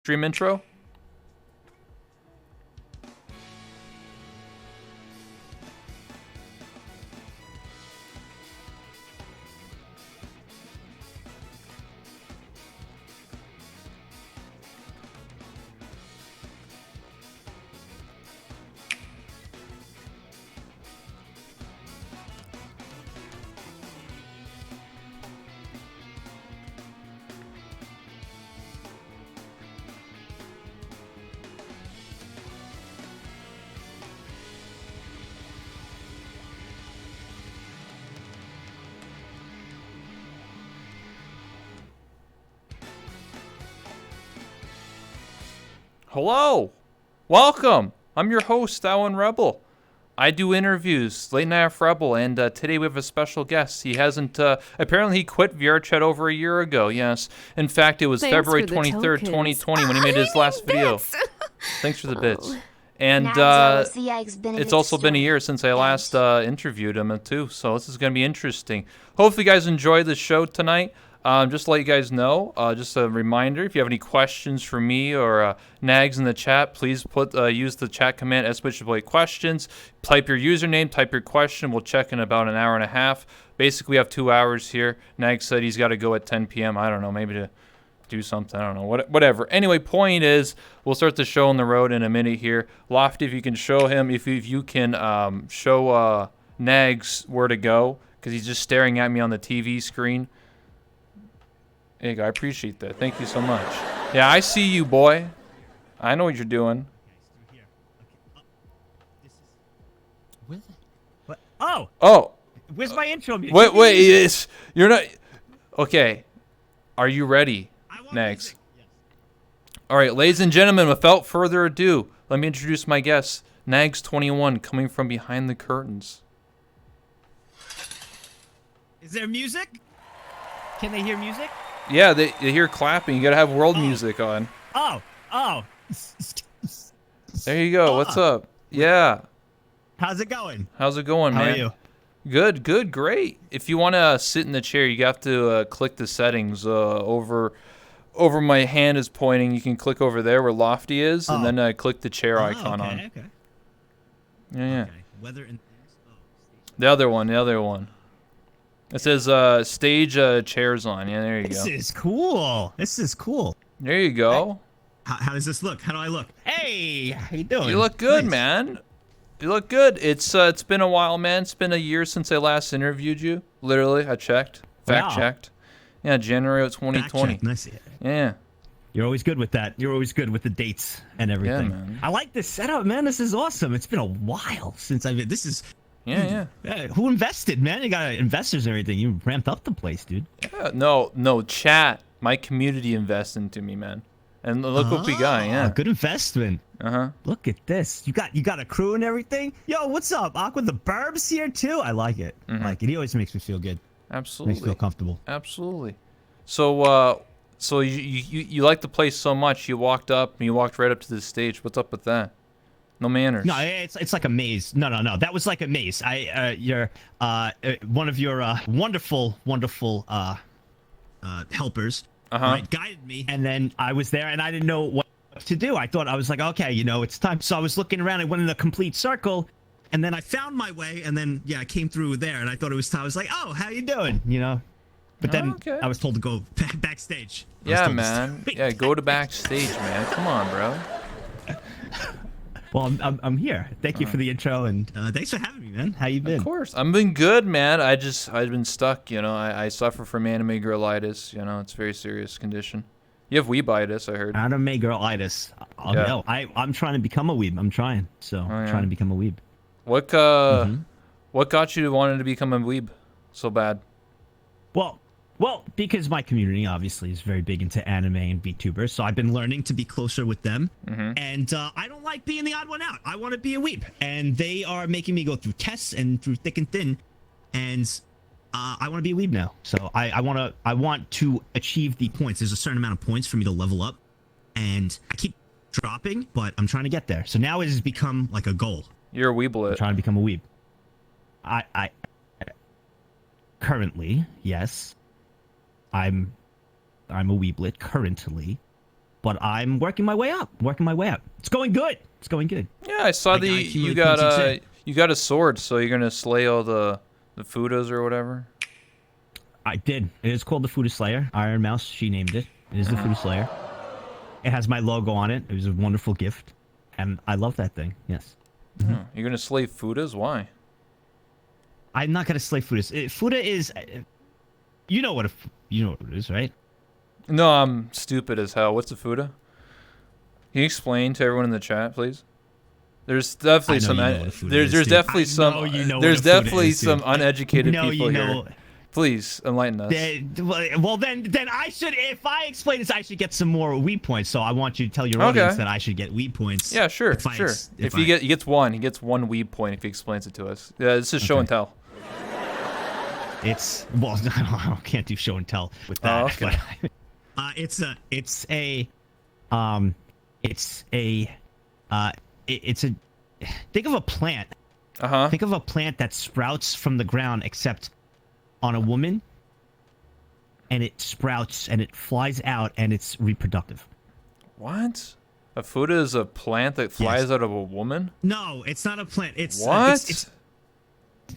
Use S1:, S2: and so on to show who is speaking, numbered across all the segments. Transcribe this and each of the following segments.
S1: Stream intro? Hello! Welcome! I'm your host, Alan Rebel. I do interviews, Late Night F Rebel, and today we have a special guest. He hasn't, apparently he quit VRChat over a year ago, yes. In fact, it was February 23rd, 2020 when he made his last video. Thanks for the bits. And it's also been a year since I last interviewed him, too, so this is going to be interesting. Hopefully you guys enjoy the show tonight. Just to let you guys know, just a reminder, if you have any questions for me or Nagzz in the chat, please use the chat command @questions. Type your username, type your question. We'll check in about an hour and a half. Basically, we have 2 hours here. Nagzz said he's got to go at 10 p.m. I don't know, maybe to do something. I don't know, whatever. Anyway, point is, we'll start the show on the road in a minute here. Lofty, if you can show him, if you can show Nagzz where to go, because he's just staring at me on the TV screen. There you go. I appreciate that. Thank you so much. Yeah, I see you, boy. I know what you're doing.
S2: What? Oh!
S1: Oh!
S2: Where's my intro music?
S1: Wait, you're not... Okay. Are you ready, Nagzz?
S2: Yes.
S1: All right, ladies and gentlemen, without further ado, let me introduce my guest, Nagzz21, coming from behind the curtains.
S2: Is there music? Can they hear music?
S1: Yeah, they hear clapping. You gotta have world music on.
S2: Oh!
S1: There you go. What's up? Yeah.
S2: How's it going?
S1: How's it going, man?
S2: How are you?
S1: Good, great. If you want to sit in the chair, you have to click the settings over my hand is pointing. You can click over there where Lofty is, and then click the chair icon on.
S2: Okay.
S1: Yeah.
S2: Okay. Weather and
S1: The other one. It says stage chairs on. Yeah, there you go.
S2: This is cool.
S1: There you go.
S2: How does this look? How do I look? Hey, how you doing?
S1: You look good,
S2: Nice.
S1: man. You look good. It's been a while, man. It's been a year since I last interviewed you. Literally, I checked. Fact checked. Yeah, January of 2020.
S2: Fact check. Nice.
S1: Yeah.
S2: You're always good with that. You're always good with the dates and everything.
S1: Yeah, man.
S2: I like this setup, man. This is awesome. It's been a while since I've been. This is.
S1: Yeah.
S2: Who invested, man? You got investors and everything. You ramped up the place, dude.
S1: Yeah, no, chat. My community invests into me, man. And look what we got, yeah.
S2: Good investment.
S1: Uh-huh.
S2: Look at this. You got a crew and everything? Yo, what's up? Aqua the Burbs here too? I like it. I like it. He always makes me feel good.
S1: Absolutely.
S2: Makes me feel comfortable.
S1: Absolutely. So you like the place so much, you walked up and you walked right up to the stage. What's up with that? No manners.
S2: No, it's like a maze. No. That was like a maze. You're one of your wonderful helpers. Right, guided me, and then I was there, and I didn't know what to do. I thought I was like, okay, it's time. So I was looking around. I went in a complete circle, and then I found my way, and then I came through there, and I thought it was time. I was like, oh, how you doing? But then I was told to go backstage.
S1: Yeah, man. Yeah, go to backstage, man. Come on, bro.
S2: Well, I'm here. Thank you for the intro, and thanks for having me, man. How you been?
S1: Of course, I've been good, man. I've been stuck. I suffer from anime girlitis. It's a very serious condition. You have weebitis, I heard.
S2: Anime girlitis. No, I'm trying to become a weeb. I'm trying. I'm trying to become a weeb.
S1: What got you wanting to become a weeb so bad?
S2: Well, because my community obviously is very big into anime and VTubers, so I've been learning to be closer with them. And I don't like being the odd one out. I want to be a weeb, and they are making me go through tests and through thick and thin. And I want to be a weeb now. So I want to achieve the points. There's a certain amount of points for me to level up, and I keep dropping, but I'm trying to get there. So now it has become like a goal.
S1: You're a weeblet.
S2: I'm trying to become a weeb. I currently, yes. I'm a weeblet currently. but I'm working my way up. It's going good. It's going good.
S1: Yeah, I saw
S2: I
S1: you
S2: accumulate points
S1: you got a sword, so you're gonna slay all the Fudas or whatever.
S2: I did. It is called the Fuda Slayer. Iron Mouse, she named it. It is the Fuda Slayer. It has my logo on it. It was a wonderful gift, and I love that thing. Yes.
S1: Oh, you're gonna slay Fudas? Why?
S2: I'm not gonna slay Fudas. Fuda is, you know what it is, right?
S1: No, I'm stupid as hell. What's a Fuda? Can you explain to everyone in the chat, please? There's definitely some. There's definitely some uneducated people here. Please enlighten us.
S2: Well, then I should. If I explain this, I should get some more weeb points. So I want you to tell your audience that I should get weeb points.
S1: Yeah, sure. If he gets one weeb point if he explains it to us. Yeah, this is show and tell.
S2: It's I can't do show and tell with that.
S1: Oh, okay.
S2: But, it's a think of a plant. Think of a plant that sprouts from the ground, except on a woman, and it sprouts and it flies out and it's reproductive.
S1: What? A Fuda is a plant that flies out of a woman?
S2: No, it's not a plant. It's
S1: what?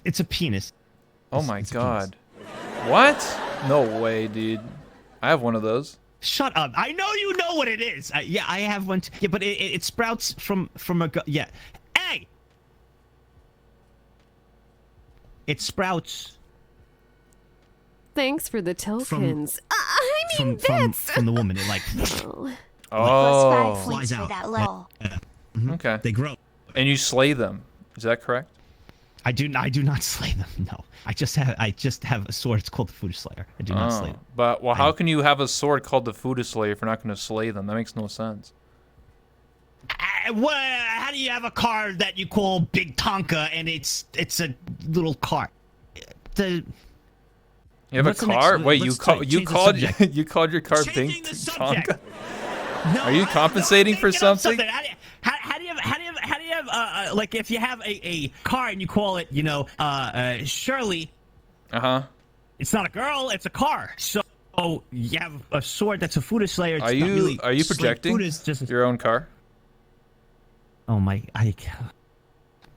S2: It's a penis.
S1: Oh my god. What? No way, dude. I have one of those.
S2: Shut up. I know you know what it is. Yeah, I have one. Yeah, but it sprouts from a... Yeah. Hey! It sprouts...
S3: Thanks for the tokens. I mean bits.
S2: From the woman. It like...
S1: Oh.
S2: Flies out.
S4: That level.
S1: Okay.
S2: They grow.
S1: And you slay them. Is that correct?
S2: I do not slay them. No, I just have a sword. It's called the Fuda Slayer. I do not slay them.
S1: But how can you have a sword called the Fuda Slayer if you're not going to slay them? That makes no sense.
S2: How do you have a car that you call Big Tonka and it's a little car?
S1: You have a car? Wait, you called your car Big Tonka?
S2: No,
S1: are you compensating for something?
S2: How do you have like if you have a car and you call it, Shirley? It's not a girl, it's a car. So you have a sword that's a Fuda Slayer. It's
S1: are you projecting your own car?
S2: Oh my!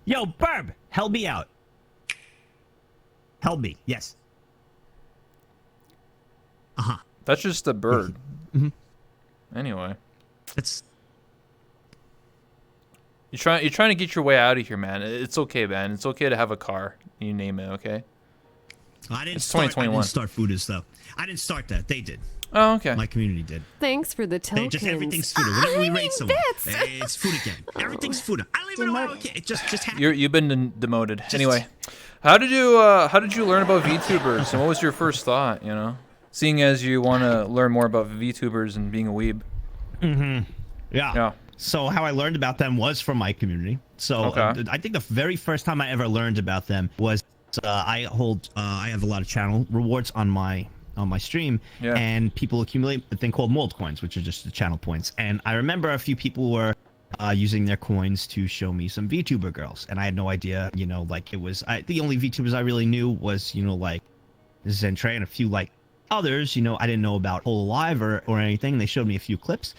S2: Yo, Burb, help me out. Help me. Yes.
S1: That's just a bird. Anyway. You're trying to get your way out of here, man. It's okay, man. It's okay to have a car. You name it, okay?
S2: It's 2021. I didn't start Fudas, though. I didn't start that. They did.
S1: Oh, okay.
S2: My community did.
S3: Thanks for the tokens.
S2: Just everything's Fuda. Whenever we rate someone, it's Fuda again. Everything's Fuda. I don't even know how it just happened.
S1: You've been demoted. Anyway, how did you learn about VTubers, and what was your first thought? Seeing as you want to learn more about VTubers and being a weeb.
S2: Yeah. So how I learned about them was from my community. So I think the very first time I ever learned about them was I have a lot of channel rewards on my stream, and people accumulate a thing called mold coins, which are just the channel points. And I remember a few people were using their coins to show me some VTuber girls, and I had no idea. Like it was the only VTubers I really knew was like Zentrey and a few like others. I didn't know about Whole Alive or anything. They showed me a few clips.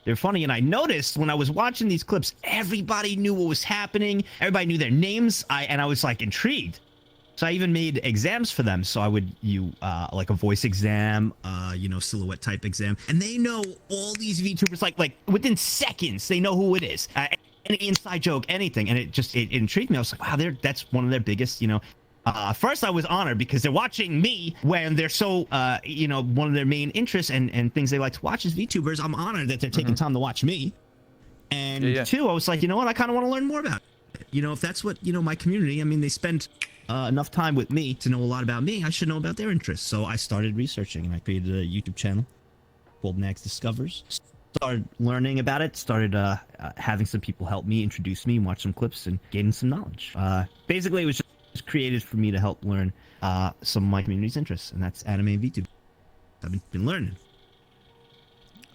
S2: They're funny, and I noticed when I was watching these clips, everybody knew what was happening. Everybody knew their names, and I was like intrigued. So I even made exams for them. So I would like a voice exam, silhouette type exam, and they know all these VTubers like within seconds. They know who it is, any inside joke, anything, and it intrigued me. I was like, wow, that's one of their biggest, First, I was honored because they're watching me when they're so, one of their main interests and things they like to watch is VTubers. I'm honored that they're taking time to watch me. And two, I was like, you know what? I kind of want to learn more about it. If that's what, my community, I mean, they spend enough time with me to know a lot about me. I should know about their interests. So I started researching and I created a YouTube channel called Nagzz Discovers. Started learning about it, started having some people help me, introduce me, watch some clips, and gaining some knowledge. Basically, it was just created for me to help learn some of my community's interests, and that's anime and VTuber. I've been learning.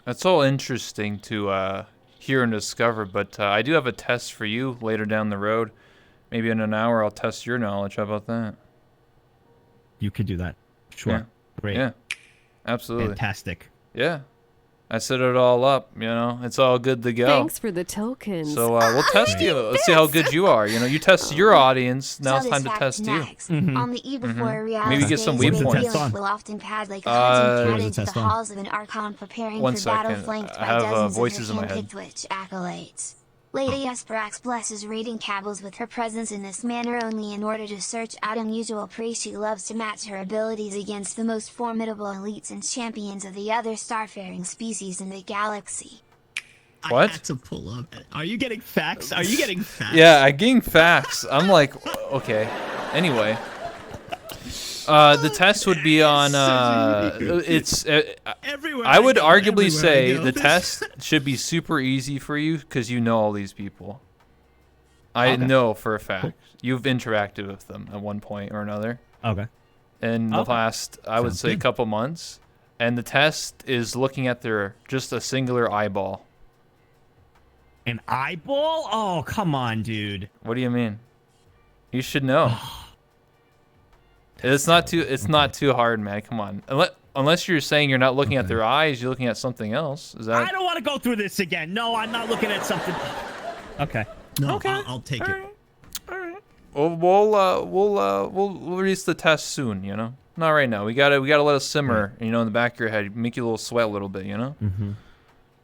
S1: That's all interesting to hear and discover, but I do have a test for you later down the road. Maybe in an hour I'll test your knowledge. How about that?
S2: You could do that. Sure.
S1: Yeah.
S2: Great.
S1: Yeah. Absolutely.
S2: Fantastic.
S1: Yeah. I set it all up, you know. It's all good to go.
S3: Thanks for the tokens.
S1: So we'll test you. Let's see how good you are. You know, you test your audience. Now it's time to test you.
S4: On the eve before a reality
S1: Maybe get some weed points.
S4: will often pad like a hunting cat into the
S2: on?
S4: halls of an archon preparing
S1: One
S4: for battle
S1: second.
S4: flanked
S1: I
S4: by
S1: have,
S4: dozens
S1: voices
S4: of
S1: in
S4: her
S1: my head.
S4: handpicked witch acolytes. Lady Esperax blesses raiding cabals with her presence in this manner only in order to search out unusual prey. She loves to match her abilities against the most formidable elites and champions of the other starfaring species in the galaxy.
S1: What?
S2: I had to pull up. Are you getting facts? Are you getting facts?
S1: Yeah, I getting facts. I'm like, okay. Anyway. The test would be on, it's,
S2: Everywhere
S1: I would
S2: go,
S1: arguably
S2: everywhere
S1: say
S2: I go.
S1: the test should be super easy for you because you know all these people. I know for a fact. You've interacted with them at one point or another
S2: Okay.
S1: in the
S2: Okay.
S1: past, I would
S2: Sounds
S1: say,
S2: good.
S1: couple months. And the test is looking at their, just a singular eyeball.
S2: An eyeball? Oh, come on, dude.
S1: What do you mean? You should know. It's not too hard, man. Come on. Unless you're saying you're not looking at their eyes, you're looking at something else. Is that?
S2: I don't want to go through this again. No, I'm not looking at something. Okay. No,
S1: Okay.
S2: I'll take it.
S1: Well, we'll release the test soon. You know, not right now. We gotta let it simmer. You know, in the back of your head, make you a little sweat a little bit. You know.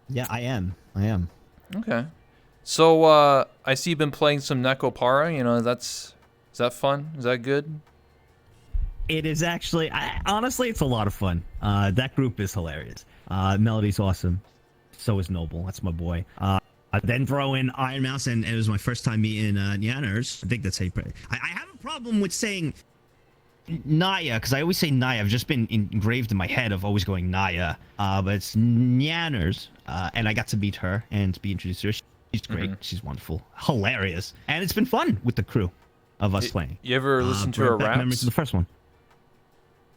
S2: Yeah, I am.
S1: Okay. So I see you've been playing some Nekopara. You know, is that fun? Is that good?
S2: It is actually, honestly, it's a lot of fun. That group is hilarious. Melody's awesome. So is Noble. That's my boy. Then throw in Iron Mouse, and it was my first time meeting Nyanners. I think that's how you put it. I have a problem with saying Naya, because I always say Naya. I've just been engraved in my head of always going Naya. But it's Nyanners, and I got to meet her and be introduced to her. She's great. She's wonderful. Hilarious. And it's been fun with the crew of us playing.
S1: You ever listen to her raps?
S2: Memories of the first one.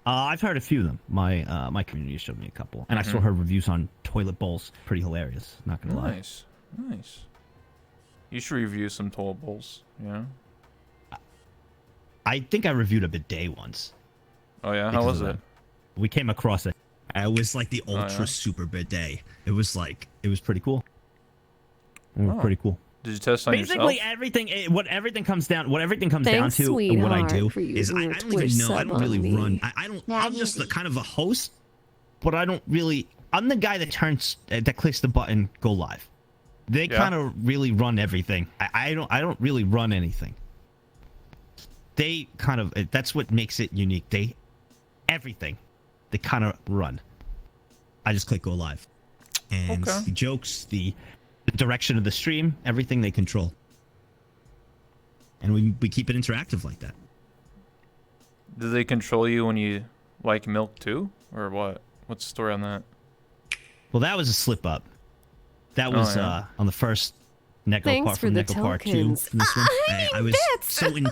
S2: I've heard a few of them. My community showed me a couple, and I saw her reviews on toilet bowls. Pretty hilarious. Not gonna lie.
S1: Nice. You should review some toilet bowls. Yeah.
S2: I think I reviewed a bidet once.
S1: Oh yeah. How
S2: because
S1: was
S2: of
S1: it?
S2: that. We came across it. It was like the ultra
S1: yeah?
S2: super bidet. It was pretty cool. Pretty cool.
S1: Did you test on
S2: Basically,
S1: yourself?
S2: what everything comes down
S3: Thanks,
S2: to, and what I do
S3: sweetheart, for
S2: is I
S3: using
S2: don't
S3: your
S2: even know. I
S3: sub
S2: don't really
S3: on me.
S2: run. I don't. I'm just the kind of a host, but I don't really. I'm the guy that that clicks the button, go live. They kind of really run everything. I don't really run anything. They kind of. That's what makes it unique. Everything. They kind of run. I just click go live, and the jokes, the direction of the stream, everything they control. And we keep it interactive like that.
S1: Do they control you when you like milk too, or what? What's the story on that?
S2: Well, that was a slip up. That was on the first Neko
S3: Thanks
S2: part
S3: for
S2: from
S3: the
S2: Neko Part 2.
S3: tokens.
S2: From this one. I was so in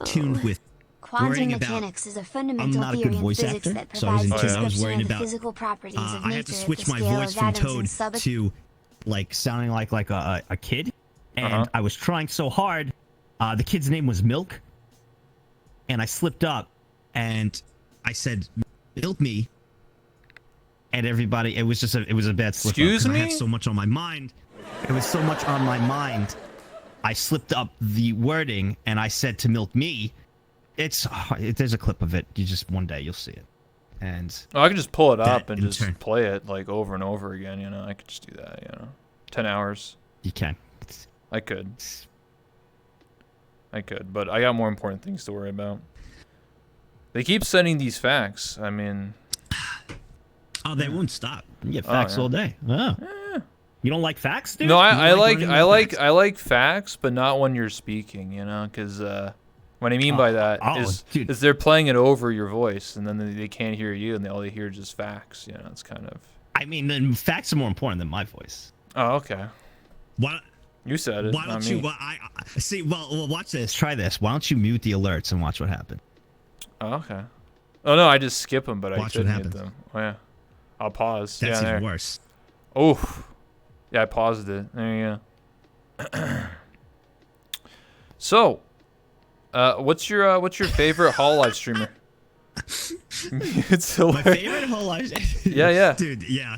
S2: tune with
S4: Quantum
S2: worrying about.
S4: mechanics is a
S2: I'm
S4: fundamental
S2: not a
S4: theory
S2: good
S4: in
S2: voice
S4: physics
S2: actor,
S4: that
S2: so I was
S4: provides
S2: in
S4: a
S2: tune. I was
S4: description
S2: worrying
S4: of the
S2: about.
S4: physical properties of
S2: I
S4: nature
S2: had to
S4: at
S2: switch
S4: the
S2: my
S4: scale
S2: voice
S4: of
S2: from
S4: atoms and
S2: Toad to like sounding like a kid, and I was trying so hard. The kid's name was Milk, and I slipped up, and I said, "Milk me," and everybody. It was a bad slip.
S1: Excuse
S2: up,
S1: me?
S2: I had so much on my mind. It was so much on my mind. I slipped up the wording, and I said to Milk me. There's a clip of it. One day you'll see it. And
S1: I could just pull it up
S2: that
S1: and
S2: in
S1: just
S2: turn.
S1: play it like over and over again. You know, I could just do that. 10 hours.
S2: you can.
S1: I could, but I got more important things to worry about. They keep sending these facts. I mean,
S2: Oh, they won't stop. You get facts
S1: yeah.
S2: all day. Oh. You don't like facts, dude?
S1: no,
S2: You
S1: I
S2: don't
S1: like
S2: learning
S1: I
S2: about
S1: like
S2: facts?
S1: I like facts, but not when you're speaking. You know, because what I mean by that
S2: dude.
S1: is they're playing it over your voice, and then they can't hear you, and all they hear is just facts. You know, it's kind of.
S2: I mean, then facts are more important than my voice.
S1: Oh, okay.
S2: Why?
S1: You said it.
S2: Why
S1: not
S2: don't
S1: me.
S2: you? Well, I see. Well, watch this. Try this. Why don't you mute the alerts and watch what happens?
S1: Oh, okay. Oh no, I just skip them, but
S2: Watch
S1: I
S2: what
S1: could mute
S2: happens.
S1: them. Oh yeah. I'll pause.
S2: That's
S1: yeah,
S2: even
S1: there.
S2: worse.
S1: Oh. Yeah, I paused it. There you go. So, what's your favorite Hololive streamer? It's
S2: My
S1: hilarious.
S2: favorite hole.
S1: Yeah.
S2: Dude, yeah.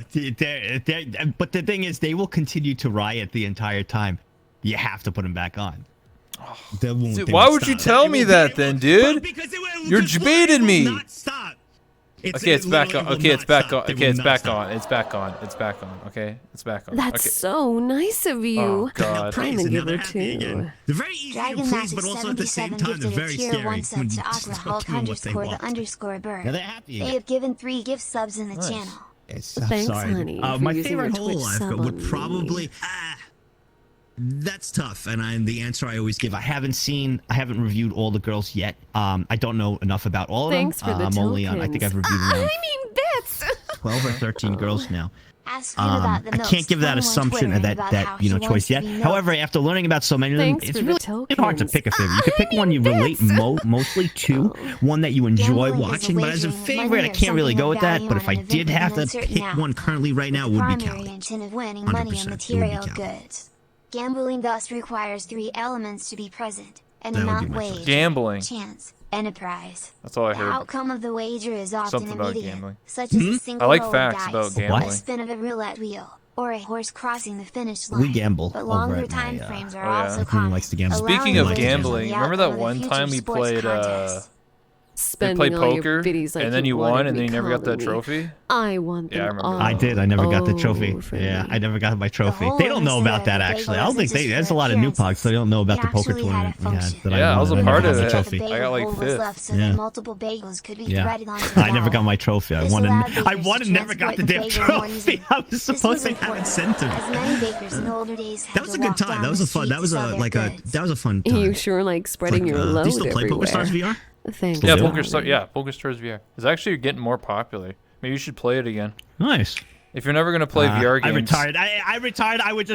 S2: But the thing is, they will continue to riot the entire time. You have to put them back on.
S1: Dude, why would you tell me that then, dude? You're baiting me.
S2: Not stop.
S1: Okay, it's back on. Okay, it's back on. Okay, it's back on. It's back on. It's back on. Okay, it's back on.
S3: That's
S1: Okay.
S3: so nice of you.
S1: Oh God.
S3: I'm a
S2: and now
S3: giver
S2: they're happy
S3: too.
S2: again. They're very easy
S4: Dragon
S2: to please, but
S4: Nagzz
S2: also at the same
S4: 77
S2: time they're
S4: gifted a
S2: very
S4: tier
S2: scary
S4: 1 sub
S2: when
S4: to
S2: you
S4: Aqua
S2: start
S4: Hulk
S2: doing what they
S4: _ the
S2: want.
S4: _ bird.
S2: Now they're happy
S4: They
S2: again.
S4: have given 3 gift subs in the
S1: Nice.
S4: channel.
S2: I'm
S3: Thanks,
S2: sorry.
S3: honey, for
S2: My
S3: using
S2: favorite
S3: your Twitch
S2: hole I've
S3: sub
S2: got would
S3: on
S2: probably.
S3: me.
S2: That's tough, and the answer I always give. I haven't reviewed all the girls yet. I don't know enough about all of
S3: Thanks
S2: them.
S3: for the
S2: I'm only on. I think I've
S3: tokens.
S2: reviewed
S3: I
S2: around
S3: mean, that's
S2: 12 or 13 girls now.
S4: Ask him about the
S2: I
S4: milks,
S2: can't give that
S4: 21
S2: assumption
S4: Twitter,
S2: that
S4: about how
S2: that
S4: he
S2: choice
S4: wants to
S2: yet.
S4: be milked.
S2: However, after learning about so many of them,
S3: Thanks
S2: it's
S3: for
S2: really
S3: the
S2: hard to
S3: tokens.
S2: pick a favorite. You can pick one you relate mostly to, one that you enjoy
S4: Gambling is a
S2: watching. But as a
S4: wagering of
S2: favorite,
S4: money
S2: I
S4: or
S2: can't really
S4: something
S2: go
S4: of
S2: with that.
S4: value
S2: But if
S4: on
S2: I
S4: an
S2: did
S4: event
S2: have
S4: with
S2: to
S4: an
S2: pick
S4: uncertain
S2: one currently right now, it
S4: The
S2: would be
S4: primary
S2: Cali.
S4: intent of winning money
S2: 100%,
S4: and
S2: it would be
S4: material
S2: Cali.
S4: goods. Gambling thus requires 3 elements to be present: an
S2: That would be
S4: amount
S2: my choice.
S4: waged,
S1: Gambling.
S4: chance, and a prize.
S1: That's all I
S4: The
S1: heard.
S4: outcome of the wager is often
S1: Something about
S4: immediate,
S1: gambling.
S4: such as a single
S1: I like
S4: roll
S1: facts
S4: of
S1: about
S4: dice,
S1: gambling.
S4: a spin of a roulette wheel, or a horse crossing the finish line.
S2: We gamble
S4: but
S2: over
S4: longer
S2: at my,
S4: time frames are
S1: Oh, yeah.
S4: also
S2: My
S4: common.
S2: queen likes to gamble.
S1: Speaking
S4: allowing
S1: of
S2: like to
S4: wagers on
S1: gambling,
S4: the
S1: remember that
S4: outcome of the
S1: one
S4: future
S1: time we
S4: sports
S1: played
S4: contests.
S1: we
S3: spending
S1: played
S3: all your
S1: poker
S3: biddies like
S1: and then you
S3: wanted
S1: won and then
S3: me
S1: you never got that
S3: calling me.
S1: trophy?
S3: I want them
S1: Yeah, I remember
S3: all.
S1: that.
S2: I did. I never got the trophy.
S3: over
S2: Yeah,
S3: me.
S2: I never got my trophy.
S4: whole
S2: They don't know
S4: incident
S2: about that
S4: of the
S2: actually.
S4: bagel
S2: I don't think
S4: isn't
S2: they.
S4: just
S2: There's
S4: for
S2: a lot of new
S4: appearances.
S2: pogs, so they don't know about
S4: It
S2: the poker
S4: actually had a
S2: tournament we had
S4: function.
S2: that
S1: Yeah, I
S2: I
S1: was a
S2: won.
S1: part
S2: I
S1: of
S2: never
S1: it.
S2: got
S4: The
S2: the trophy.
S1: I got,
S4: bagel
S1: like,
S4: hole was
S1: 5th.
S4: left so
S2: Yeah.
S4: that multiple bagels could be
S2: Yeah.
S4: threaded onto the
S2: I never got
S4: ball.
S2: my trophy. I
S4: This
S2: won.
S4: allowed
S2: I
S4: bakers
S2: won
S4: to
S2: and never got the
S4: transport
S2: damn
S4: bagel more
S2: trophy.
S4: easily.
S2: I was
S4: This
S2: supposed to
S4: was
S2: have
S4: important,
S2: incentive.
S4: as many bakers in older days had
S2: That was
S4: to
S2: a good
S4: walk
S2: time.
S4: down
S2: That was
S4: the
S2: a fun.
S4: street
S2: That was
S4: to sell
S2: a
S4: their
S2: like a
S4: goods.
S2: that was a fun time.
S3: You sure like spreading your load
S2: do you still play
S3: everywhere.
S2: PokerStars VR?
S3: Thanks.
S1: Yeah,
S2: do?
S1: PokerStars VR. It's actually getting more popular. Maybe you should play it again.
S2: Nice.
S1: If you're never gonna play VR games,
S2: I retired. I retired. I would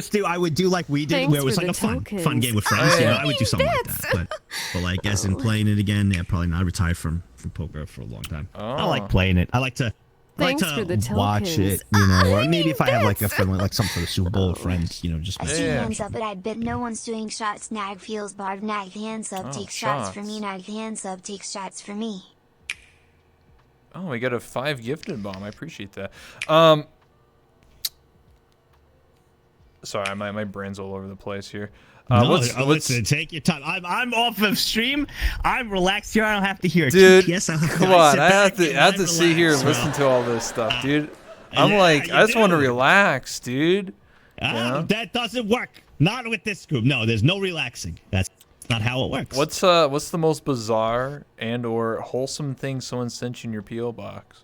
S2: do like we did,
S3: Thanks
S2: where it was
S3: for
S2: like
S3: the
S2: a fun
S3: tokens.
S2: game with friends.
S1: Oh,
S2: You know,
S1: yeah.
S2: I would do something like that. But like as in playing it again, yeah, probably not. I retired from poker for a long time. I
S1: Oh.
S2: like playing it. I like to
S3: Thanks for the
S2: watch
S3: tokens.
S2: it, you know, or maybe if I have like a friend, like something for the Super Bowl with friends, you know, just.
S4: I see
S1: Yeah.
S4: hands up, but I bet no one's doing shots. Nag feels barred. Nag hand sub
S1: Oh,
S4: takes shots for
S1: shots.
S4: me. Nag hand sub takes shots for me.
S1: Oh, we got a 5 gifted bomb. I appreciate that. Sorry, my brain's all over the place here.
S2: Listen, take your time. I'm off of stream. I'm relaxed here. I don't have to hear.
S1: Dude,
S2: TPS, I don't
S1: come
S2: I
S1: on.
S2: sit
S1: I
S2: back
S1: have to
S2: and
S1: I have
S2: I'm
S1: to sit here and
S2: relaxed,
S1: listen
S2: bro.
S1: to all this stuff, dude. I'm
S2: Yeah,
S1: like,
S2: you
S1: I just want to
S2: do.
S1: relax, dude. Yeah.
S2: That doesn't work. Not with this group. No, there's no relaxing. That's not how it works.
S1: What's the most bizarre and or wholesome thing someone sent you in your PO box?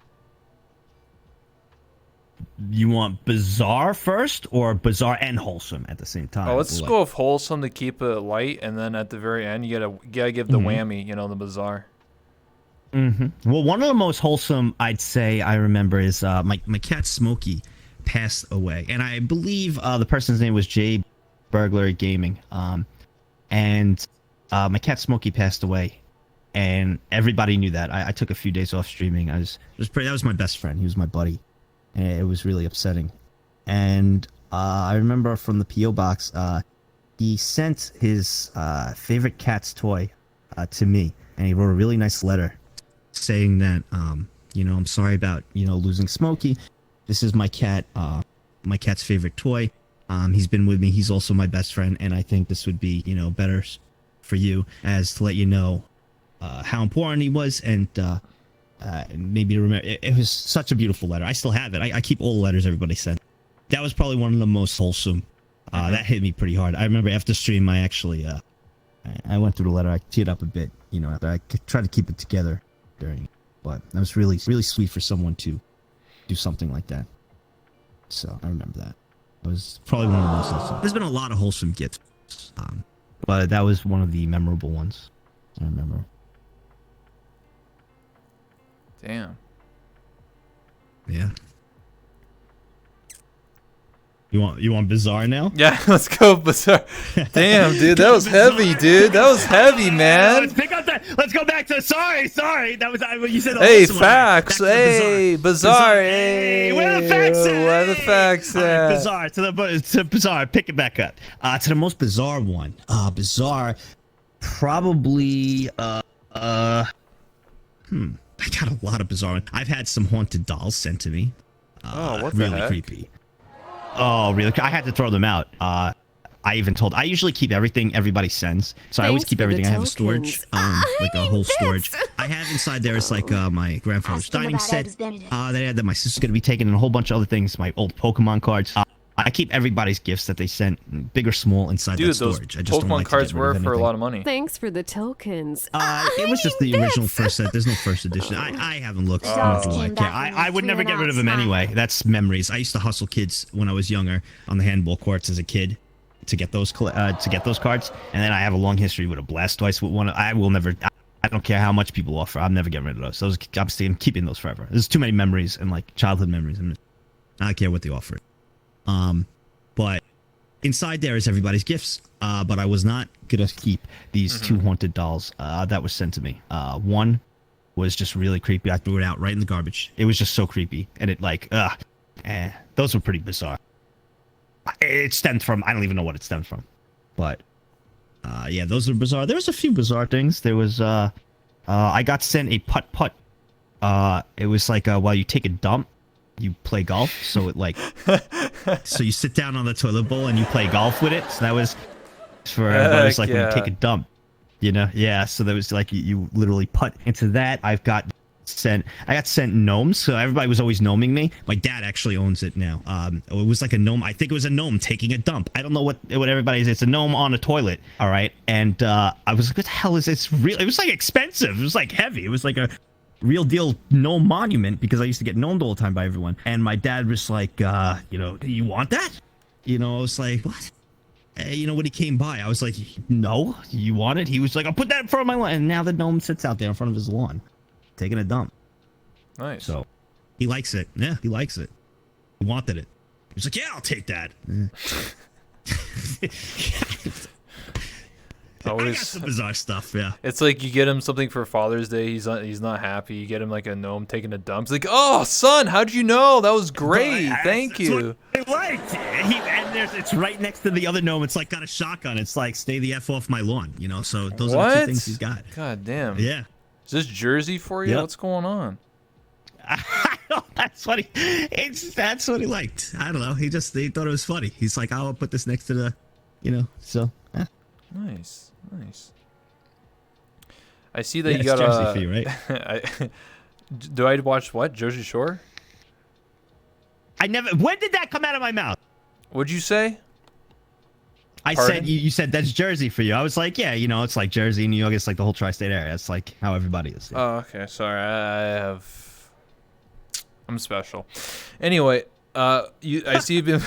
S2: You want bizarre first, or bizarre and wholesome at the same time?
S1: Oh, let's go with wholesome to keep it light, and then at the very end, you gotta give the whammy, you know, the bizarre.
S2: Well, one of the most wholesome I'd say I remember is my cat Smokey passed away, and I believe the person's name was Jay Burglar Gaming. And my cat Smokey passed away, and everybody knew that. I took a few days off streaming. That was my best friend. He was my buddy, and it was really upsetting. And I remember from the PO box, he sent his favorite cat's toy to me, and he wrote a really nice letter saying that, you know, I'm sorry about, you know, losing Smokey. This is my cat, my cat's favorite toy. He's been with me. He's also my best friend, and I think this would be, you know, better for you as to let you know how important he was, and maybe to remember. It was such a beautiful letter. I still have it. I keep all the letters everybody sent. That was probably one of the most wholesome. That hit me pretty hard. I remember after stream, I actually I went through the letter. I teared up a bit, you know. I tried to keep it together during, but that was really sweet for someone to do something like that. So I remember that. It was probably one of the most wholesome. There's been a lot of wholesome gifts, but that was one of the memorable ones. I remember.
S1: Damn.
S2: Yeah. You want bizarre now?
S1: Yeah, let's go bizarre. Damn, dude, that was heavy, dude. That was heavy, man.
S2: Let's pick up that. Let's go back to sorry. That was what you said. The
S1: Hey,
S2: wholesome one.
S1: facts.
S2: Back to
S1: Hey, bizarre.
S2: Hey, where the facts at?
S1: Where the facts
S2: All right,
S1: at?
S2: bizarre to bizarre. Pick it back up. To the most bizarre one. Bizarre. Probably. I got a lot of bizarre ones. I've had some haunted dolls sent to me.
S1: What the
S2: really
S1: heck?
S2: creepy. Oh, really? I had to throw them out. I usually keep everything everybody sends. So I always keep everything. I have a storage, like a whole storage. I have inside there is like my grandfather's
S4: Ask him
S2: dining
S4: about
S2: set.
S4: Eggs Benedict.
S2: That my sister's gonna be taking, and a whole bunch of other things. My old Pokemon cards. I keep everybody's gifts that they sent, big or small, inside
S1: Dude,
S2: that
S1: those
S2: storage. I just don't
S1: Pokemon
S2: like
S1: cards
S2: to get
S1: were
S2: rid of
S1: for a
S2: anything.
S1: lot of money.
S3: Thanks for the tokens.
S2: It was just the original first set. There's no first edition. I haven't looked.
S4: The dolls
S2: into it.
S4: came back
S2: I would never get rid of them anyway. That's memories. I used to hustle kids when I was younger on the handball courts as a kid to get those cards, and then I have a long history with a Blastoise with one. I will never. I don't care how much people offer. I'm never getting rid of those. I'm keeping those forever. There's too many memories and like childhood memories. I don't care what they offer. But inside there is everybody's gifts. But I was not gonna keep these two haunted dolls that was sent to me. One was just really creepy. I threw it out right in the garbage. It was just so creepy, and it like, those were pretty bizarre. It stemmed from, I don't even know what it stemmed from, but yeah, those are bizarre. There was a few bizarre things. There was I got sent a putt. It was like while you take a dump, you play golf. So it like, so you sit down on the toilet bowl and you play golf with it. So that was that was like when you take a dump, you know? Yeah. So that was like you literally putt into that. I got sent gnomes, so everybody was always gnoming me. My dad actually owns it now. It was like a gnome. I think it was a gnome taking a dump. I don't know what everybody is. It's a gnome on a toilet. All right, and I was like, what the hell is this? It was like expensive. It was like heavy. It was like a real deal gnome monument because I used to get gnomed all the time by everyone. And my dad was like, you know, do you want that? You know, I was like, what? You know, when he came by, I was like, no, you want it? He was like, I'll put that in front of my lawn. And now the gnome sits out there in front of his lawn, taking a dump.
S1: Nice.
S2: So he likes it. Yeah, he likes it. He wanted it. He was like, yeah, I'll take that. I got some bizarre stuff, yeah.
S1: It's like you get him something for Father's Day, he's not happy. You get him like a gnome taking a dump. He's like, oh, son, how'd you know? That was great. Thank you.
S2: I liked and it's right next to the other gnome. It's like got a shotgun. It's like, stay the F off my lawn, you know? So those are the two things he's got.
S1: God damn.
S2: Yeah.
S1: Is this Jersey for you?
S2: Yep.
S1: What's going on?
S2: That's what he liked. I don't know. He thought it was funny. He's like, I'll put this next to the, you know, so. Yeah.
S1: Nice. I see that you
S2: it's
S1: got
S2: Jersey for you, right?
S1: Do I watch what? Jersey Shore?
S2: When did that come out of my mouth?
S1: What'd you say?
S2: I
S1: Pardon?
S2: said you said that's Jersey for you. I was like, yeah, you know, it's like Jersey, New York. It's like the whole tri-state area. It's like how everybody is.
S1: Oh, okay. Sorry, I'm special. Anyway, I see you've been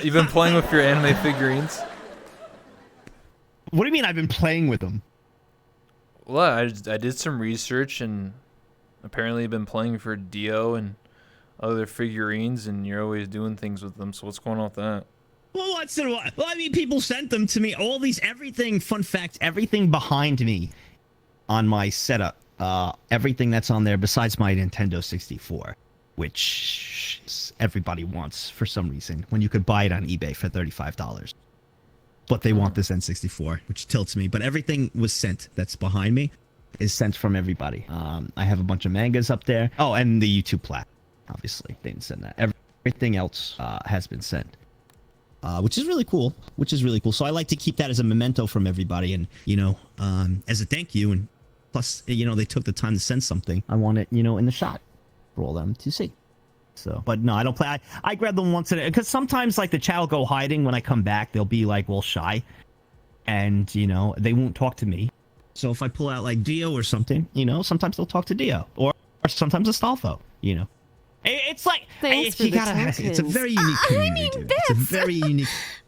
S1: you've been playing with your anime figurines.
S2: What do you mean I've been playing with them?
S1: Well, I did some research, and apparently you've been playing for Dio and other figurines, and you're always doing things with them. So what's going on with that?
S2: Well, well, I mean, people sent them to me. Fun fact, everything behind me on my setup, everything that's on there besides my Nintendo 64, which everybody wants for some reason, when you could buy it on eBay for $35. But they want this N64, which tilts me. But everything was sent that's behind me is sent from everybody. I have a bunch of mangas up there. Oh, and the YouTube plat. Obviously, they didn't send that. Everything else has been sent. Which is really cool. So I like to keep that as a memento from everybody, and you know, as a thank you, and plus, you know, they took the time to send something. I want it, you know, in the shot for all them to see. So, but no, I don't play. I grab them once in a, because sometimes like the chat will go hiding when I come back. They'll be like, well, shy, and you know, they won't talk to me. So if I pull out like Dio or something, you know, sometimes they'll talk to Dio, or sometimes Astolfo, you know. It's like
S3: Thanks for the tokens.
S2: it's a very unique community, dude. It's a very unique.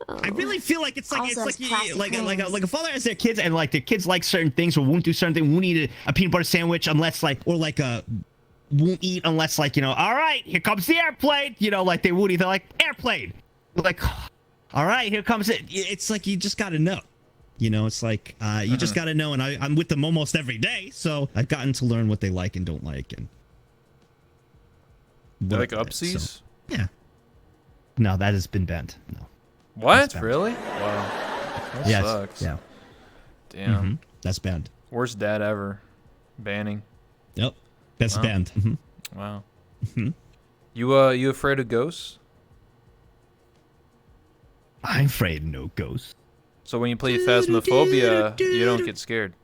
S2: I really feel like it's like
S4: Also,
S2: it's
S4: it's
S2: like
S4: plastic
S2: like a father has their kids, and like their kids like certain things or won't do certain things. Won't eat a peanut butter sandwich unless like, or like won't eat unless like, you know, all right, here comes the airplane. You know, like they won't eat. They're like, airplane. Like, all right, here comes it. It's like you just got to know. You know, it's like you just got to know, and I'm with them almost every day, so I've gotten to learn what they like and don't like, and.
S1: They're like upsies?
S2: So, yeah. No, that has been banned. No.
S1: What? Really? Wow. That
S2: yes.
S1: sucks.
S2: Yeah.
S1: Damn.
S2: That's banned.
S1: Worst dad ever. Banning.
S2: Yep. That's
S1: Wow.
S2: banned. Mm-hmm.
S1: Wow.
S2: Mm-hmm.
S1: You afraid of ghosts?
S2: I'm afraid of no ghosts.
S1: So when you play Phasmophobia, you don't get scared.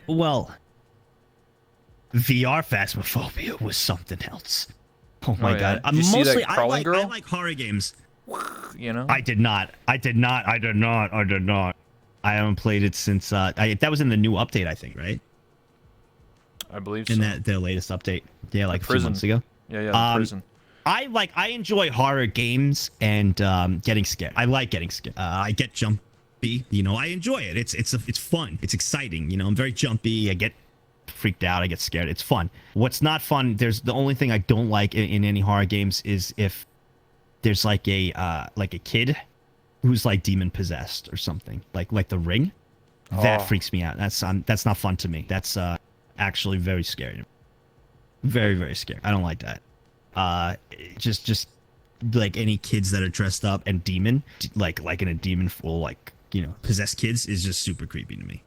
S2: Well, VR Phasmophobia was something else. Oh my
S1: yeah.
S2: god!
S1: Did you see that
S2: Mostly,
S1: crawling
S2: I
S1: girl?
S2: like horror games.
S1: You know?
S2: I did not. I haven't played it since that was in the new update, I think, right?
S1: I believe so.
S2: In their latest update. Yeah, like a few
S1: prison.
S2: months ago.
S1: Yeah, the prison.
S2: I enjoy horror games and getting scared. I like getting scared. I get jumpy, you know. I enjoy it. It's fun. It's exciting, you know. I'm very jumpy. I get freaked out. I get scared. It's fun. What's not fun? There's the only thing I don't like in any horror games is if there's like a kid who's like demon possessed or something, like The Ring. That freaks me out. That's not fun to me. That's actually very scary. Very, very scary. I don't like that. Just like any kids that are dressed up and demon, like in a demon full, like, you know, possessed kids is just super creepy to me.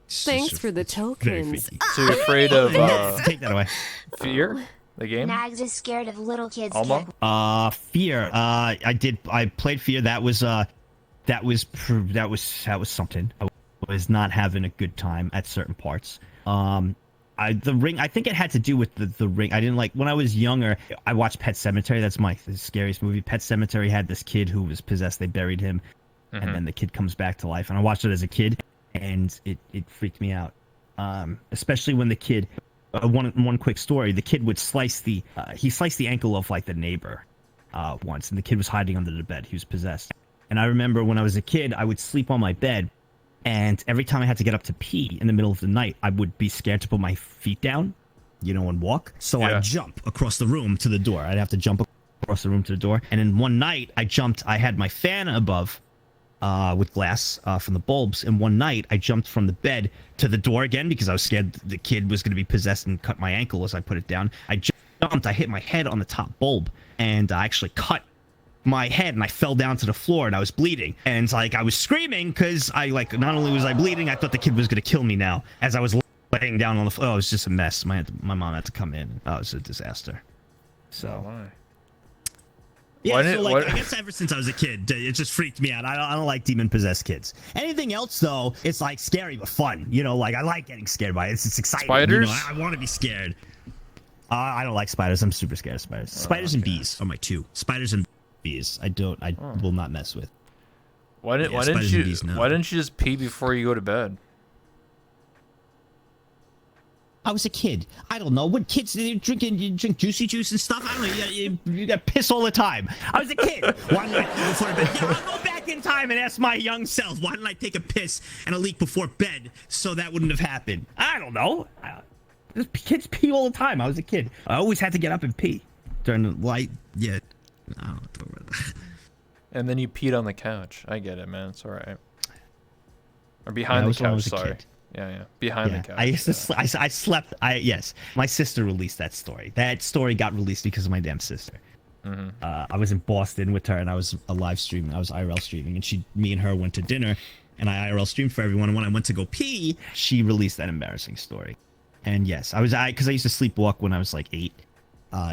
S3: Thanks for the tokens.
S1: So you're afraid of
S2: Take that away.
S1: Fear? The game?
S4: Nagzz is scared of little kids.
S1: Alma?
S2: Fear. I played Fear. That was something. I was not having a good time at certain parts. The Ring, I think it had to do with the Ring. I didn't like, when I was younger, I watched Pet Sematary. That's my scariest movie. Pet Sematary had this kid who was possessed. They buried him, and then the kid comes back to life. And I watched it as a kid, and it freaked me out. Especially when the kid, one quick story, the kid would slice the ankle of like the neighbor once, and the kid was hiding under the bed. He was possessed. And I remember when I was a kid, I would sleep on my bed, and every time I had to get up to pee in the middle of the night, I would be scared to put my feet down, you know, and walk. So I'd jump across the room to the door. I'd have to jump across the room to the door. And then one night I had my fan above with glass from the bulbs. And one night I jumped from the bed to the door again because I was scared the kid was going to be possessed and cut my ankle as I put it down. I jumped, I hit my head on the top bulb, and I actually cut my head, and I fell down to the floor, and I was bleeding, and like I was screaming because I, like, not only was I bleeding, I thought the kid was gonna kill me now as I was laying down on the floor. Oh, it was just a mess. My mom had to come in. Oh, it was a disaster. So
S1: why?
S2: yeah, I guess ever since I was a kid, it just freaked me out. I don't like demon possessed kids. Anything else though, it's like scary but fun. You know, like I like getting scared by it. It's exciting.
S1: Spiders?
S2: You know, I want to be scared. I don't like spiders. I'm super scared of spiders. Spiders and bees are my two. Spiders and bees. I will not mess with.
S1: Why didn't you just pee before you go to bed?
S2: I was a kid. I don't know. What kids, you drink juicy juice and stuff? I don't know. You got piss all the time. I was a kid. Why didn't I pee before bed? Yeah, I'll go back in time and ask my young self, why didn't I take a piss and a leak before bed so that wouldn't have happened? I don't know. Kids pee all the time. I was a kid. I always had to get up and pee during the light. Yeah. I don't talk about that.
S1: And then you peed on the couch. I get it, man. It's all right. Or behind the couch, sorry. Kid. Yeah. Behind the couch.
S2: I used to I slept. Yes. My sister released that story. That story got released because of my damn sister. I was in Boston with her, and I was live streaming. I was IRL streaming, and me and her went to dinner, and I IRL streamed for everyone. And when I went to go pee, she released that embarrassing story. And yes, because I used to sleepwalk when I was like 8,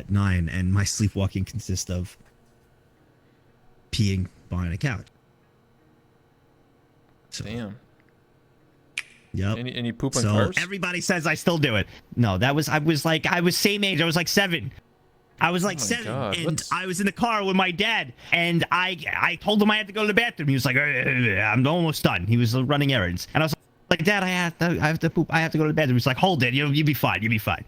S2: 9, and my sleepwalking consists of peeing behind a couch. So,
S1: damn.
S2: Yep.
S1: And you poop on cars?
S2: Everybody says I still do it. No, I was same age. I was like 7. I was like 7, and I was in the car with my dad, and I told him I had to go to the bathroom. He was like, I'm almost done. He was running errands, and I was like, Dad, I have to poop. I have to go to the bathroom. He's like, hold it. You'll be fine. You'll be fine.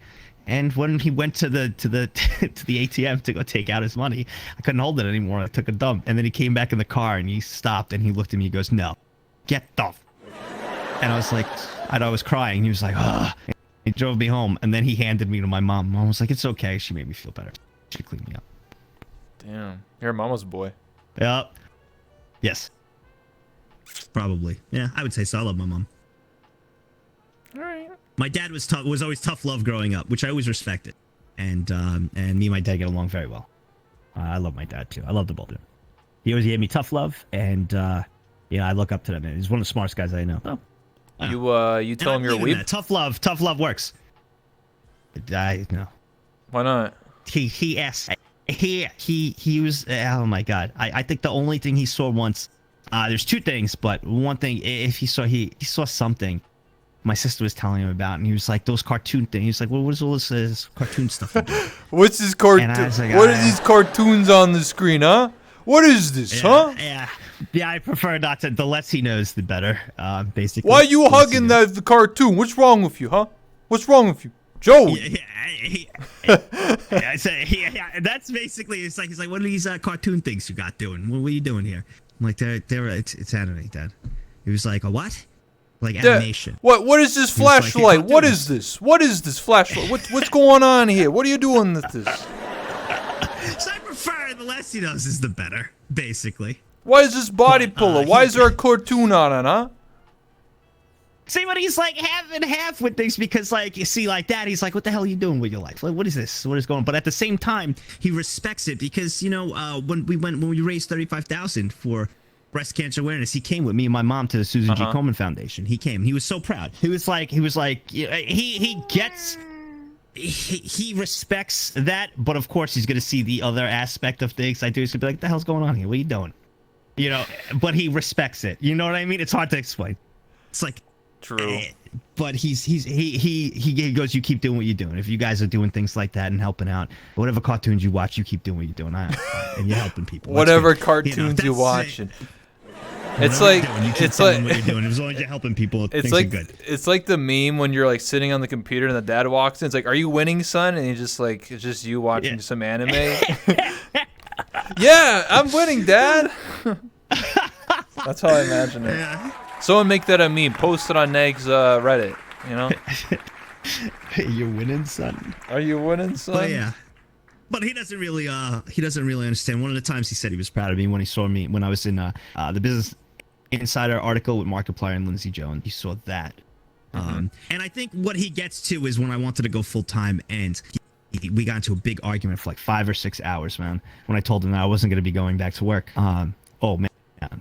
S2: And when he went to the to the ATM to go take out his money, I couldn't hold it anymore. I took a dump, and then he came back in the car, and he stopped, and he looked at me. He goes, "No, get the." And I was like, I was crying. He was like, "Ugh." He drove me home, and then he handed me to my mom. Mom was like, "It's okay." She made me feel better. She cleaned me up.
S1: Damn, you're a mama's boy.
S2: Yep. Yes. Probably. Yeah, I would say so. I love my mom.
S1: All right.
S2: My dad was always tough love growing up, which I always respected, and me and my dad get along very well. I love my dad too. I love the both of them. He always gave me tough love, and I look up to them. He's one of the smartest guys I know. Oh.
S1: You tell him you're a weeb?
S2: Tough love works. No.
S1: Why not?
S2: He asked. He was. Oh my god. I think the only thing he saw once. There's two things, but one thing, if he saw something my sister was telling him about, and he was like, those cartoon things. He was like, well, what is all this cartoon stuff?
S1: What's this cartoon? Like, what are these cartoons on the screen, huh? What is this, huh?
S2: Yeah, I prefer not to. The less he knows, the better, basically.
S1: Why are you hugging the cartoon? What's wrong with you, huh? What's wrong with you? Joe.
S2: I say, that's basically, it's like, he's like, what are these cartoon things you got doing? What are you doing here? I'm like, it's anime, Dad. He was like, a what? Like animation.
S1: What is this flashlight? Like, what is this? What is this flashlight? What's going on here? What are you doing with this?
S2: So I prefer the less he knows is the better, basically.
S1: Why is this body pillow? Why is there a cartoon on it, huh?
S2: See, but he's like half and half with things because, like, you see, like that, he's like, what the hell are you doing with your life? Like, what is this? What is going on? But at the same time, he respects it because, you know, when we raised $35,000 for breast cancer awareness, he came with me and my mom to the Susan G. Komen Foundation. He came. He was so proud. He respects that, but of course he's gonna see the other aspect of things I do. He's gonna be like, what the hell's going on here? What are you doing? You know, but he respects it. You know what I mean? It's hard to explain. It's like,
S1: true.
S2: But he goes, you keep doing what you're doing. If you guys are doing things like that and helping out, whatever cartoons you watch, you keep doing what you're doing, and you're helping people.
S1: Whatever cartoons you watch. It's like
S2: what you're doing. As long as you're helping people, things are good.
S1: It's like the meme when you're like sitting on the computer and the dad walks in. It's like, "Are you winning, son?" And he's just like, it's just you watching some anime. Yeah, I'm winning, Dad. That's how I imagine it. Yeah. Someone make that a meme. Post it on Nagzz Reddit. You know.
S2: You're winning, son.
S1: Are you winning, son?
S2: But yeah. But he doesn't really understand. One of the times he said he was proud of me when he saw me when I was in the Business Insider article with Markiplier and Lindsay Jones. He saw that. And I think what he gets to is when I wanted to go full time and we got into a big argument for like 5 or 6 hours, man. When I told him that I wasn't going to be going back to work. Oh man,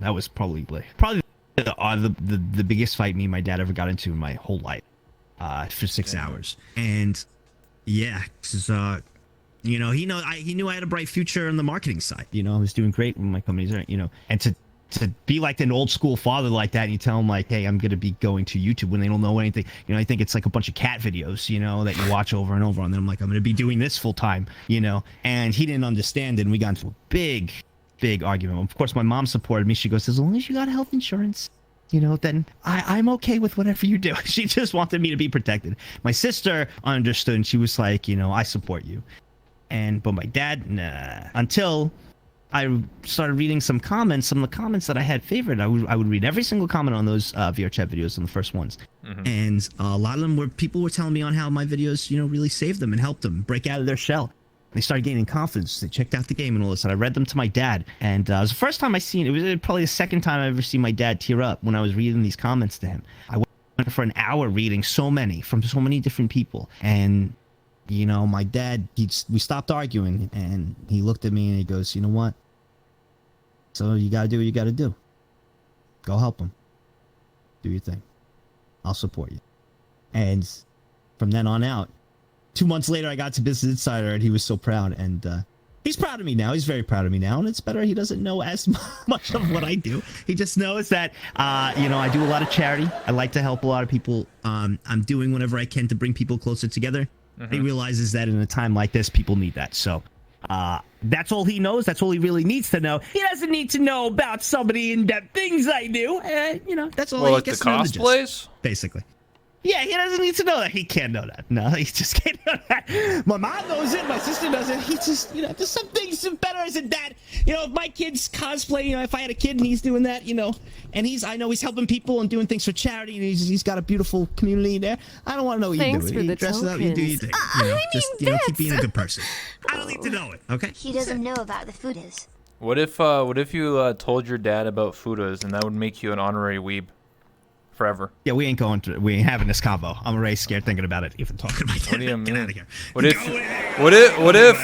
S2: that was probably the biggest fight me and my dad ever got into in my whole life. For 6 hours. And yeah, this is you know, he knew I had a bright future on the marketing side. You know, I was doing great when my company's there, you know, and to be like an old school father like that, and you tell him like, hey, I'm going to be going to YouTube when they don't know anything. You know, I think it's like a bunch of cat videos, you know, that you watch over and over. And then I'm like, I'm going to be doing this full time, you know, and he didn't understand. And we got into a big argument. Of course, my mom supported me. She goes, as long as you got health insurance, you know, then I'm okay with whatever you do. She just wanted me to be protected. My sister understood, and she was like, you know, I support you. But my dad, nah. Until I started reading some of the comments that I had favored. I would read every single comment on those VR chat videos on the first ones. And a lot of them people were telling me on how my videos, you know, really saved them and helped them break out of their shell. They started gaining confidence. They checked out the game and all this. And I read them to my dad. And it was the first time I seen it. It was probably the second time I ever seen my dad tear up when I was reading these comments to him. I went for an hour reading so many from so many different people. And, you know, my dad, we stopped arguing. And he looked at me and he goes, you know what? So you got to do what you got to do. Go help him. Do your thing. I'll support you. And from then on out, 2 months later, I got to Business Insider, and he was so proud. And he's proud of me now. He's very proud of me now. And it's better he doesn't know as much of what I do. He just knows that, you know, I do a lot of charity. I like to help a lot of people. I'm doing whatever I can to bring people closer together. He realizes that in a time like this, people need that. So that's all he knows. That's all he really needs to know. He doesn't need to know about some of the in-depth things I do. You know, that's all he gets to know.
S1: Like the cosplays?
S2: Basically. Yeah, he doesn't need to know that. He can't know that. No, he just can't know that. My mom knows it. My sister knows it. He just, you know, there's some things better as a dad. You know, if my kid's cosplay, you know, if I had a kid and he's doing that, you know, and I know he's helping people and doing things for charity, and he's got a beautiful community there. I don't want to know what you do.
S3: Thanks for the
S2: dress it up, you do your thing. You know, just, you know, keep being a good person. I don't need to know it, okay?
S4: He doesn't know about the Fudas.
S1: What if you told your dad about Fudas and that would make you an honorary weeb? forever.
S2: Yeah, we ain't having this combo. I'm already scared thinking about it, even talking about it.
S1: What do you mean?
S2: Get out of here.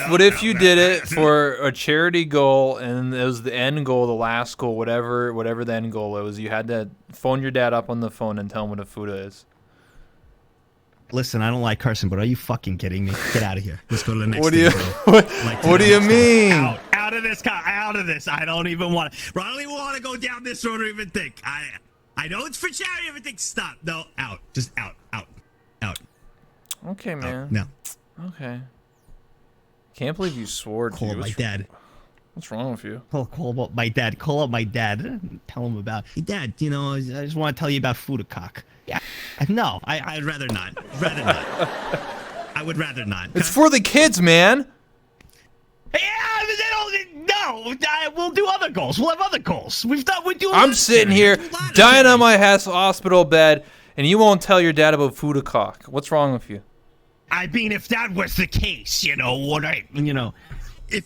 S1: What if you did it for a charity goal and it was the end goal, the last goal, whatever the end goal was? You had to phone your dad up on the phone and tell him what a fuda is.
S2: Listen, I don't like cursing, but are you fucking kidding me? Get out of here. Let's go to the next.
S1: What do you? What do you mean?
S2: Out of this. Out of this. I don't even want to. I don't even want to go down this road or even think. I know it's for charity. Everything. Stop. No. Out. Just out.
S1: Okay, man.
S2: No.
S1: Okay. Can't believe you swore.
S2: Call my dad.
S1: What's wrong with you?
S2: Call up my dad. Call up my dad. Tell him about. Hey, Dad. You know, I just want to tell you about Fudacock. Yeah. No, I'd rather not. I would rather not.
S1: It's for the kids, man.
S2: Yeah, no. We'll do other goals. We'll have other goals. We do.
S1: I'm sitting here dying on my hospital bed, and you won't tell your dad about Fudacock. What's wrong with you?
S2: I mean, if that was the case, if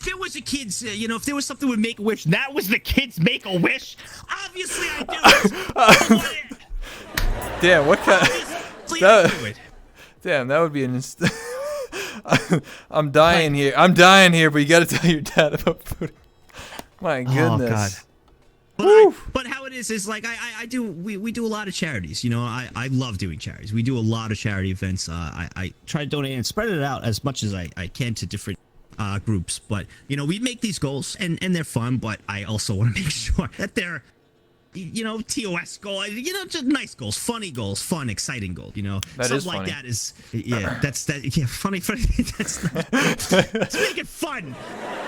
S2: there was a kid's, if there was something with Make-A-Wish, that was the kid's Make-A-Wish, obviously I do it.
S1: Damn, what kind? Damn, that would be an. I'm dying here. But you got to tell your dad about food. My goodness.
S2: Oh God. But how it is like we do a lot of charities. I love doing charities. We do a lot of charity events. I try to donate and spread it out as much as I can to different groups. But we make these goals and they're fun. But I also want to make sure that they're TOS goal, just nice goals, funny goals, fun, exciting goals,
S1: That
S2: something
S1: is
S2: like
S1: funny.
S2: that is, funny, let's make it fun.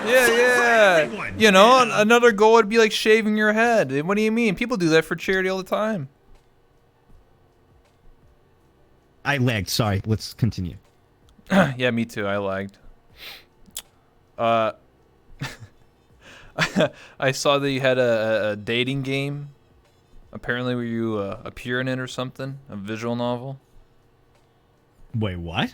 S1: Yeah.
S2: Fun
S1: Another goal would be like shaving your head. What do you mean? People do that for charity all the time.
S2: I lagged, sorry, let's continue.
S1: Yeah, me too, I lagged. I saw that you had a dating game. Apparently, where you appear in it or something, a visual novel.
S2: Wait, what?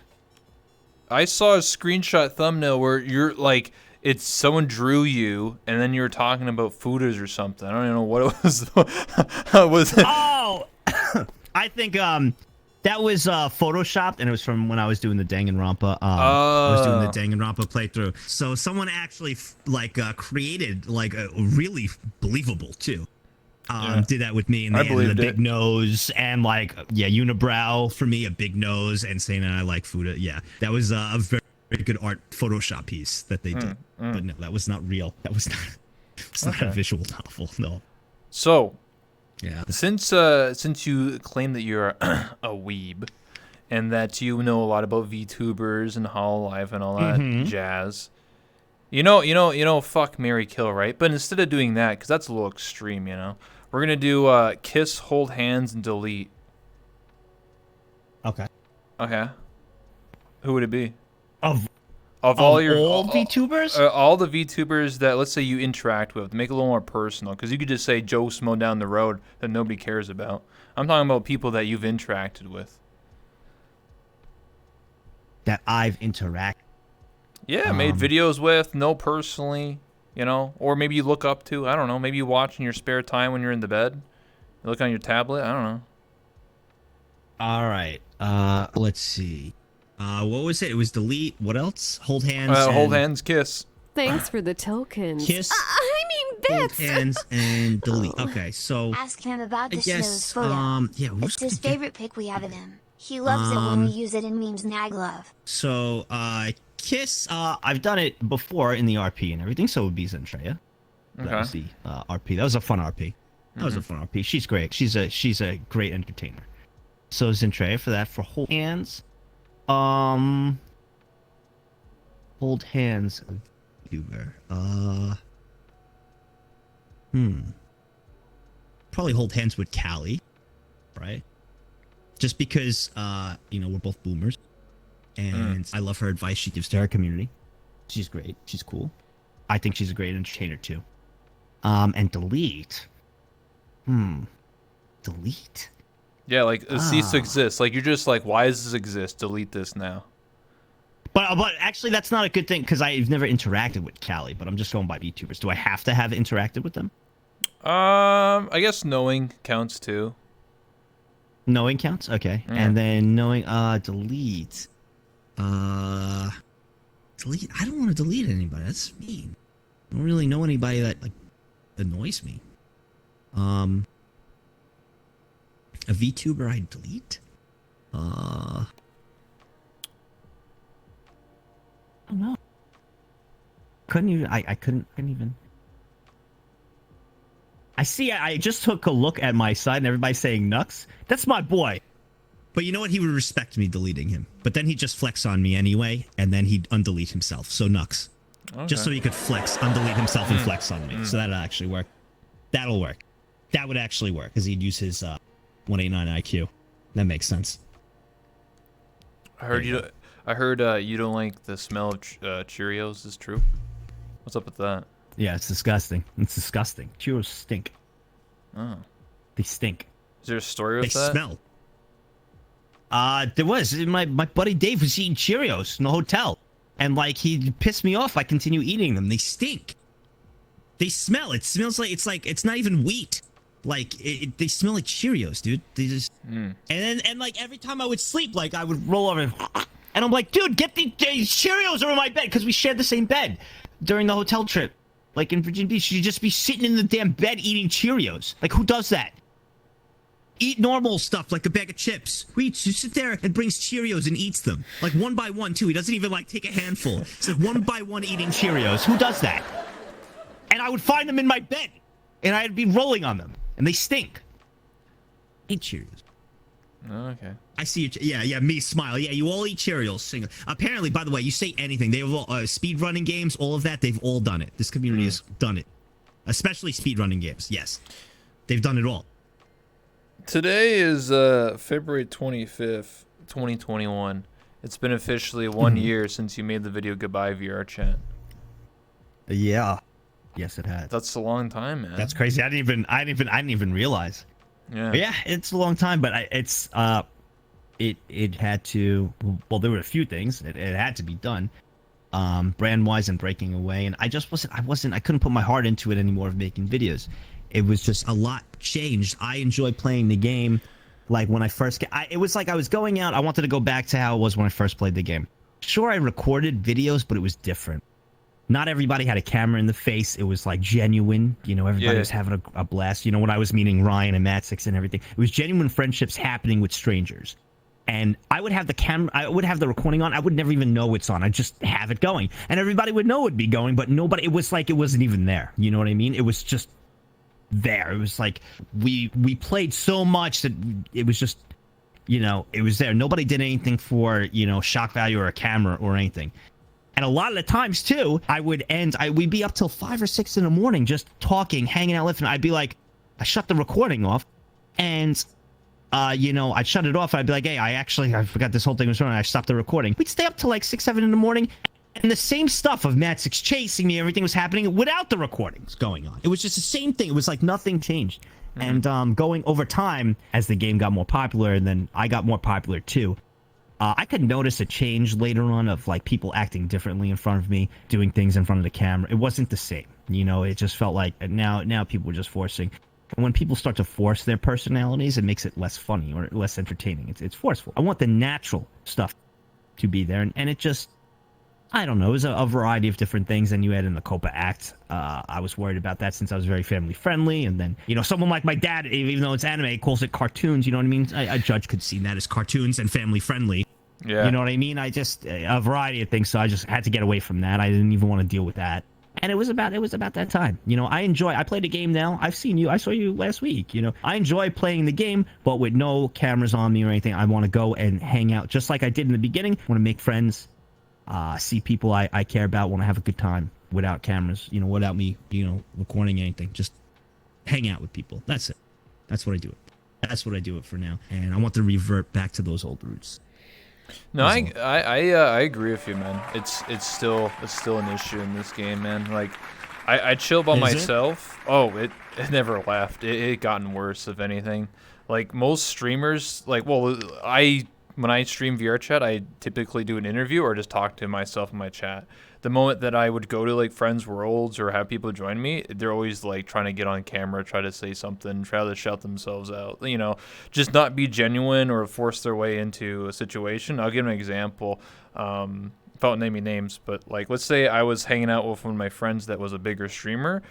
S1: I saw a screenshot thumbnail where you're like, it's someone drew you, and then you were talking about fooders or something. I don't even know what it was. Was it?
S2: Oh, I think that was photoshopped, and it was from when I was doing the Danganronpa. I was doing the Danganronpa playthrough. So someone actually created a really believable too. Did that with me, and they had a big nose and unibrow for me, a big nose, and saying that I like food. Yeah, that was a very, very good art Photoshop piece that they did. But no, that was not real. That was not. It's not a visual novel. No.
S1: So.
S2: Yeah.
S1: Since you claim that you're a weeb, and that you know a lot about VTubers and Hololive and all that jazz, fuck, marry, kill, right? But instead of doing that, because that's a little extreme, we're gonna do kiss, hold hands, and delete.
S2: Okay.
S1: Okay. Who would it be?
S2: Of
S1: all
S2: VTubers?
S1: All the VTubers that, let's say, you interact with. Make it a little more personal, because you could just say Joe Smo down the road that nobody cares about. I'm talking about people that you've interacted with.
S2: That I've interacted.
S1: Yeah, made videos with, know personally, or maybe you look up to. I don't know. Maybe you watch in your spare time when you're in the bed. You look on your tablet. I don't know.
S2: All right. Let's see. What was it? It was delete. What else? Hold hands.
S1: Hold hands, kiss.
S3: Thanks for the tokens.
S2: Kiss.
S3: I mean bits.
S2: Hold hands and delete. Okay, so
S4: Ask him about the
S2: yes,
S4: snow's photo.
S2: yeah,
S4: It's his favorite pic we have of him. He loves it when we use it in memes Naglove.
S2: So, kiss. I've done it before in the RP and everything. So it would be Zentreya. That was the RP. That was a fun RP. That was a fun RP. She's great. She's a great entertainer. So Zentreya for that. For hold hands. Hold hands. Uber. Probably hold hands with Callie, right? Just because we're both boomers, and I love her advice she gives to her community. She's great. She's cool. I think she's a great entertainer too. And delete. Delete.
S1: Yeah, like cease to exist. Like you're just like, why does this exist? Delete this now.
S2: But actually, that's not a good thing because I've never interacted with Callie. But I'm just going by VTubers. Do I have to have interacted with them?
S1: I guess knowing counts too.
S2: Knowing counts? Okay.
S1: Yeah.
S2: And then knowing, delete. Delete? I don't want to delete anybody. That's mean. I don't really know anybody that, like, annoys me. A VTuber I delete? I don't know. Couldn't even, I couldn't even. I just took a look at my side and everybody's saying Nux. That's my boy. But you know what? He would respect me deleting him. But then he'd just flex on me anyway, and then he'd undelete himself. So Nux.
S1: Okay.
S2: Just so he could flex, undelete himself and flex on me. So that'll actually work. That'll work. That would actually work, because he'd use his 189 IQ. That makes sense.
S1: I heard you don't like the smell of Cheerios. Is true? What's up with that?
S2: Yeah, it's disgusting. It's disgusting. Cheerios stink.
S1: Oh.
S2: They stink.
S1: Is there a story with
S2: They
S1: that?
S2: smell. There was. My buddy Dave was eating Cheerios in the hotel. And, like, he pissed me off. I continue eating them. They stink. They smell. It smells like it's not even wheat. Like, they smell like Cheerios, dude. They just... And like, every time I would sleep, like, I would roll over and I'm like, dude, get these Cheerios over my bed, because we shared the same bed during the hotel trip. Like, in Virginia Beach, you'd just be sitting in the damn bed eating Cheerios. Like, who does that? Eat normal stuff, like a bag of chips. Who sit there and brings Cheerios and eats them. Like, one by one, too. He doesn't even, like, take a handful. It's like one by one eating Cheerios. Who does that? And I would find them in my bed. And I'd be rolling on them. And they stink. Eat Cheerios.
S1: Oh, okay.
S2: I see you. Yeah, me smile. Yeah, you all eat Cheerios. Apparently, by the way, you say anything. They have all, speedrunning games, all of that. They've all done it. This community has done it. Especially speedrunning games. Yes. They've done it all.
S1: Today is February 25th, 2021. It's been officially 1 year since you made the video Goodbye VR Chat.
S2: Yeah. Yes, it has.
S1: That's a long time, man.
S2: That's crazy. I didn't even realize.
S1: Yeah.
S2: But yeah, it's a long time, but it had to. Well, there were a few things. It had to be done, brand wise and breaking away. And I just I couldn't put my heart into it anymore of making videos. It was just a lot changed. I enjoy playing the game. Like when I first it was like I was going out. I wanted to go back to how it was when I first played the game. Sure, I recorded videos, but it was different. Not everybody had a camera in the face. It was like genuine. You know, everybody was having a blast. You know, when I was meeting Ryan and Matt6 and everything, it was genuine friendships happening with strangers. And I would have the camera, I would have the recording on. I would never even know it's on. I'd just have it going. And everybody would know it would be going, but nobody, it was like it wasn't even there. You know what I mean? It was just there. It was like we played so much that it was just, you know, it was there. Nobody did anything for, you know, shock value or a camera or anything. And a lot of the times, too, we'd be up till 5 or 6 in the morning just talking, hanging out, listening. I'd be like, I shut the recording off, and, you know, I'd shut it off. I'd be like, hey, I forgot this whole thing was wrong. I stopped the recording. We'd stay up till like 6, 7 in the morning, and the same stuff of Matt6 chasing me, everything was happening without the recordings going on. It was just the same thing. It was like nothing changed. And going over time, as the game got more popular, and then I got more popular, too, I could notice a change later on of like people acting differently in front of me, doing things in front of the camera. It wasn't the same, you know. It just felt like now people were just forcing. And when people start to force their personalities, it makes it less funny or less entertaining. It's forceful. I want the natural stuff to be there, and it just, I don't know. It was a variety of different things. And you add in the Copa Act. I was worried about that since I was very family friendly. And then, you know, someone like my dad, even though it's anime, calls it cartoons. You know what I mean? A judge could see that as cartoons and family friendly.
S1: Yeah.
S2: You know what I mean? A variety of things. So I just had to get away from that. I didn't even want to deal with that. And it was about that time. You know, I play the game now. I saw you last week. You know, I enjoy playing the game, but with no cameras on me or anything. I want to go and hang out just like I did in the beginning. I want to make friends, see people I care about, want to have a good time without cameras, you know, without me, you know, recording anything. Just hang out with people. That's it. That's what I do it. That's what I do it for now. And I want to revert back to those old roots.
S1: No, I agree with you, man. It's still an issue in this game, man. Like, I chill by myself. Oh, it never left. It gotten worse, if anything. Like most streamers, like, well, I when I stream VR chat, I typically do an interview or just talk to myself in my chat. The moment that I would go to like friends' worlds or have people join me, they're always like trying to get on camera, try to say something, try to shout themselves out, you know, just not be genuine or force their way into a situation. I'll give an example. Without naming names, but like let's say I was hanging out with one of my friends that was a bigger streamer,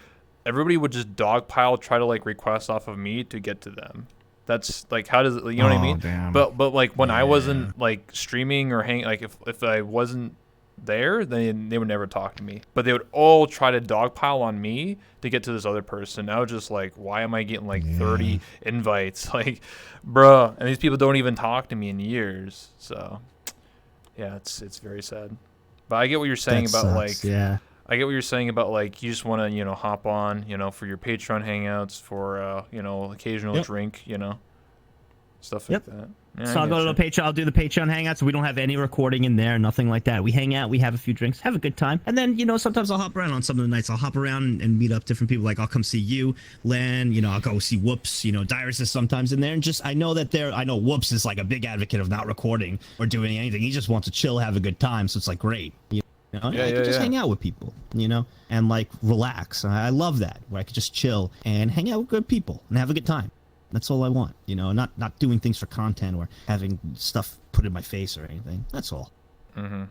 S1: everybody would just dogpile, try to like request off of me to get to them. That's like, how does it, you know what I mean?
S2: Damn.
S1: But like when I wasn't like streaming or hang, like if I wasn't there, then they would never talk to me. But they would all try to dogpile on me to get to this other person. I was just like, why am I getting like 30 invites? Like, bruh, and these people don't even talk to me in years. So yeah, it's very sad. But I get what you're saying
S2: That
S1: about
S2: sucks,
S1: like, I get what you're saying about like you just want to, you know, hop on, you know, for your Patreon hangouts, for you know, occasional drink, you know, stuff like that. Yeah,
S2: So I'll go to the Patreon. I'll do the Patreon hangouts. We don't have any recording in there, nothing like that. We hang out, we have a few drinks, have a good time, and then, you know, sometimes I'll hop around on some of the nights. I'll hop around and meet up different people. Like I'll come see you, Len. You know, I'll go see Whoops. You know, Dyrus is sometimes in there, and just I know Whoops is like a big advocate of not recording or doing anything. He just wants to chill, have a good time. So it's like great. You know, I could just hang out with people, you know, and like relax. I love that, where I could just chill and hang out with good people and have a good time. That's all I want, you know, not doing things for content or having stuff put in my face or anything. That's all.
S1: Mm-hmm.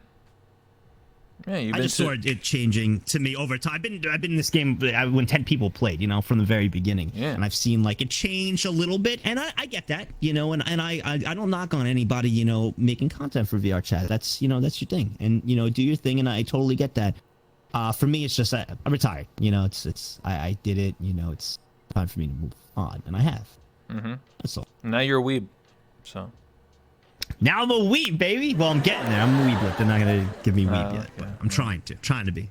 S1: Yeah,
S2: I just saw it changing to me over time. I've been in this game when 10 people played, you know, from the very beginning.
S1: Yeah.
S2: And I've seen like it change a little bit, and I get that, you know, and I don't knock on anybody, you know, making content for VR chat. That's, you know, that's your thing, and you know, do your thing, and I totally get that. For me, it's just I'm retired, you know. I did it, you know. It's time for me to move on, and I have.
S1: Mm-hmm.
S2: That's all.
S1: Now you're a weeb, so.
S2: Now I'm a weeb, baby. Well, I'm getting there. I'm a weeb, but they're not gonna give me weeb yet. But I'm trying to be.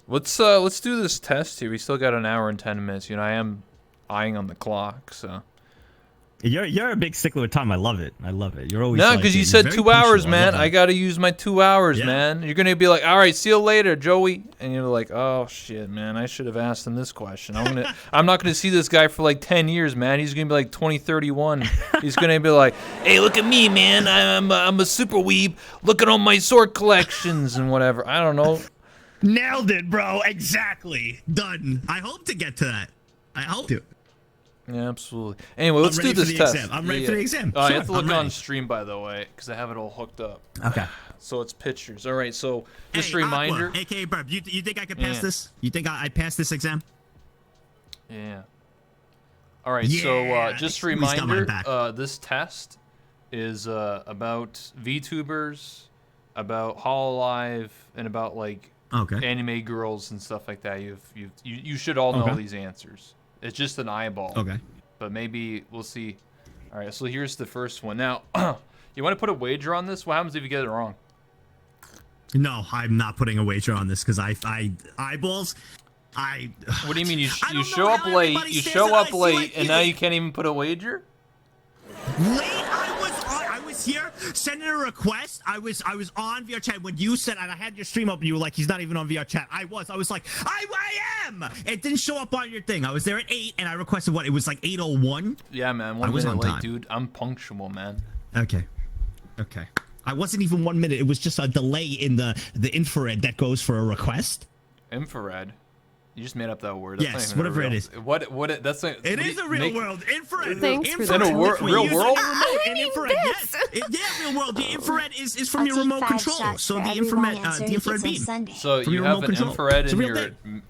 S1: Let's do this test here. We still got an hour and 10 minutes. You know, I am eyeing on the clock, so.
S2: You're a big stickler with time. I love it. You're always
S1: no, because you said 2 hours, man. I gotta use my 2 hours, man. You're gonna be like, all right, see you later, Joey, and you're like, oh shit, man, I should have asked him this question. I'm not gonna see this guy for like 10 years, man. He's gonna be like 2031. He's gonna be like, hey, look at me, man. I'm a super weeb. Look at all my sword collections and whatever. I don't know.
S2: Nailed it, bro. Exactly. Done. I hope to get to that. I hope to.
S1: Yeah, absolutely. Anyway, let's do this test.
S2: I'm ready for the exam.
S1: I have to look on stream, by the way, because I have it all hooked up.
S2: Okay.
S1: So it's pictures. All right, so just a reminder.
S2: Aqua, AKA Burp, you think I could pass this? You think I passed this exam?
S1: Yeah. All right, so just a reminder, this test is about VTubers, about Hololive, and about like anime girls and stuff like that. You should all know these answers. It's just an eyeball.
S2: Okay.
S1: But maybe we'll see. All right, so here's the first one. Now, you want to put a wager on this? What happens if you get it wrong?
S2: No, I'm not putting a wager on this because I eyeballs.
S1: What do you mean? You show up late. You show up late, and now you can't even put a wager?
S2: Late? I was here sending a request. I was on VR chat when you said, and I had your stream open. You were like, he's not even on VR chat. I was like, I am. It didn't show up on your thing. I was there at 8, and I requested what? It was like 8:01.
S1: Yeah, man. 1 minute late, dude. I'm punctual, man.
S2: Okay. I wasn't even 1 minute. It was just a delay in the infrared that goes for a request.
S1: Infrared. You just made up that word. That's
S2: yes, whatever it is.
S1: What? That's like.
S2: It is a real world. Infrared.
S3: Thanks
S2: infrared.
S3: for
S1: that. Real world?
S2: Infrared. Yes. Yeah, real world. The infrared is from your remote control. So the infrared beam.
S1: So you have an infrared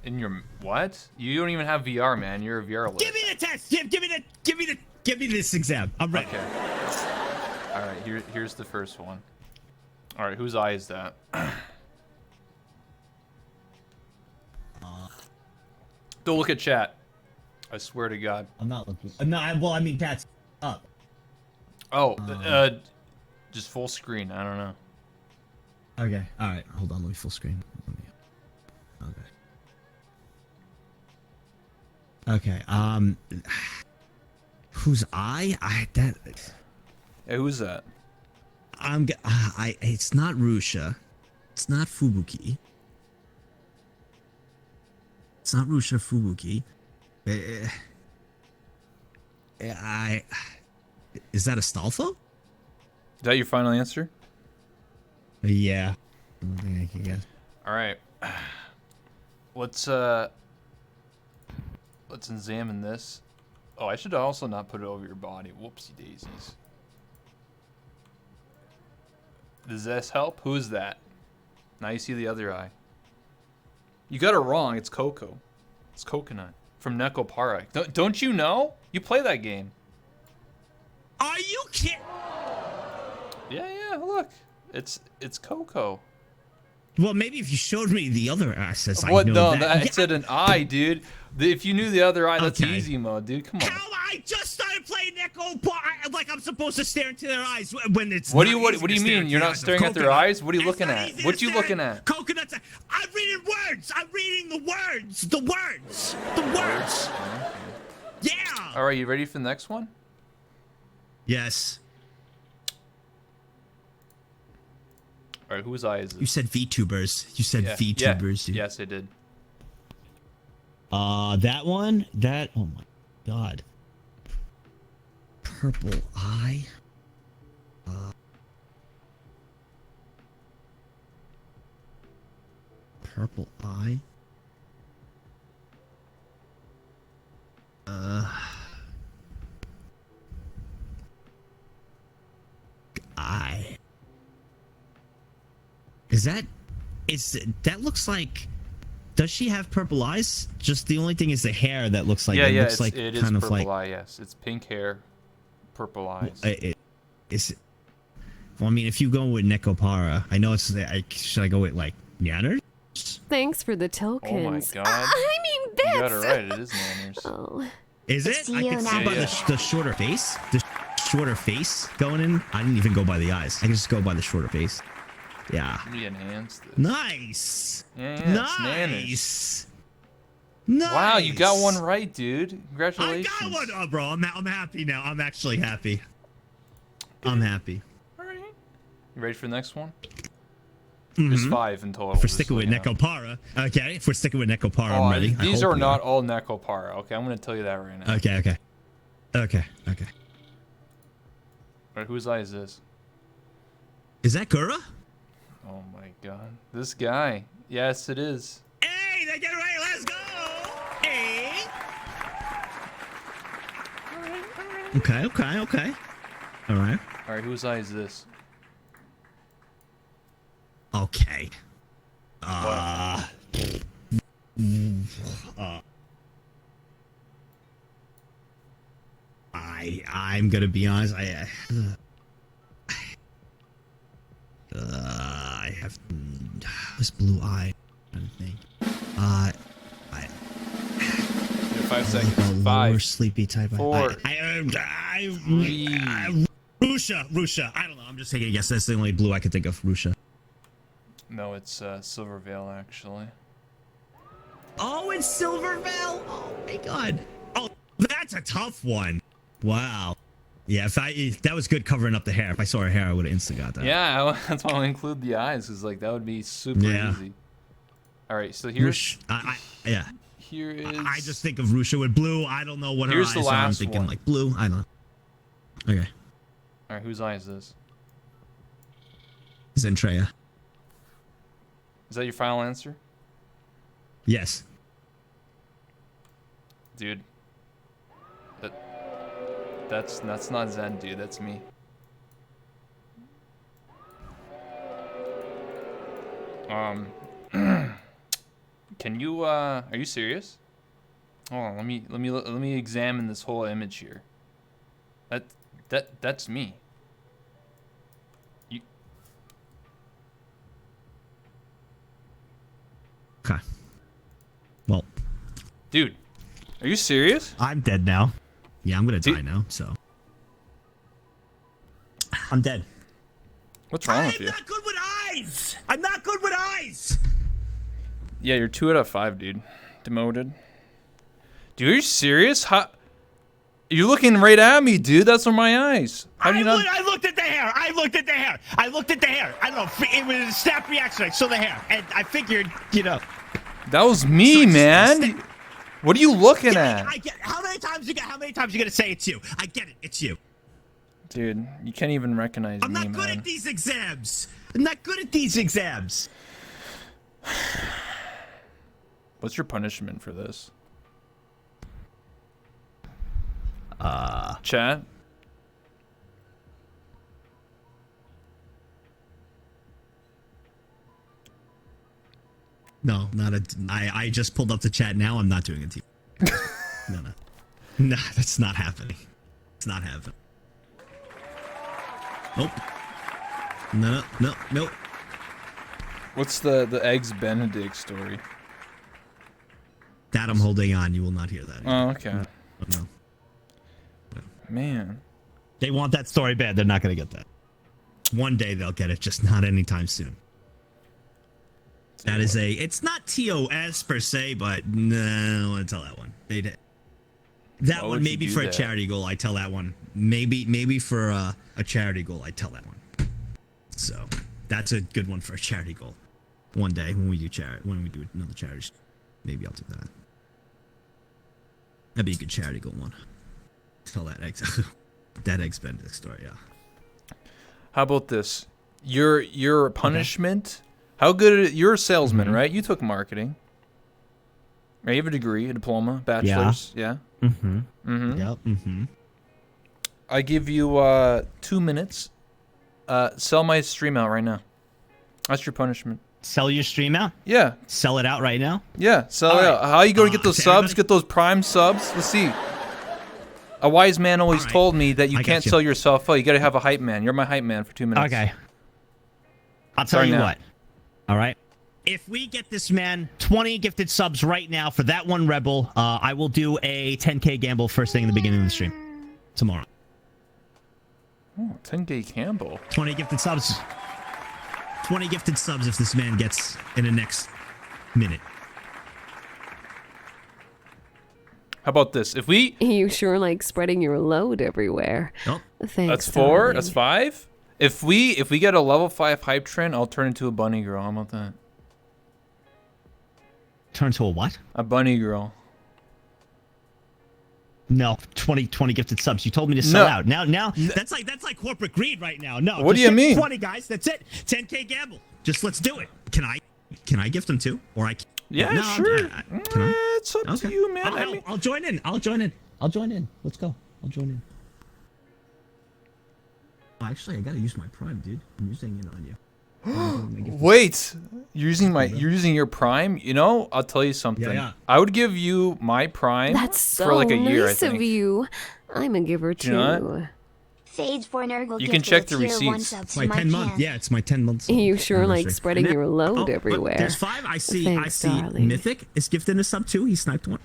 S1: in your what? You don't even have VR, man. You're a VR list.
S2: Give me the test. Give me this exam. I'm ready.
S1: Okay. All right. Here's the first one. All right. Whose eye is that? Don't look at chat. I swear to God.
S2: I'm not looking. No, well, I mean, that's up.
S1: Oh, just full screen. I don't know.
S2: Okay. All right. Hold on. Let me full screen. Okay. Whose eye?
S1: Hey, who's that?
S2: It's not Rusha. It's not Fubuki. It's not Rusha Fubuki. Is that Astolfo?
S1: Is that your final answer?
S2: Yeah. I don't think I can guess.
S1: All right. Let's examine this. Oh, I should also not put it over your body. Whoopsie daisies. Does this help? Who is that? Now you see the other eye. You got it wrong. It's Coco. It's Coconut from Nekopara. Don't you know? You play that game.
S2: Are you kidding?
S1: Yeah. Look, it's Coco.
S2: Well, maybe if you showed me the other access,
S1: What?
S2: I know
S1: No,
S2: that.
S1: I said an eye, dude. If you knew the other eye, that's
S2: Okay.
S1: easy mode, dude. Come on.
S2: How I just started playing Neko Bar, like I'm supposed to stare into their eyes when it's.
S1: What do
S2: not
S1: you
S2: easy to
S1: mean?
S2: stare into
S1: You're
S2: the
S1: not
S2: eyes of
S1: staring at their
S2: Coconut.
S1: eyes? What are you
S2: It's
S1: looking
S2: not
S1: at?
S2: easy to
S1: What you
S2: stare
S1: looking at?
S2: Coconut's. I'm reading words. I'm reading the words. The words. The words. Yeah.
S1: All right, you ready for the next one?
S2: Yes.
S1: All right, whose eye is
S2: You
S1: this?
S2: said VTubers. You said VTubers, dude.
S1: Yes, I did.
S2: That one. That. Oh my God. Purple eye. Purple eye. Eye. That looks like. Does she have purple eyes? Just the only thing is the hair that looks like.
S1: Yeah,
S2: it
S1: yeah.
S2: looks like
S1: It is
S2: kind of
S1: purple
S2: like.
S1: eye. Yes, it's pink hair, purple eyes.
S2: Well, I mean, if you go with Nekopara, I know it's. Should I go with like Nanners?
S3: Thanks for the tokens.
S1: God.
S3: I mean, bits.
S1: You got it right. It is manners.
S3: Oh.
S2: Is it?
S4: See
S2: I
S4: you
S2: can see
S4: now.
S2: by
S1: Yeah.
S2: the shorter face. The shorter face going in. I didn't even go by the eyes. I can just go by the shorter face. Yeah.
S1: Let me enhance this.
S2: Nice.
S1: Yeah, it's manners.
S2: Nice. Nice.
S1: Wow, you got one right, dude.
S2: I
S1: Congratulations.
S2: got one, oh, bro. I'm happy now. I'm actually happy. I'm happy.
S1: All right. You ready for the next one?
S2: Mhm.
S1: There's 5 in total.
S2: If we're
S1: just
S2: sticking
S1: so
S2: with
S1: you know.
S2: Nekopara, okay. If we're sticking with Nekopara,
S1: Oh,
S2: I'm ready. I
S1: these
S2: hope
S1: are
S2: we
S1: not all Nekopara. Okay, I'm gonna tell you that right now.
S2: Okay. Okay.
S1: All right, whose eye is this?
S2: Is that Gura?
S1: Oh my God, this guy. Yes, it is.
S2: Hey, they get it right. Let's go. Hey. Okay. All right.
S1: All right, whose eye is this?
S2: Okay. I'm gonna be honest. I have this blue eye kind of thing.
S1: You have 5 seconds.
S2: Like a lower
S1: 5.
S2: sleepy type of.
S1: 4.
S2: Rusha. I don't know. I'm just taking a guess. That's the only blue I could think of. Rusha.
S1: No, it's Silver Veil actually.
S2: Oh, it's Silvervale. Oh my God. Oh, that's a tough one. Wow. Yeah, that was good covering up the hair. If I saw her hair, I would have instantly got that.
S1: Yeah, that's why I include the eyes, because like that would be super easy. All right, so here's
S2: Yeah.
S1: here is.
S2: I just think of Rusha with blue. I don't know what her
S1: Here's
S2: eyes
S1: the
S2: are. I'm
S1: last
S2: thinking
S1: one.
S2: like blue. I don't know. Okay.
S1: All right, whose eye is this?
S2: Zentreya.
S1: Is that your final answer,
S2: Yes.
S1: dude? That's not Zen, dude. That's me. Can you are you serious? Hold on, let me examine this whole image here. That's me. You
S2: Okay. Well,
S1: Dude, are you serious?
S2: I'm dead now. Yeah, I'm gonna
S1: Dude.
S2: die now. So I'm dead.
S1: What's wrong with you?
S2: not good with eyes. I'm not good with eyes.
S1: Yeah, you're 2 out of 5, dude. Demoted. Dude, are you serious? How? You're looking right at me, dude. That's on my eyes. How do you not?
S2: I looked at the hair. I don't know. It was a snap reaction. I saw the hair, and I figured,
S1: That was me, man. What are you looking at?
S2: I get. How many times you gonna say it's you? I get it. It's you.
S1: Dude, you can't even recognize
S2: I'm
S1: me,
S2: not good
S1: man.
S2: at these exams. I'm not good at these exams.
S1: What's your punishment for this? Chat?
S2: No, not a. I just pulled up the chat now. I'm not doing it to you. No. No, that's not happening. It's not happening. Nope. No.
S1: What's the Eggs Benedict story?
S2: That I'm holding on. You will not hear that.
S1: Oh, okay.
S2: No.
S1: Man.
S2: They want that story bad. They're not going to get that. One day they'll get it, just not anytime soon. That is it's not TOS per se, but no, I don't want to tell that one. That
S1: Why
S2: one
S1: would you
S2: maybe
S1: do
S2: for a
S1: that?
S2: charity goal. I tell that one. Maybe for a charity goal. I tell that one. So that's a good one for a charity goal. One day when we do another charity, maybe I'll do that. That'd be a good charity goal one. Tell that Eggs Benedict story. Yeah.
S1: How about this? Your punishment. How good? You're a salesman, right? You took marketing. Right, you have a degree, a diploma, bachelor's. Yeah.
S2: Mm-hmm.
S1: Mm-hmm.
S2: Yep. Mm-hmm.
S1: I give you 2 minutes. Sell my stream out right now. That's your punishment.
S2: Sell your stream out?
S1: Yeah.
S2: Sell it out right now?
S1: Yeah. Sell it
S2: All
S1: out.
S2: right.
S1: How you going to get those
S2: to
S1: subs?
S2: everybody?
S1: Get those Prime subs? Let's see. A wise man always
S2: All right.
S1: told me that you
S2: I
S1: can't
S2: got you.
S1: sell yourself out. You got to have a hype man. You're my hype man for 2 minutes.
S2: Okay. I'll tell
S1: Sorry
S2: you
S1: now.
S2: what. All right. If we get this man 20 gifted subs right now for that one rebel, I will do a 10K gamble first thing in the beginning of the stream tomorrow.
S1: Oh, 10K Campbell.
S2: 20 gifted subs. 20 gifted subs if this man gets in the next minute.
S1: How about this? If we...
S3: You sure like spreading your load everywhere.
S2: Oh,
S3: Thanks,
S1: That's 4.
S3: darling.
S1: That's 5. If we get a level 5 hype train, I'll turn into a bunny girl. How about that?
S2: turn to a what?
S1: A bunny girl.
S2: No, 20 gifted subs. You told me to sell
S1: No.
S2: out. Now that's like corporate greed right now. No.
S1: What
S2: just
S1: do you
S2: give
S1: mean?
S2: 20 guys. That's it. 10K gamble. Just let's do it. Can I gift them too? Or I?
S1: Yeah,
S2: No,
S1: sure.
S2: can I?
S1: It's up to
S2: Okay.
S1: you, man. I mean,
S2: I'll join in. I'll join in. Let's go. I'll join in. Oh, actually, I gotta use my Prime, dude. I'm using it on you.
S1: wait, you're using your Prime. You know, I'll tell you something.
S2: Yeah.
S1: I would give you my Prime
S3: That's so
S1: for like a year.
S3: nice
S1: I
S3: of
S1: think.
S3: you. I'm a giver too.
S1: you know
S4: Sage for Nurgle
S1: You can
S4: gifted
S1: check
S4: a
S1: the
S4: tier 1
S1: receipts.
S4: sub
S2: It's
S4: to
S2: my
S4: my
S2: 10 month.
S4: pan.
S2: Yeah, it's my 10 months.
S3: You sure like
S2: anniversary.
S3: spreading
S2: And
S3: your load
S2: look,
S3: everywhere.
S2: There's 5. I see.
S3: Thanks,
S2: I see.
S3: darling.
S2: Mythic is gifted a sub too. He sniped one.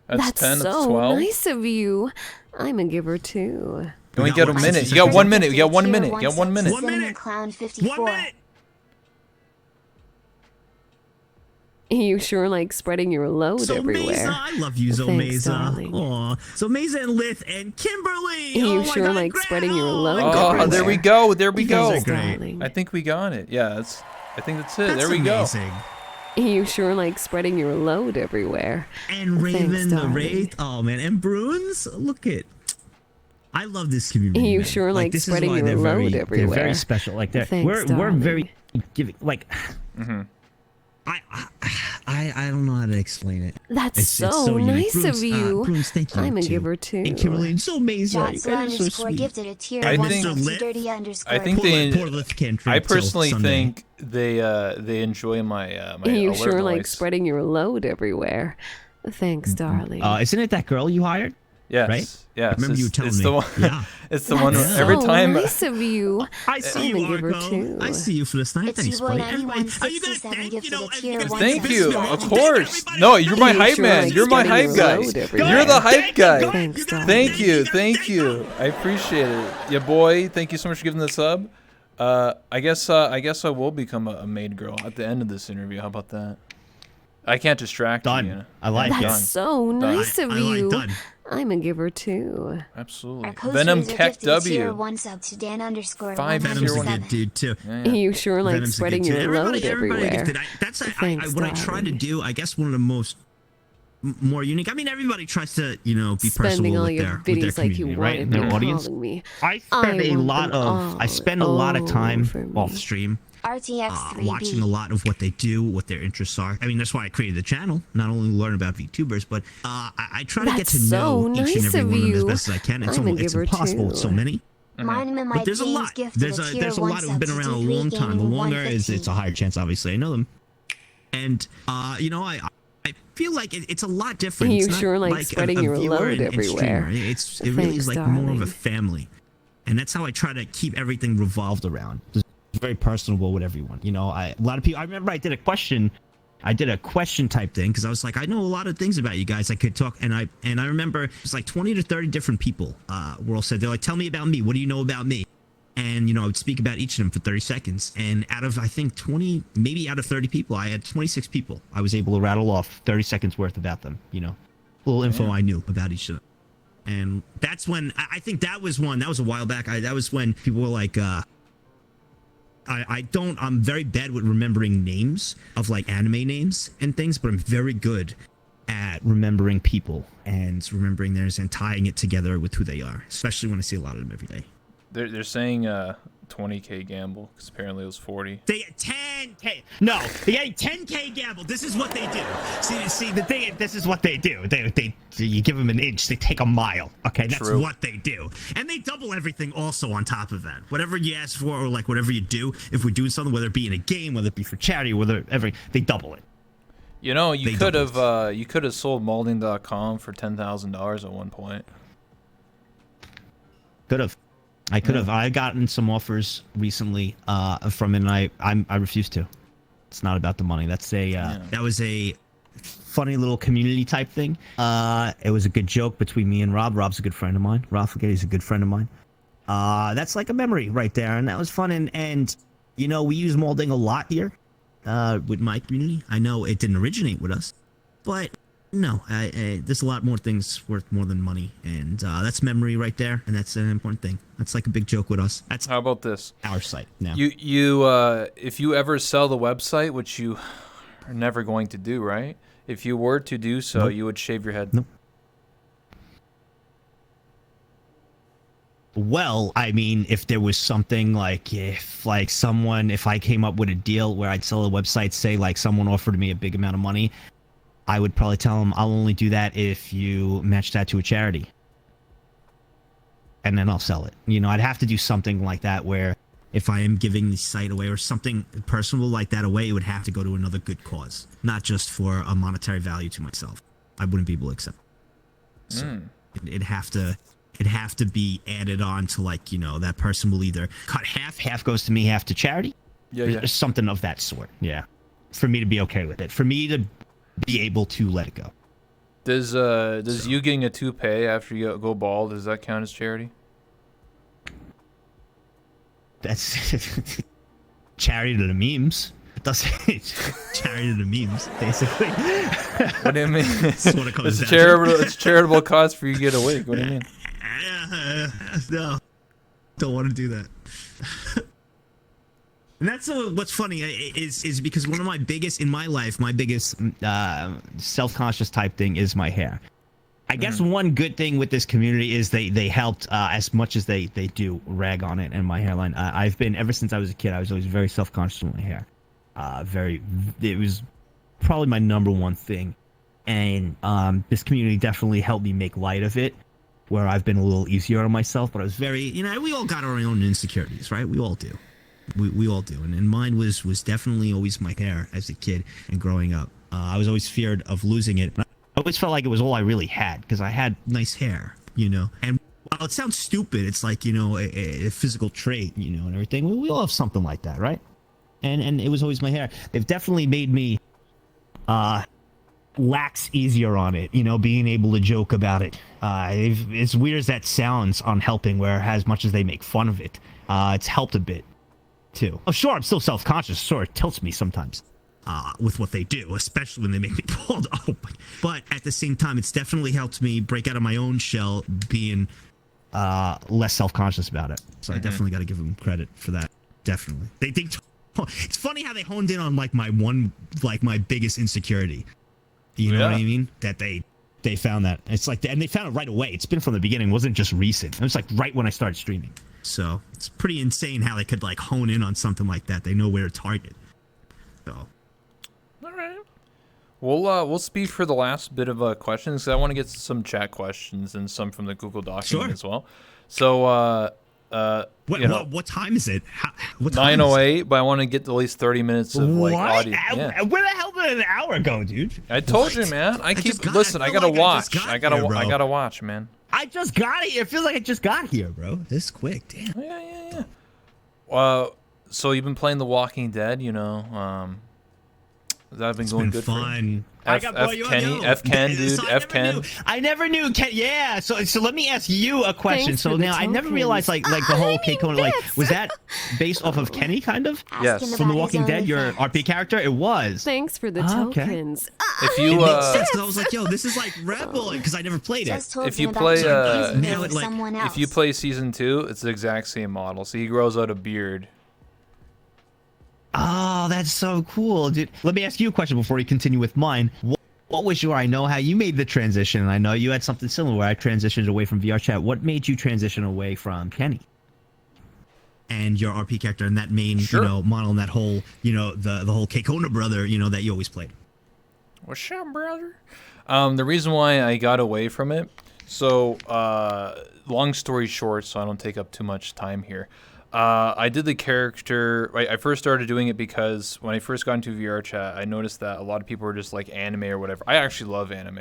S1: That's 10.
S3: so
S1: That's 12.
S3: nice of you. I'm a giver too.
S1: You only
S2: got
S1: get a
S2: one
S1: minute.
S2: second.
S1: You got 1 minute.
S4: Gifted
S1: You got
S4: a
S1: 1
S4: tier
S1: minute. You
S4: 1
S1: got 1
S4: sub to
S1: minute.
S2: 1
S4: Cinnamon
S2: minute.
S4: Clown 54.
S2: 1 minute.
S3: You sure like spreading your load
S2: So
S3: everywhere.
S2: Mesa, I love you,
S3: Thanks,
S2: Zomeza.
S3: darling.
S2: Aw. So Mesa and Lith and Kimberly.
S3: You
S2: oh my
S3: sure
S2: God,
S3: like
S2: Grant.
S3: spreading your load
S1: Oh,
S3: everywhere.
S1: there we go. There we
S2: You guys
S1: go.
S2: are great.
S3: Darling.
S1: I think we got it. Yeah, I think that's it.
S2: That's
S1: there we go.
S2: amazing.
S3: You sure like spreading your load everywhere.
S2: And
S3: Thanks,
S2: Raven the
S3: darling.
S2: Wraith. Oh man, and Bruins. Look at. I love this community.
S3: You
S2: man.
S3: sure like
S2: this is
S3: spreading
S2: why
S3: your
S2: they're very,
S3: load
S2: They're
S3: everywhere.
S2: very special. Like they're
S3: Thanks,
S2: we're
S3: darling.
S2: very giving. Like
S1: Mm-hmm.
S2: I don't know how to explain it.
S3: That's
S2: It's
S3: so
S2: unique.
S3: nice
S2: Bruins,
S3: of you.
S2: Bruins, thank you.
S3: I'm a
S2: too.
S3: giver too.
S2: And Kimberly, and so amazing. You
S4: Johnson
S2: guys are so
S4: underscore
S2: sweet.
S4: gifted a tier
S1: I
S4: 1
S1: think-
S4: sub to
S2: Lit-
S4: Dirty underscore.
S1: I think
S2: Poor
S1: they-
S2: Lith can't
S1: I
S2: drink till
S1: personally
S2: Sunday.
S1: think they enjoy my my
S3: You
S1: alert
S3: sure like
S1: noise.
S3: spreading your load everywhere. Thanks, darling.
S2: Isn't it that girl you hired?
S1: Yes.
S2: right?
S1: Yes.
S2: I remember you telling
S1: it's
S2: me.
S1: The one,
S2: Yeah.
S1: it's the one
S3: That's
S1: where every
S3: so
S1: time.
S3: nice of you.
S2: I see
S3: I'm
S2: you,
S3: a giver
S2: Arco.
S3: too.
S2: I see you for this night.
S4: It's
S2: Thanks,
S4: your boy
S2: buddy. Everybody, are you gonna
S4: 9167
S2: thank,
S4: gifted
S2: you know,
S4: a tier
S2: everybody-
S4: 1
S1: Thank
S4: sub
S1: you.
S4: to
S1: Of
S4: Cinnamon.
S1: course. No, you're my
S3: You
S1: hype
S3: sure
S1: man.
S3: like
S1: You're my
S3: spreading
S1: hype
S3: your
S1: guy.
S3: load everywhere.
S1: You're the hype guy.
S3: Thanks, darling.
S1: Thank you. Thank you. I appreciate it. Yeah, boy. Thank you so much for giving the sub. I guess I will become a maid girl at the end of this interview. How about that? I can't distract
S2: Done.
S1: you. You know?
S2: I like
S1: Yeah,
S2: it.
S3: That's
S1: done.
S3: so nice of
S2: I
S3: you.
S2: like done.
S3: I'm a giver too.
S1: Absolutely.
S4: Our coach
S1: Venom
S4: Razor
S1: Keck
S4: gifted a tier
S1: W.
S4: 1 sub to Dan underscore
S1: Five
S2: Venom's a
S4: 107.
S2: good dude too.
S1: Yeah, yeah.
S3: You sure like
S2: Venom's a
S3: spreading
S2: good
S3: your
S2: dude.
S3: load
S2: Everybody
S3: everywhere.
S2: gifted. That's
S3: Thanks,
S2: what I try to
S3: darling.
S2: do. I guess one of the most more unique. I mean, everybody tries to, be
S3: Spending
S2: personal
S3: all
S2: with
S3: your
S2: their community,
S3: videos like you
S2: right?
S3: wanted
S2: And their
S3: me,
S2: audience.
S3: calling me.
S2: I spend a lot of time off stream watching a lot of what they do, what their interests are. I mean, that's why I created the channel. Not only learn about VTubers, but I try to get to know each and every one of them as best as I can. It's impossible with so many. But there's a lot. There's a lot who've been around a long time. The longer it's a higher chance, obviously, I know them. And I feel like it's a lot different.
S3: You
S2: it's
S3: sure like spreading your load everywhere.
S2: It really is like more of a family. And that's how I try to keep everything revolved around. It's very personable with everyone. A lot of people, I remember I did a question type thing because I was like, I know a lot of things about you guys. I could talk, and I remember it's like 20 to 30 different people were all said, they're like, tell me about me. What do you know about me? And I would speak about each of them for 30 seconds. And out of, I think, 20, maybe out of 30 people, I had 26 people I was able to rattle off 30 seconds worth about them. Little info I knew about each of them. And that's when I think that was a while back. That was when people were like, I'm very bad with remembering names of like anime names and things, but I'm very good at remembering people and remembering theirs and tying it together with who they are, especially when I see a lot of them every day.
S1: They're saying 20K gamble because apparently it was 40.
S2: They get 10K. No, they get 10K gamble. This is what they do. See the thing. This is what they do. They you give them an inch, they take a mile. Okay, that's
S1: True.
S2: what they do. And they double everything also on top of that. Whatever you ask for or like whatever you do, if we're doing something, whether it be in a game, whether it be for charity, they double it.
S1: You could have sold molding.com for $10,000 at one point.
S2: Could have. I could have. I gotten some offers recently from it, and I refuse to. It's not about the money. That's that was a funny little community type thing. It was a good joke between me and Rob. Rob's a good friend of mine. Rob Forgetty's a good friend of mine. That's like a memory right there, and that was fun. And we use molding a lot here with my community. I know it didn't originate with us, but no, there's a lot more things worth more than money, and that's memory right there, and that's an important thing. That's like a big joke with us.
S1: How about this?
S2: Our site now.
S1: You if you ever sell the website, which you are never going to do, right? If you were to do so, you would shave your head.
S2: Nope. Well, I mean, if there was something like if I came up with a deal where I'd sell a website, say like someone offered me a big amount of money, I would probably tell them I'll only do that if you match that to a charity. And then I'll sell it. I'd have to do something like that where if I am giving the site away or something personal like that away, it would have to go to another good cause, not just for a monetary value to myself. I wouldn't be able to accept it. So it'd have to be added on to like, that person will either cut half goes to me, half to charity. Yeah. Something of that sort. Yeah. For me to be okay with it. For me to be able to let it go.
S1: Does you getting a toupee after you go bald, does that count as charity?
S2: That's charity to the memes. That's charity to the memes, basically.
S1: What do you mean?
S2: That's what it comes
S1: it's
S2: down to.
S1: It's charitable cause for you to get a wig. What do you mean?
S2: No, don't want to do that. And that's what's funny is because one of my biggest in my life, my biggest self-conscious type thing is my hair. I guess one good thing with this community is they helped as much as they do rag on it and my hairline. I've been, ever since I was a kid, I was always very self-conscious with my hair. It was probably my number one thing. And this community definitely helped me make light of it, where I've been a little easier on myself. But I was very, we all got our own insecurities, right? We all do. We all do. And mine was definitely always my hair as a kid and growing up. I was always feared of losing it. I always felt like it was all I really had because I had nice hair, And while it sounds stupid, it's like, a physical trait, and everything. We all have something like that, right? And it was always my hair. They've definitely made me lax easier on it, being able to joke about it. As weird as that sounds on helping, where as much as they make fun of it, it's helped a bit too. Oh, sure, I'm still self-conscious. Sure, it tilts me sometimes. With what they do, especially when they make me bald. But at the same time, it's definitely helped me break out of my own shell, being less self-conscious about it. So I definitely got to give them credit for that. Definitely. They think it's funny how they honed in on like my biggest insecurity. You know what
S1: Yeah.
S2: I mean? That they found that. It's like, and they found it right away. It's been from the beginning. It wasn't just recent. It was like right when I started streaming. So it's pretty insane how they could like hone in on something like that. They know where to target. So.
S1: All right. We'll speed for the last bit of questions. 'Cause I want to get some chat questions and some from the Google document as well. So
S2: What time is it? What time
S1: 9:08, but I want to get at least 30 minutes of like audio. Yeah.
S2: Where the hell did an hour go, dude?
S1: I told you, man. I gotta watch. I gotta watch, man.
S2: I just got here. It feels like I just got here, bro. This quick, damn.
S1: Yeah. So you've been playing The Walking Dead, you know? That's been going good
S2: fun.
S1: for you. Ken, dude. F Ken.
S2: I never knew Ken. Yeah. So let me ask you a question.
S3: Thanks
S2: So
S3: for the
S2: now I never
S3: tokens.
S2: realized like the whole Keikona, like was that based off of Kenny kind of?
S1: Yes.
S4: Asking
S2: From The
S4: about
S2: Walking
S4: his
S2: Dead, your
S4: OnlyFans.
S2: RP character? It was.
S3: Thanks for the
S2: Okay.
S3: tokens.
S1: If
S2: It
S1: you
S2: makes sense, 'cause I was like, yo, this is like Rebel, because I never played it.
S4: Just told
S1: If
S4: him
S1: you
S4: about
S1: play,
S4: your business
S2: Now
S4: with
S2: it, like,
S4: someone else.
S1: if you play season 2, it's the exact same model. So he grows out a beard.
S2: Oh, that's so cool, dude. Let me ask you a question before we continue with mine. What was your, I know how you made the transition. I know you had something similar where I transitioned away from VR chat. What made you transition away from Kenny? And your RP character and that main,
S1: Sure.
S2: model and that whole, the whole Keikona brother, that you always played.
S1: What's up, brother? The reason why I got away from it, so long story short, so I don't take up too much time here. I did the character. I first started doing it because when I first got into VR chat, I noticed that a lot of people were just like anime or whatever. I actually love anime,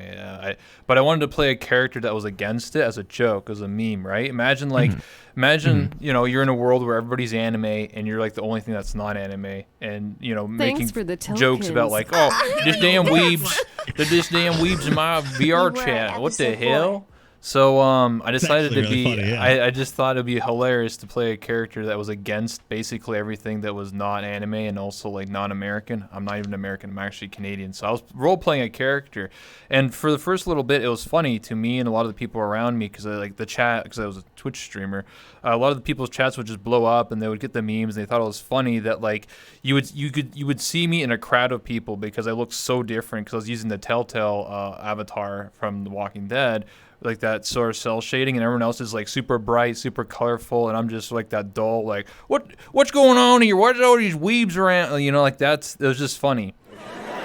S1: but I wanted to play a character that was against it as a joke, as a meme, right? Imagine you're in a world where everybody's anime and you're like the only thing that's not anime, and making
S3: for the
S1: jokes about
S3: tokens.
S1: like, oh, this damn weebs in my VR
S4: You were
S1: chat.
S4: at
S1: What the
S4: episode
S1: hell? So I decided to
S2: actually
S1: be.
S2: really funny, yeah.
S1: I just thought it'd be hilarious to play a character that was against basically everything that was not anime and also like non-American. I'm not even American. I'm actually Canadian. So I was role playing a character, and for the first little bit, it was funny to me and a lot of the people around me because like the chat, because I was a Twitch streamer. A lot of the people's chats would just blow up, and they would get the memes. And they thought it was funny that like you would see me in a crowd of people because I looked so different because I was using the Telltale avatar from The Walking Dead. Like that sort of cell shading, and everyone else is like super bright, super colorful, and I'm just like that dull, like what's going on here? What's all these weebs around? Like it was just funny.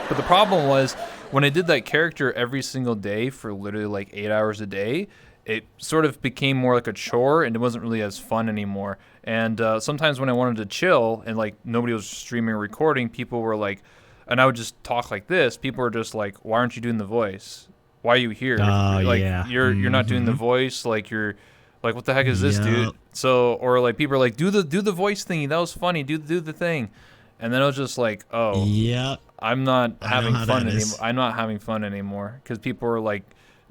S1: But the problem was when I did that character every single day for literally like 8 hours a day, it sort of became more like a chore, and it wasn't really as fun anymore. And sometimes when I wanted to chill and like nobody was streaming or recording, people were like, and I would just talk like this. People were just like, "Why aren't you doing the voice? Why are you here? Like
S2: yeah.
S1: you're not doing the voice. Like you're like, what the heck is this, dude?"
S2: Yep.
S1: So or like people are like, do the voice thingy. That was funny. Do the thing. And then I was just like, oh,
S2: Yeah.
S1: I'm not
S2: I know
S1: having
S2: how
S1: fun
S2: that
S1: anymore.
S2: is.
S1: I'm not having fun anymore because people are like,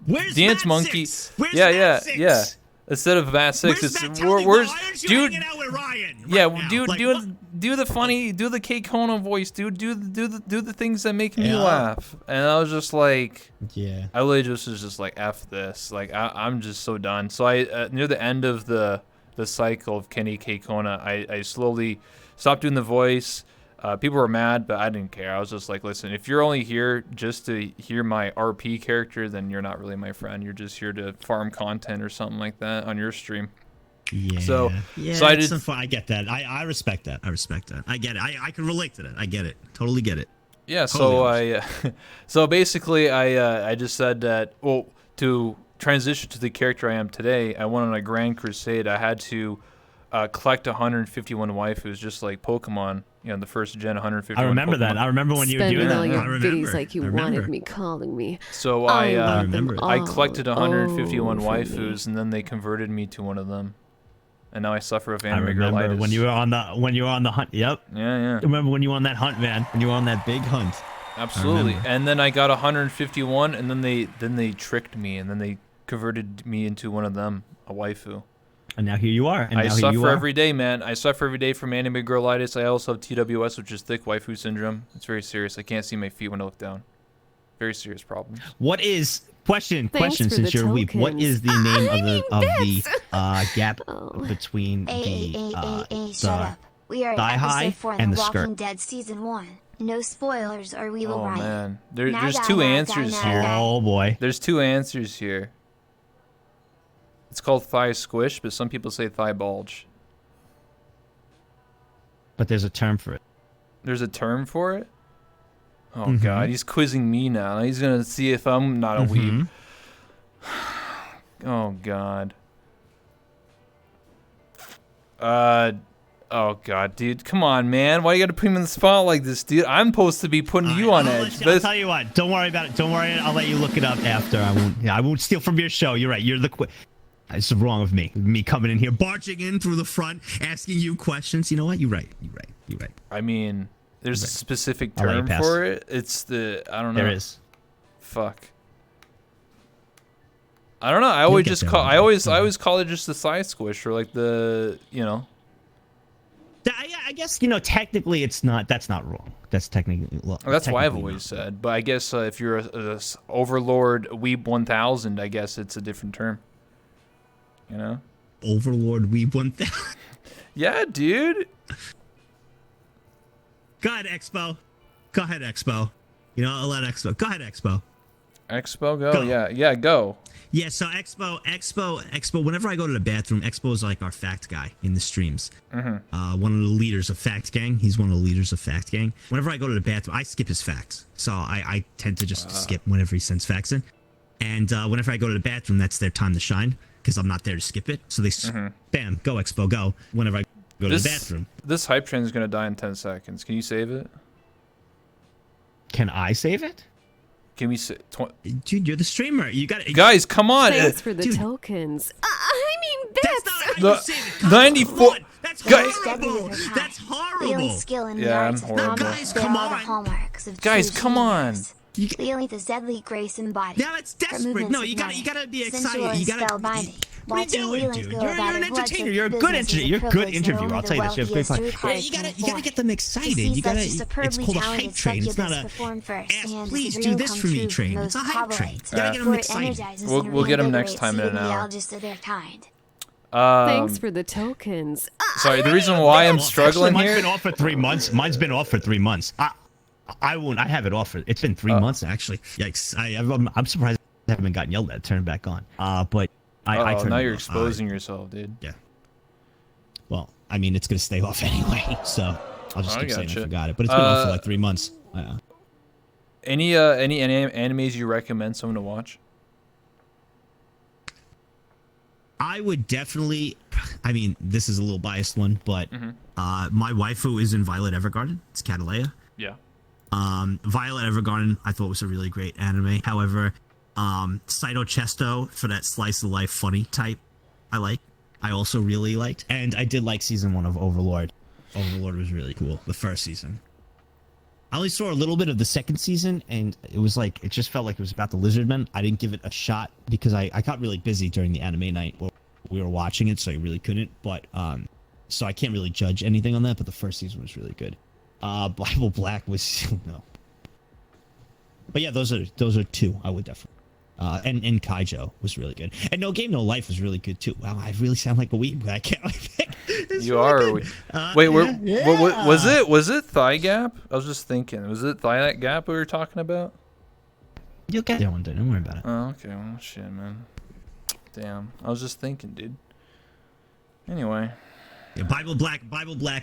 S2: Where's
S1: Dance
S2: Matt
S1: Monkey.
S2: Six? Where's
S1: Yeah,
S2: Matt Six?
S1: yeah. Instead of Matt Six,
S2: Where's
S1: it's
S2: Matt Telly?
S1: where's
S2: Why aren't you
S1: dude.
S2: hanging out with Ryan
S1: Yeah,
S2: right now? Like, what?
S1: do the funny, do the Keikona voice, dude. Do the things that make me
S2: Yeah.
S1: laugh. And I was just like,
S2: Yeah.
S1: I really just was just like, F this. Like I'm just so done. So I near the end of the cycle of Kenny Keikona, I slowly stopped doing the voice. People were mad, but I didn't care. I was just like, listen, if you're only here just to hear my RP character, then you're not really my friend. You're just here to farm content or something like that on your stream.
S2: Yeah.
S1: So I
S2: it's
S1: did-
S2: some fun. I get that. I respect that. I respect that. I get it. I can relate to that. I get it. Totally get it.
S1: Yeah, so
S2: Totally
S1: so basically I just said that, well, to transition to the character I am today, I went on a grand crusade. I had to collect 151 waifus, just like Pokemon, the first gen 151.
S2: I remember
S1: Pokemon.
S2: that. I remember when you were
S3: Spending
S2: doing
S3: all
S2: that.
S3: your
S2: I remember.
S3: goodies like you
S2: I remember.
S3: wanted me calling me.
S1: So
S3: I
S1: I
S3: love
S2: remember
S3: them
S2: it.
S1: I
S3: all
S1: collected 151
S3: over me.
S1: waifus, and then they converted me to one of them, and now I suffer with
S2: I
S1: anime
S2: remember
S1: girlitis.
S2: when you were on the hunt. Yep.
S1: Yeah.
S2: Remember when you were on that hunt, man? When you were on that big hunt.
S1: Absolutely.
S2: remember.
S1: And then I got 151, and then they tricked me, and then they converted me into one of them, a waifu.
S2: And now here you are. And
S1: I
S2: now here you
S1: suffer
S2: are.
S1: every day, man. I suffer every day from anime girlitis. I also have TWS, which is thick waifu syndrome. It's very serious. I can't see my feet when I look down. Very serious problem.
S2: What is question
S3: Thanks for
S2: since
S3: the
S2: you're a weep? What
S3: tokens.
S2: is the name of the gap
S3: Oh.
S2: between
S4: Hey,
S2: the
S4: shut up. We are at
S2: thigh high
S4: episode 4
S2: and
S4: of
S2: the
S4: The
S2: skirt.
S4: Walking Dead Season 1. No spoilers or we will
S1: Oh
S4: riot.
S1: man, there's
S4: Nagzz,
S1: two
S4: Nagzz,
S1: answers
S4: Nagzz.
S1: here.
S2: Oh boy.
S1: There's two answers here. It's called thigh squish, but some people say thigh bulge.
S2: But there's a term for it.
S1: There's a term for it? Oh god, he's quizzing me now. He's gonna see if I'm not a weeb. Oh god. Oh god, dude, come on, man. Why you gotta put me in the spot like this, dude? I'm supposed to be putting you on edge.
S2: I'll tell you what. Don't worry about it. Don't worry. I'll let you look it up after. I won't. Yeah, I won't steal from your show. You're right. You're the. It's wrong of me. Me coming in here, barging in through the front, asking you questions. You know what? You're right. You're right. You're right.
S1: I mean, there's a specific
S2: I'll let you
S1: term
S2: pass.
S1: for it. It's the I don't know.
S2: There is.
S1: Fuck. I don't know. I always
S2: get
S1: just
S2: there
S1: call.
S2: one
S1: I
S2: day.
S1: always call it just the thigh squish or like the
S2: I guess technically it's not. That's not wrong. That's technically. Well,
S1: That's why I've
S2: technically
S1: always
S2: not.
S1: said. But I guess if you're a Overlord Weeb 1000, I guess it's a different term. You know?
S2: Overlord Weeb 1000.
S1: Yeah, dude.
S2: Go ahead, Expo. Go ahead, Expo. I'll let Expo. Go ahead, Expo.
S1: Expo, go.
S2: Go.
S1: Yeah, go.
S2: Yeah, so Expo, whenever I go to the bathroom, Expo is like our fact guy in the streams. One of the leaders of Fact Gang. He's one of the leaders of Fact Gang. Whenever I go to the bathroom, I skip his facts. So I tend to just skip whenever he sends facts in. And whenever I go to the bathroom, that's their time to shine because I'm not there to skip it. So they, bam, go Expo, go. Whenever I go to the bathroom.
S1: This hype train is going to die in 10 seconds. Can you save it?
S2: Can I save it?
S1: Can we say...
S2: Dude, you're the streamer. You got it.
S1: Guys, come on.
S3: Thanks for the
S2: dude.
S3: tokens. I mean,
S2: That's
S3: bits.
S2: not how
S1: The
S2: you save it. Come
S1: 94
S2: on. That's
S1: Guys-
S2: horrible. That's
S4: The only
S2: horrible.
S4: skill in the
S1: Yeah,
S4: arts
S1: I'm
S4: of
S1: horrible.
S4: combat,
S2: Guys,
S4: bear
S2: come
S4: all the
S2: on.
S4: hallmarks of
S1: Guys,
S4: true
S1: come on.
S4: genius.
S2: You-
S4: The elite is deadly grace embodied.
S2: Now it's
S4: Her
S2: desperate.
S4: movements
S2: No, you gotta
S4: hypnotic,
S2: be
S4: sensual
S2: excited.
S4: and
S2: You gotta.
S4: spellbinding.
S2: What are you
S4: Watching
S2: doing,
S4: Leland
S2: dude?
S4: go
S2: You're
S4: about
S2: an
S4: her blood
S2: entertainer.
S4: soaked
S2: You're a good
S4: business is
S2: entertainer.
S4: a
S2: You're a good
S4: privilege no
S2: interviewer.
S4: only
S2: I'll
S4: the
S2: tell you this. You have
S4: wealthy
S2: great
S4: is to
S2: fun.
S4: require
S2: Yeah, you gotta
S4: afford.
S2: get them excited.
S4: To see
S2: You gotta.
S4: such a
S2: It's
S4: superbly
S2: called a
S4: talented
S2: hype train. It's not
S4: succubus
S2: a.
S4: perform first hand
S2: Please
S4: is a
S2: do
S4: dream
S2: this
S4: come
S2: for me
S4: true
S2: train.
S4: for
S2: It's a
S4: most
S2: hype train.
S4: hoplites,
S2: You gotta get
S4: for
S2: them
S4: it
S2: excited.
S4: energizes
S1: We'll
S4: and
S1: get 'em next
S4: reinvigorates
S1: time in
S4: even
S1: an
S4: the
S1: hour.
S4: eldest of their kind.
S3: Thanks for the tokens.
S1: Sorry, the reason why I'm
S2: Well,
S1: struggling
S2: actually,
S1: here...
S2: Mine's been off for 3 months. Mine's been off for 3 months. I won't. I have it off for. It's been 3 months actually. Yikes! I'm surprised I haven't gotten yelled at. Turn it back on. But I turned
S1: now
S2: it
S1: you're
S2: off.
S1: exposing yourself, dude.
S2: Yeah. Well, I mean, it's gonna stay off anyway, so I'll just
S1: I
S2: keep saying I
S1: gotcha.
S2: forgot it. But it's been off for like 3 months.
S1: Any animes you recommend someone to watch?
S2: I would definitely. I mean, this is a little biased one, but my waifu is in Violet Evergarden. It's Catalea.
S1: Yeah.
S2: Violet Evergarden, I thought was a really great anime. However, Saito Chesto for that slice of life funny type, I also really liked, and I did like season 1 of Overlord. Overlord was really cool. The first season. I only saw a little bit of the second season, and it was like it just felt like it was about the Lizardmen. I didn't give it a shot because I got really busy during the anime night where we were watching it, so I really couldn't. But so I can't really judge anything on that. But the first season was really good. Bible Black was no. But yeah, those are two I would definitely. And Kaijo was really good. And No Game No Life was really good too. Wow, I really sound like a weeb, but I can't really pick.
S1: You are. Wait, what was it Thigh Gap? I was just thinking. Was it Thigh Gap we were talking about?
S2: You'll get there one day. Don't worry about it.
S1: Oh, okay. Well, shit, man. Damn. I was just thinking, dude. Anyway.
S2: Yeah, Bible Black,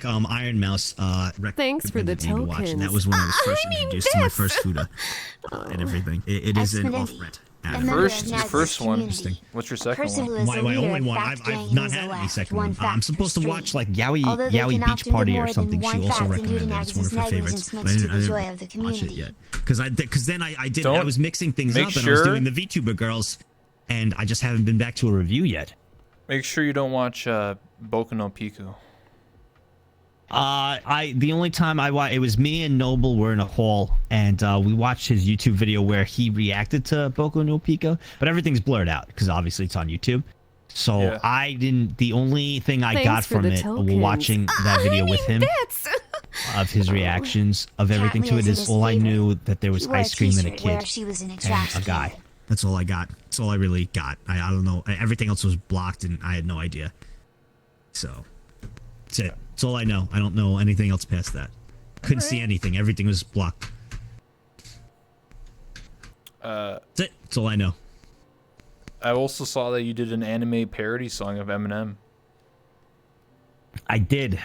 S2: Iron Mouse.
S3: Thanks for the
S2: recommended me to watch, and
S3: tokens.
S2: that was when I was first
S3: I mean,
S2: introduced to my
S3: this.
S2: first Fuda and everything. It is an
S4: Xfinity.
S2: off-rent.
S4: A
S2: anime.
S4: member of
S1: First
S4: Nagzz
S1: one.
S4: community.
S1: What's your
S4: A
S1: second
S4: person
S1: one?
S4: who is
S2: My
S4: a leader
S2: only
S4: of
S2: one.
S4: fact
S2: I've
S4: gang
S2: not
S4: who's
S2: had any
S4: allowed
S2: second
S4: one
S2: one.
S4: fact
S2: I'm supposed
S4: per
S2: to watch
S4: stream.
S2: like Yowie
S4: Although they
S2: Beach
S4: cannot do
S2: Party
S4: more
S2: or
S4: than
S2: something.
S4: one
S2: She also
S4: fact due to
S2: recommended it. It's one of her
S4: Nagzz's
S2: favorites.
S4: negligence to the joy of the
S2: didn't watch it
S4: community.
S2: yet because then I did.
S1: Don't-
S2: I was mixing things
S1: make
S2: up and I was
S1: sure-
S2: doing the VTuber girls, and I just haven't been back to a review yet.
S1: Make sure you don't watch Boku no Pico.
S2: The only time I watched, it was me and Noble were in a hall, and we watched his YouTube video where he reacted to Boku no Pico, but everything's blurred out because obviously it's on YouTube. So
S1: Yeah.
S2: I didn't. The only thing I
S3: Thanks
S2: got
S3: for
S2: from
S3: the
S2: it
S3: tokens.
S2: watching that video with him
S3: Bits.
S2: of his reactions of everything to it is all I knew that there was
S4: She wore
S2: ice cream and a
S4: t-shirt where
S2: kid
S4: she was in a
S2: and
S4: trash
S2: a guy.
S4: can.
S2: That's all I got. That's all I really got. I don't know. Everything else was blocked and I had no idea. So that's it. That's all I know. I don't know anything else past that. Couldn't see anything. Everything was blocked. That's it. That's all I know.
S1: I also saw that you did an anime parody song of Eminem.
S2: I did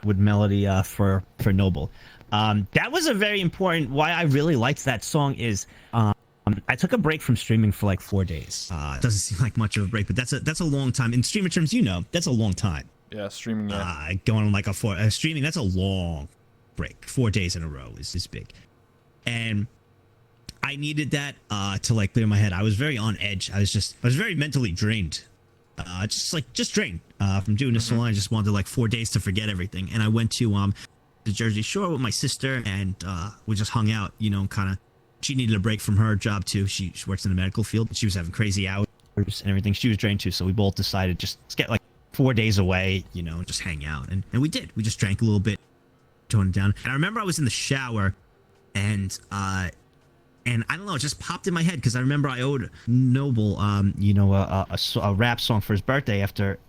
S2: with melody for Noble. That was a very important. Why I really liked that song is I took a break from streaming for like 4 days. It doesn't seem like much of a break, but that's a long time in streamer terms. That's a long time.
S1: Yeah, streaming. Yeah.
S2: Going on like a streaming. That's a long break. 4 days in a row is big, and I needed that to like clear my head. I was very on edge. I was very mentally drained. Just drained from doing this so long. I just wanted like 4 days to forget everything. And I went to the Jersey Shore with my sister, and we just hung out, kind of. She needed a break from her job too. She works in the medical field. She was having crazy hours and everything. She was drained too. So we both decided let's get like 4 days away, just hang out. And we did. We just drank a little bit, toned it down. And I remember I was in the shower, and I don't know, it just popped in my head because I remember I owed Noble, a rap song for his birthday after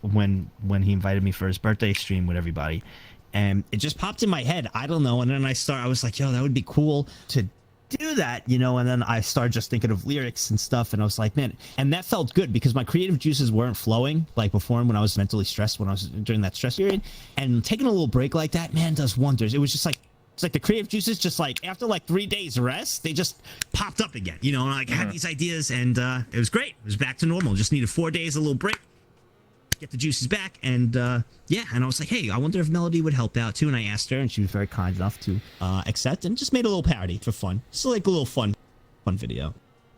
S2: when he invited me for his birthday stream with everybody, and it just popped in my head. I don't know, and then I was like, yo, that would be cool to do that, and then I started just thinking of lyrics and stuff, and I was like, man, and that felt good because my creative juices weren't flowing like before when I was mentally stressed, when I was during that stress period, and taking a little break like that, man, does wonders. It was just like, it's like the creative juices just like after like 3 days rest, they just popped up again, and I had these ideas, and it was great. It was back to normal. Just needed 4 days, a little break, get the juices back, and and I was like, hey, I wonder if Melody would help out too, and I asked her, and she was very kind enough to accept, and just made a little parody for fun. So like a little fun video,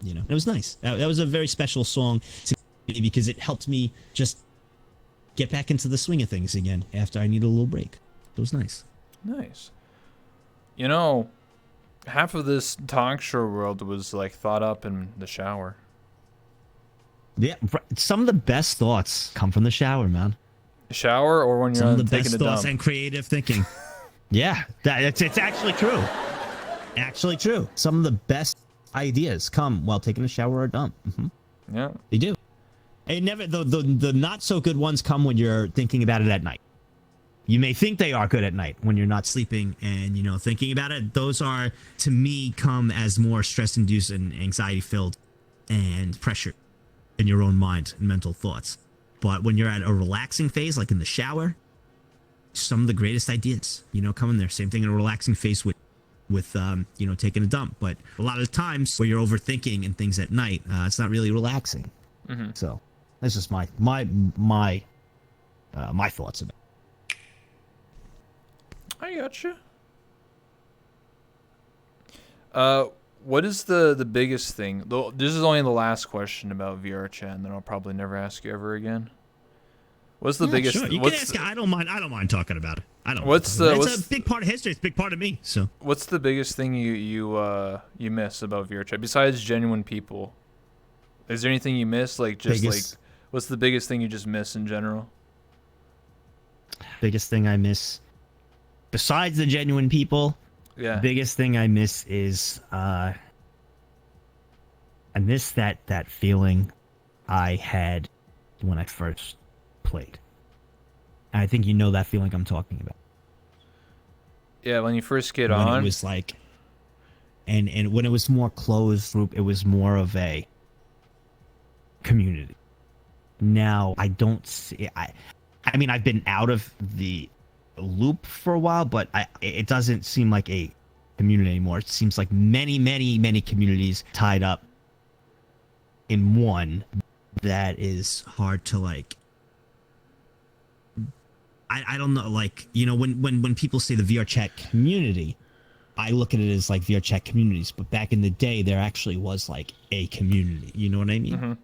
S2: it was nice. That was a very special song to me because it helped me just get back into the swing of things again after I needed a little break. It was nice.
S1: Nice. Half of this talk show world was like thought up in the shower.
S2: Yeah, some of the best thoughts come from the shower, man.
S1: Shower or when you're
S2: some of the
S1: taking
S2: best
S1: a
S2: thoughts
S1: dump.
S2: and creative thinking. Yeah, it's actually true. Actually true. Some of the best ideas come while taking a shower or a dump. Mm-hmm.
S1: Yeah,
S2: they do. And never the not so good ones come when you're thinking about it at night. You may think they are good at night when you're not sleeping and, thinking about it. Those are, to me, come as more stress-induced and anxiety-filled and pressure in your own mind and mental thoughts. But when you're at a relaxing phase, like in the shower, some of the greatest ideas, come in there. Same thing in a relaxing phase with taking a dump. But a lot of the times where you're overthinking and things at night, it's not really relaxing. Mm-hmm. So that's just my thoughts about it.
S1: I gotcha. What is the biggest thing? This is only the last question about VR chat, and then I'll probably never ask you ever again. What's the biggest?
S2: Sure. You can ask. I don't mind talking about it.
S1: It's
S2: a big part of history. It's a big part of me. So.
S1: What's the biggest thing you miss about VR chat besides genuine people? Is there anything you miss? What's the biggest thing you just miss in general?
S2: Biggest thing I miss. Besides the genuine people,
S1: yeah.
S2: Biggest thing I miss is I miss that feeling I had when I first played. And I think that feeling I'm talking about.
S1: Yeah, when you first get on.
S2: It was like, and when it was more closed group, it was more of a community. Now I don't see. I mean, I've been out of the loop for a while, but it doesn't seem like a community anymore. It seems like many communities tied up in one that is hard to like. I don't know, like, when people say the VR chat community, I look at it as like VR chat communities, but back in the day there actually was like a community. You know what I mean?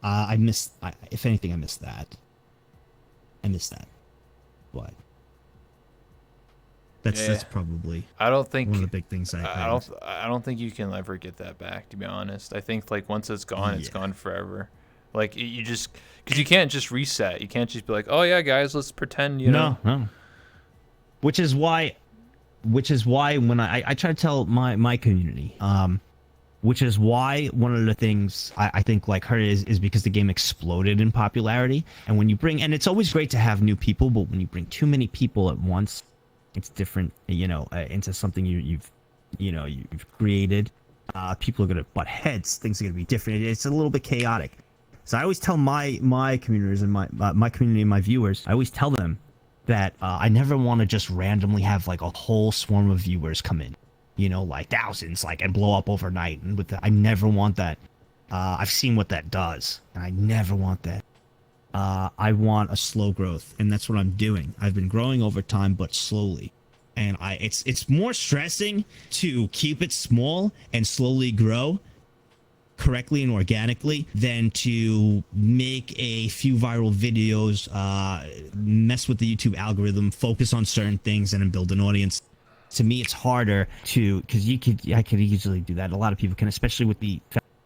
S2: Mm-hmm. If anything, I miss that. But that's probably one of the big things
S1: I don't think you can ever get that back, to be honest. I think like once it's gone, it's gone forever. Like you just, because you can't just reset. You can't just be like, oh yeah, guys, let's pretend. No.
S2: Which is why when I try to tell my community, which is why one of the things I think like her is because the game exploded in popularity. And when you bring, and it's always great to have new people, but when you bring too many people at once, it's different, into something you've created. People are gonna butt heads. Things are gonna be different. It's a little bit chaotic. So I always tell my communitors and my community and my viewers, I always tell them that I never want to just randomly have like a whole swarm of viewers come in. Like thousands, and blow up overnight. And I never want that. I've seen what that does, and I never want that. I want a slow growth, and that's what I'm doing. I've been growing over time, but slowly. And it's more stressing to keep it small and slowly grow correctly and organically than to make a few viral videos, mess with the YouTube algorithm, focus on certain things, and then build an audience. To me, it's harder because I could easily do that. A lot of people can, especially with the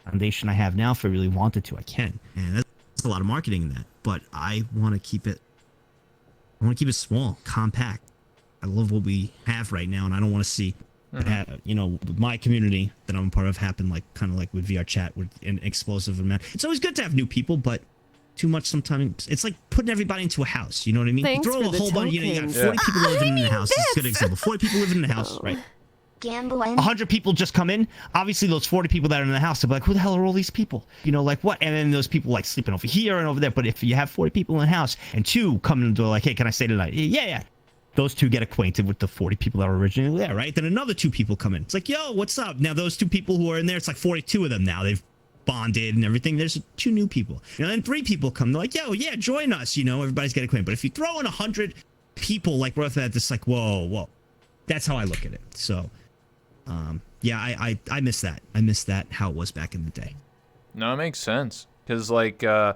S2: foundation I have now. If I really wanted to, I can. And that's a lot of marketing in that. But I want to keep it. I want to keep it small, compact. I love what we have right now, and I don't want to see, my community that I'm a part of happen kind of like with VR chat with an explosive amount. It's always good to have new people, but too much sometimes. It's like putting everybody into a house. You know what I mean?
S3: Thanks
S2: Throw
S3: for
S2: a
S3: the
S2: whole bunch. You got 40 people living in the house. This is a good example. 40 people living in the house, right?
S4: Gambling.
S2: 100 people just come in. Obviously, those 40 people that are in the house, they'll be like, who the hell are all these people? Like what? And then those people sleeping over here and over there. But if you have 40 people in the house and 2 come in the door like, hey, can I stay tonight? Yeah. Those 2 get acquainted with the 40 people that were originally there, right? Then another 2 people come in. It's like, yo, what's up? Now those 2 people who are in there, it's like 42 of them now. They've bonded and everything. There's 2 new people. And 3 people come. They're like, yo, yeah, join us. Everybody's getting acquainted. But if you throw in 100 people right off that, it's like, whoa. That's how I look at it. So, I miss that. I miss that, how it was back in the day.
S1: No, it makes sense. Because, I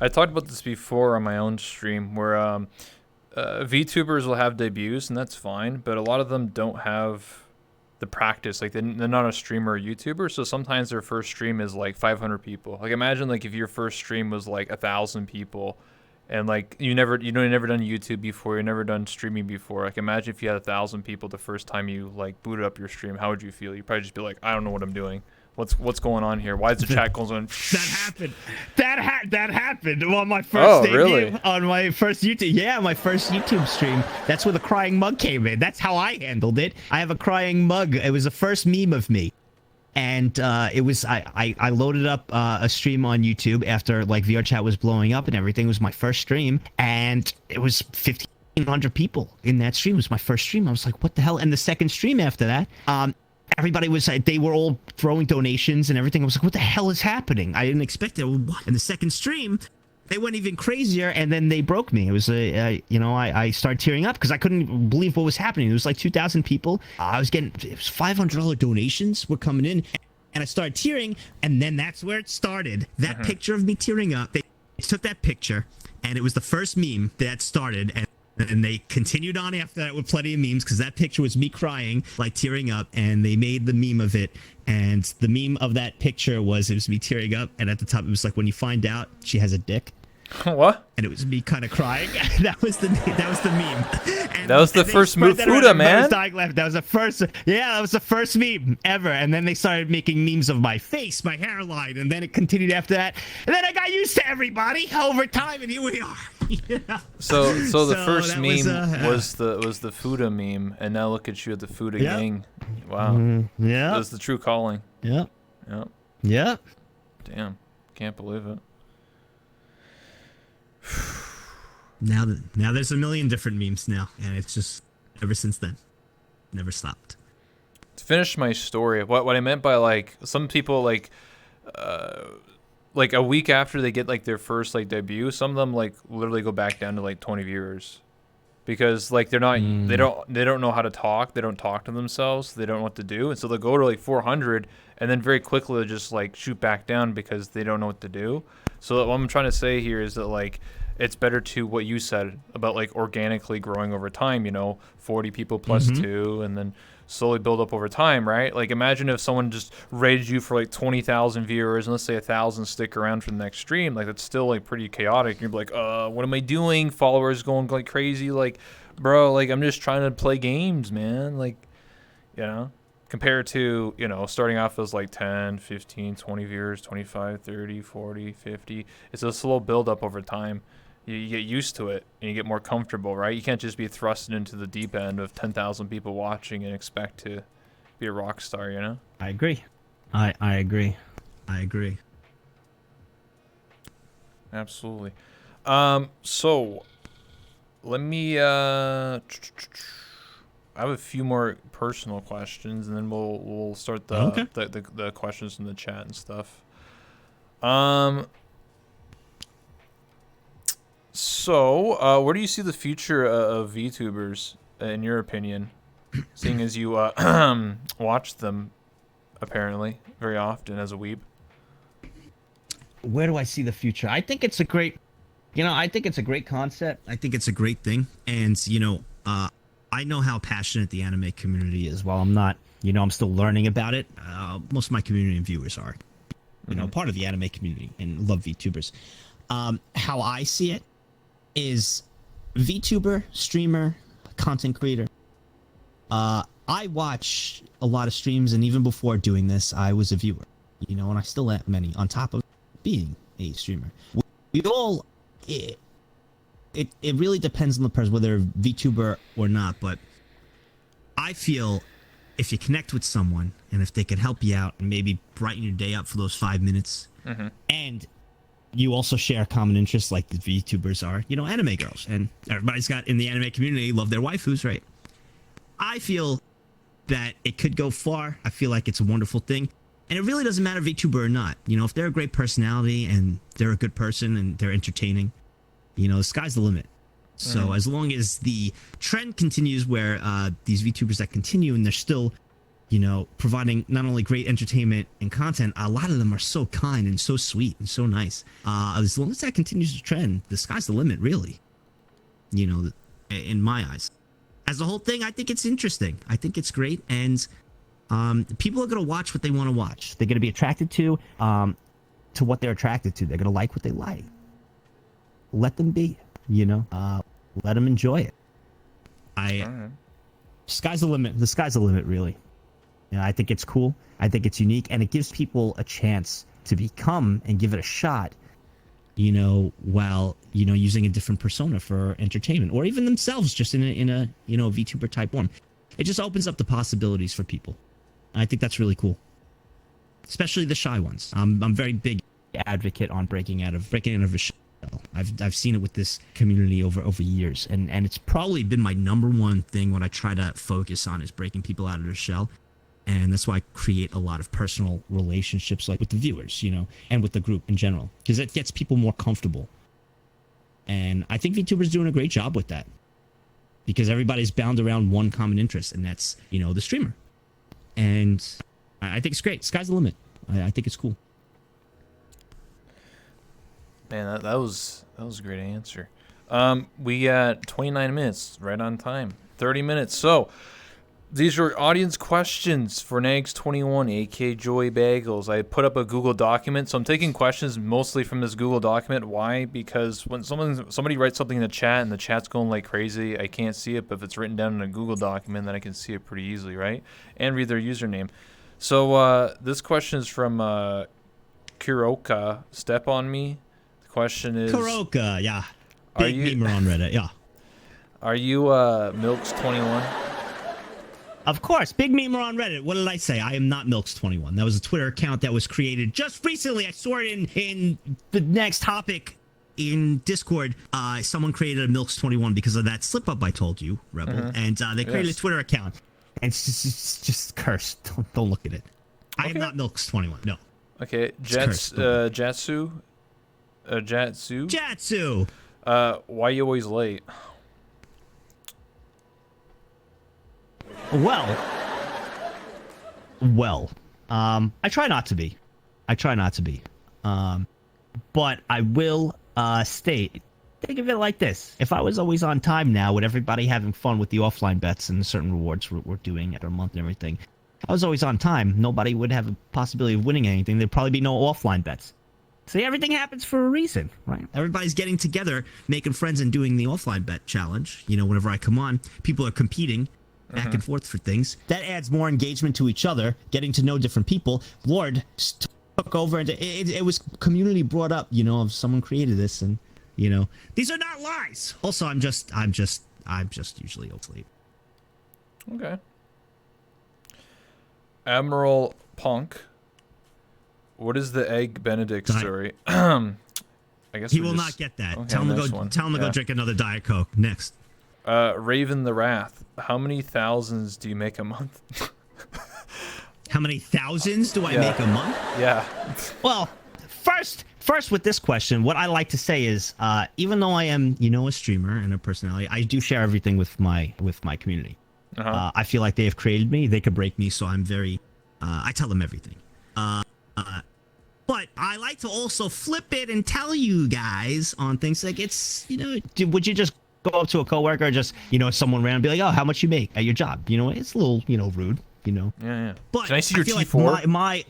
S1: talked about this before on my own stream where VTubers will have debuts, and that's fine. But a lot of them don't have the practice. They're not a streamer or YouTuber, so sometimes their first stream is 500 people. Imagine if your first stream was 1,000 people, and you never done YouTube before, you never done streaming before. Imagine if you had 1,000 people the first time you booted up your stream. How would you feel? You'd probably just be like, I don't know what I'm doing. What's going on here? Why is the chat going on?
S2: That happened on my first debut.
S1: Really?
S2: On my first YouTube. Yeah, my first YouTube stream. That's where the crying mug came in. That's how I handled it. I have a crying mug. It was the first meme of me. And it was I loaded up a stream on YouTube after VR chat was blowing up and everything. It was my first stream, and it was 1,500 people in that stream. It was my first stream. I was like, what the hell? And the second stream after that, everybody was they were all throwing donations and everything. I was like, what the hell is happening? I didn't expect it. What? And the second stream, they went even crazier, and then they broke me. It was I started tearing up because I couldn't believe what was happening. It was 2,000 people. It was $500 donations were coming in, and I started tearing, and then that's where it started. That picture of me tearing up. They took that picture, and it was the first meme that started, and they continued on after that with plenty of memes, because that picture was me crying, tearing up, and they made the meme of it. And the meme of that picture it was me tearing up, and at the top it was when you find out she has a dick.
S1: What?
S2: And it was me kind of crying. That was the meme. And,
S1: that was the first move, Fuda, man.
S2: That was the first. Yeah, that was the first meme ever. And then they started making memes of my face, my hairline, and then it continued after that. And then I got used to everybody over time, and here we are. Yeah.
S1: So the first meme was the Fuda meme, and now look at you at the Fuda gang. Wow.
S2: Yeah.
S1: That was the true calling.
S2: Yeah.
S1: Yep.
S2: Yeah.
S1: Damn. Can't believe it.
S2: Now there's a million different memes now, and it's just ever since then, never stopped.
S1: To finish my story, what I meant by some people a week after they get their first debut, some of them literally go back down to 20 viewers, because they're not they don't know how to talk, they don't talk to themselves, they don't know what to do, and so they'll go to 400, and then very quickly they'll just shoot back down because they don't know what to do. So what I'm trying to say here is that it's better to what you said about organically growing over time, 40 people plus 2, and then slowly build up over time, right? Imagine if someone just raided you for 20,000 viewers, and let's say 1,000 stick around for the next stream. That's still pretty chaotic. You'd be like, what am I doing? Followers going crazy. Bro, I'm just trying to play games, man. compared to, starting off as like 10, 15, 20 viewers, 25, 30, 40, 50. It's a slow build up over time. You get used to it and you get more comfortable, right? You can't just be thrusted into the deep end of 10,000 people watching and expect to be a rock star,
S2: I agree. I agree. I agree.
S1: Absolutely. So let me I have a few more personal questions, and then we'll start the questions from the chat and stuff. So where do you see the future of VTubers in your opinion, seeing as you watch them apparently very often as a weeb?
S2: Where do I see the future? I think it's a great, I think it's a great concept. I think it's a great thing. And, I know how passionate the anime community is. While I'm not, I'm still learning about it. Most of my community and viewers are, part of the anime community and love VTubers. How I see it is VTuber, streamer, content creator. I watch a lot of streams, and even before doing this, I was a viewer, and I still am many on top of being a streamer. We all, it really depends on the person, whether VTuber or not, but I feel if you connect with someone and if they can help you out and maybe brighten your day up for those 5 minutes, and you also share common interests like the VTubers are, anime girls, and everybody's got in the anime community love their waifus, right? I feel that it could go far. I feel like it's a wonderful thing. And it really doesn't matter VTuber or not. If they're a great personality and they're a good person and they're entertaining, the sky's the limit. So as long as the trend continues where these VTubers that continue and they're still, providing not only great entertainment and content, a lot of them are so kind and so sweet and so nice. As long as that continues to trend, the sky's the limit, really. In my eyes. As a whole thing, I think it's interesting. I think it's great. And people are going to watch what they want to watch. They're going to be attracted to what they're attracted to. They're going to like what they like. Let them be, let them enjoy it. Sky's the limit. The sky's the limit, really. I think it's cool. I think it's unique, and it gives people a chance to become and give it a shot, while, using a different persona for entertainment, or even themselves just in a VTuber type one. It just opens up the possibilities for people. I think that's really cool, especially the shy ones. I'm very big advocate on breaking out of a shell. I've seen it with this community over years, and it's probably been my number one thing what I try to focus on is breaking people out of their shell. And that's why I create a lot of personal relationships, like with the viewers, and with the group in general, because it gets people more comfortable. And I think VTuber's doing a great job with that, because everybody's bound around one common interest, and that's, the streamer. And I think it's great. Sky's the limit. I think it's cool.
S1: Man, that was a great answer. We got 29 minutes, right on time. 30 minutes. So these are audience questions for Nagzz21, aka Joey Bagels. I put up a Google document, so I'm taking questions mostly from this Google document. Why? Because when somebody writes something in the chat and the chat's going like crazy, I can't see it. But if it's written down in a Google document, then I can see it pretty easily, right? And read their username. So this question is from Kuroka. Step on me. The question is
S2: Kuroka, yeah. Big memer on Reddit, yeah.
S1: Are you Milks21?
S2: Of course, big memer on Reddit. What did I say? I am not Milks21. That was a Twitter account that was created just recently. I saw it in the next topic in Discord. Someone created a Milks21 because of that slip up I told you, Rebel. And they created a Twitter account. And it's just cursed. Don't look at it. I am not Milks21. No.
S1: Okay, Jatsu.
S2: Jatsu.
S1: Why you always late?
S2: Well, I try not to be. But I will state, think of it like this. If I was always on time now, with everybody having fun with the offline bets and the certain rewards we're doing every month and everything, if I was always on time, nobody would have a possibility of winning anything. There'd probably be no offline bets. See, everything happens for a reason, right? Everybody's getting together, making friends and doing the offline bet challenge. Whenever I come on, people are competing. back and forth for things. That adds more engagement to each other, getting to know different people. Lord just took over, and it was community brought up, of someone created this, and these are not lies. Also, I'm just usually asleep.
S1: Okay. Admiral Punk. What is the Egg Benedict story? I guess
S2: he will not get that.
S1: Okay,
S2: tell him to go drink another Diet Coke. Next.
S1: Raven the Wrath. How many thousands do you make a month?
S2: How many thousands do I make a month?
S1: Yeah.
S2: Well, first with this question, what I like to say is, even though I am, a streamer and a personality, I do share everything with my community. I feel like they have created me. They could break me, so I'm very. I tell them everything. But I like to also flip it and tell you guys on things like it's, would you just go up to a coworker or just, someone random be like, oh, how much you make at your job? It's a little, rude,
S1: Yeah.
S2: But
S1: can I see your
S2: T4?
S1: Like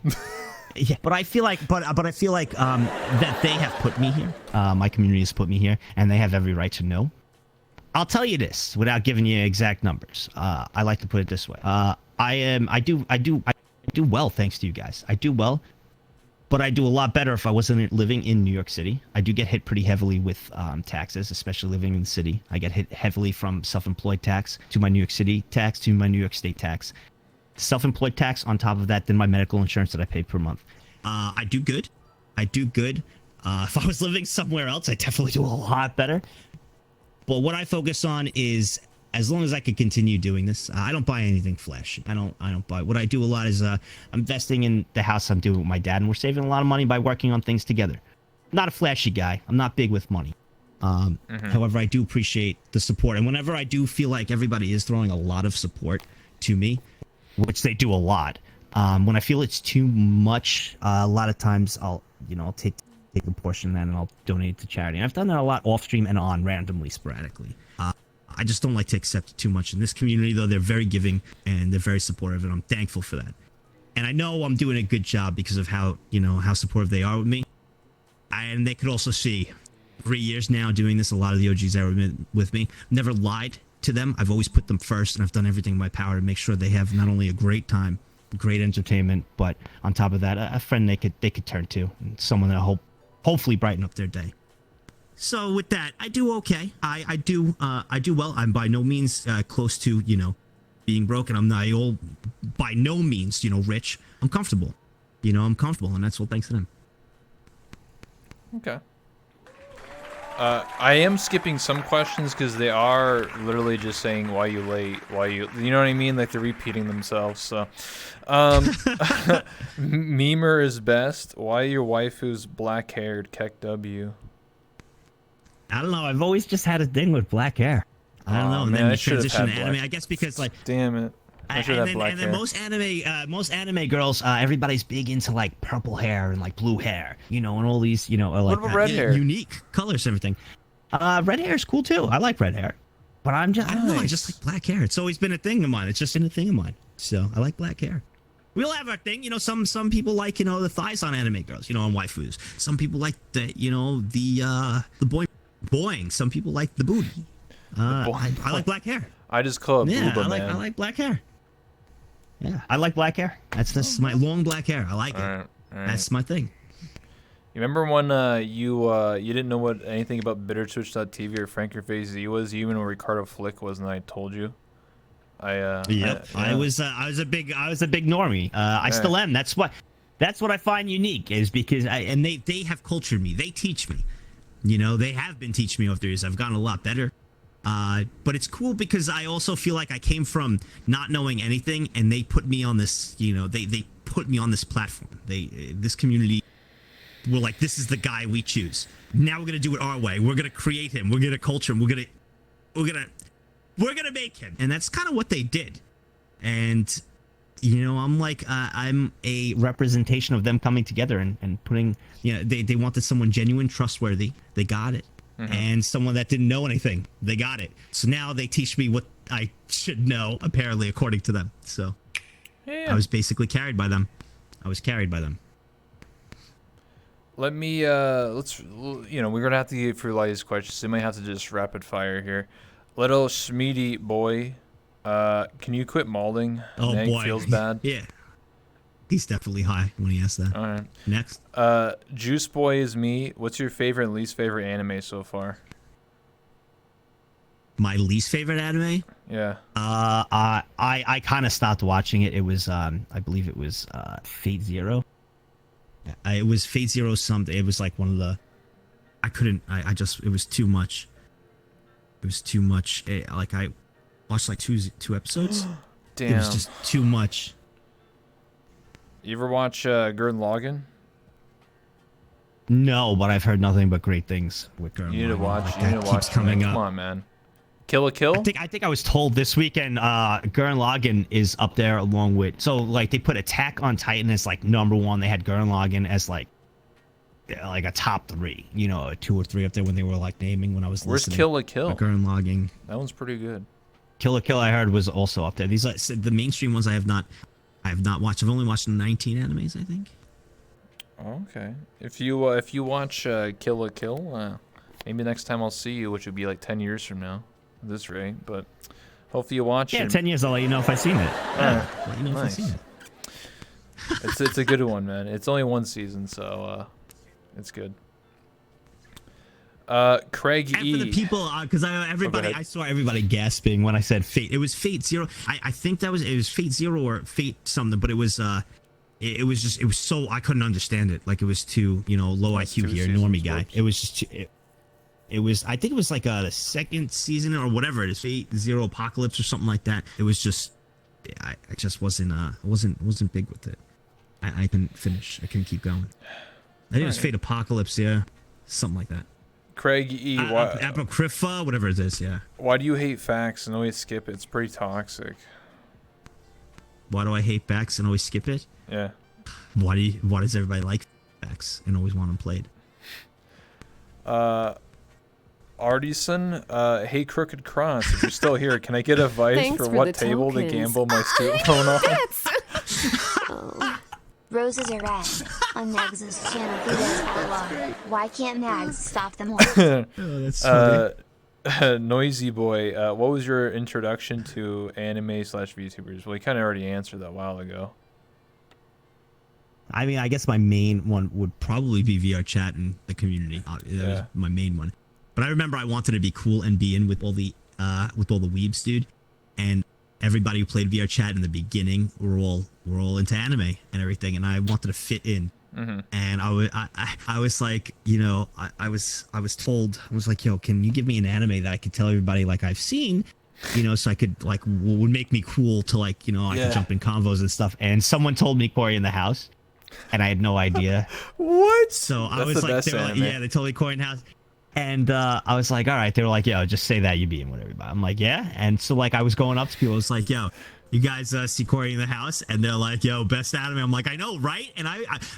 S2: yeah, but I feel like, that they have put me here. My community has put me here, and they have every right to know. I'll tell you this without giving you exact numbers. I like to put it this way. I do well thanks to you guys. I do well. But I do a lot better if I wasn't living in New York City. I do get hit pretty heavily with taxes, especially living in the city. I get hit heavily from self-employed tax to my New York City tax to my New York State tax. Self-employed tax on top of that, then my medical insurance that I pay per month. I do good. If I was living somewhere else, I definitely do a lot better. But what I focus on is, as long as I could continue doing this, I don't buy anything flashy. I don't buy. What I do a lot is I'm investing in the house I'm doing with my dad, and we're saving a lot of money by working on things together. I'm not a flashy guy. I'm not big with money. However, I do appreciate the support, and whenever I do feel like everybody is throwing a lot of support to me, which they do a lot, when I feel it's too much, a lot of times I'll take a portion of that and I'll donate it to charity. And I've done that a lot off stream and on randomly, sporadically. I just don't like to accept too much in this community, though. They're very giving and they're very supportive, and I'm thankful for that. And I know I'm doing a good job because of how supportive they are with me. And they could also see 3 years now doing this. A lot of the OGs that were with me never lied to them. I've always put them first, and I've done everything in my power to make sure they have not only a great time, great entertainment, but on top of that, a friend they could turn to, and someone that hopefully brighten up their day. So with that, I do okay. I do well. I'm by no means close to being broken. I'm not by no means rich. I'm comfortable. I'm comfortable, and that's all thanks to them.
S1: Okay. I am skipping some questions because they are literally just saying why you late, you know what I mean? Like they're repeating themselves. So, Memer is best. Why your waifu's black haired? Keck W.
S2: I don't know. I've always just had a thing with black hair. I don't know. And then you transition to anime. I guess because
S1: damn it.
S2: And then most anime girls, everybody's big into like purple hair and like blue hair, and all these, like
S1: what about red hair?
S2: Unique colors and everything. Red hair is cool too. I like red hair, but I don't know. I just like black hair. It's always been a thing of mine. It's just been a thing of mine. So I like black hair. We all have our thing, some people like the thighs on anime girls, on waifus. Some people like the the boing. Some people like the booty. I like black hair.
S1: I just call it booba,
S2: man. I like black hair. Yeah, I like black hair. That's my long black hair. I like it.
S1: All right.
S2: That's my thing.
S1: You remember when you didn't know anything about BitterTwitch.tv or Frank Your Face Z was? You even know Ricardo Flick was, and I told you. I was a big normie. I still am. That's what I find unique is because they have cultured me. They teach me. They have been teaching me over the years. I've gotten a lot better. But it's cool because I also feel like I came from not knowing anything, and they put me on this, they put me on this platform. This community were like, this is the guy we choose. Now we're going to do it our way. We're going to create him. We're going to culture him. We're going to make him. And that's kind of what they did. And, I'm like, I'm a representation of them coming together and putting, they wanted someone genuine, trustworthy. They got it. Mm-hmm. And someone that didn't know anything, they got it. So now they teach me what I should know, apparently, according to them. So I was basically carried by them. Let me, we're going to have to get through a lot of these questions. We might have to just rapid fire here. Little Schmeedy boy, Can you quit mauling?
S2: Oh
S1: Nag
S2: boy,
S1: feels bad.
S2: Yeah, he's definitely high when he asks that.
S1: All right.
S2: Next,
S1: Juice Boy is me. What's your favorite and least favorite anime so far?
S2: my least favorite anime.
S1: Yeah.
S2: I kind of stopped watching it. It was I believe it was Fate Zero. It was Fate Zero something. It was like one of the. I couldn't. I just. It was too much. It was too much. Like I watched like two episodes.
S1: Damn.
S2: It was just too much.
S1: You ever watch Gurren Lagann?
S2: No, but I've heard nothing but great things with Gurren
S1: You need to
S2: Lagann.
S1: watch.
S2: Like,
S1: You need
S2: that
S1: to
S2: keeps
S1: watch.
S2: coming
S1: Man.
S2: up.
S1: Come on, man. Kill a Kill?
S2: I think I was told this weekend Gurren Lagann is up there along with, so like they put Attack on Titan as like #1. They had Gurren Lagann as like a top 3, you know, 2 or 3 up there when they were like naming when I was
S1: Where's
S2: listening.
S1: Kill a Kill?
S2: Gurren Lagann.
S1: That one's pretty good.
S2: Kill a Kill I heard was also up there. These like the mainstream ones I have not watched. I've only watched 19 animes, I think.
S1: Okay. If you watch Kill a Kill, maybe next time I'll see you, which would be like 10 years from now, at this rate. But hopefully you watch it.
S2: Yeah, 10 years I'll let you know if I've seen it. Yeah, let you know
S1: nice.
S2: if I've seen it.
S1: It's a good one, man. It's only 1 season, so it's good. Craig
S2: And
S1: E.
S2: for the people, because
S1: ahead.
S2: I saw everybody gasping when I said Fate. It was Fate Zero. I think it was Fate Zero or Fate something, but it was it was so I couldn't understand it. Like it was too low
S1: That's
S2: IQ
S1: 2
S2: here,
S1: seasons,
S2: normie guy.
S1: whoops.
S2: It was just it was I think it was like the second season or whatever it is, Fate Zero Apocalypse or something like that. It was just I just wasn't big with it. I couldn't finish. I couldn't keep going. I think it was
S1: Alright.
S2: Fate Apocalypse, yeah, something like that.
S1: Craig E.
S2: Apocrypha, whatever it is, yeah.
S1: Why do you hate facts and always skip it? It's pretty toxic.
S2: Why do I hate facts and always skip it?
S1: Yeah.
S2: Why does everybody like facts and always want them played?
S1: Artisan, hey Crooked Cross, if you're still here, can I get advice
S3: Thanks
S1: for
S3: for
S1: what
S3: the
S1: table to
S3: tokens.
S1: gamble my student loan on?
S3: Oh.
S4: Roses are red. On Nagz's channel, he does outlaw. Why can't Nagz stop them all?
S2: Oh, that's funny.
S1: Noisy Boy, what was your introduction to anime/VTubers? Well, you kind of already answered that a while ago.
S2: I mean, I guess my main one would probably be VR chat and the community. That was my main one. But I remember I wanted to be cool and be in with all the weebs, dude. And everybody who played VR chat in the beginning were all into anime and everything, and I wanted to fit in.
S1: Mm-hmm.
S2: And I was like, I was told, I was like, yo, can you give me an anime that I could tell everybody like I've seen, so I could like would make me cool to like, I could jump in convos and stuff. And someone told me Corey in the House, and I had no idea.
S1: What?
S2: So I
S1: That's
S2: was
S1: the
S2: like,
S1: best
S2: they were like,
S1: anime.
S2: yeah, they told me Corey in the House. And I was like, all right. They were like, yo, just say that you be in with everybody. I'm like, yeah. And so like I was going up to people. I was like, yo, you guys see Corey in the House? And they're like, yo, best anime. I'm like, I know, right? And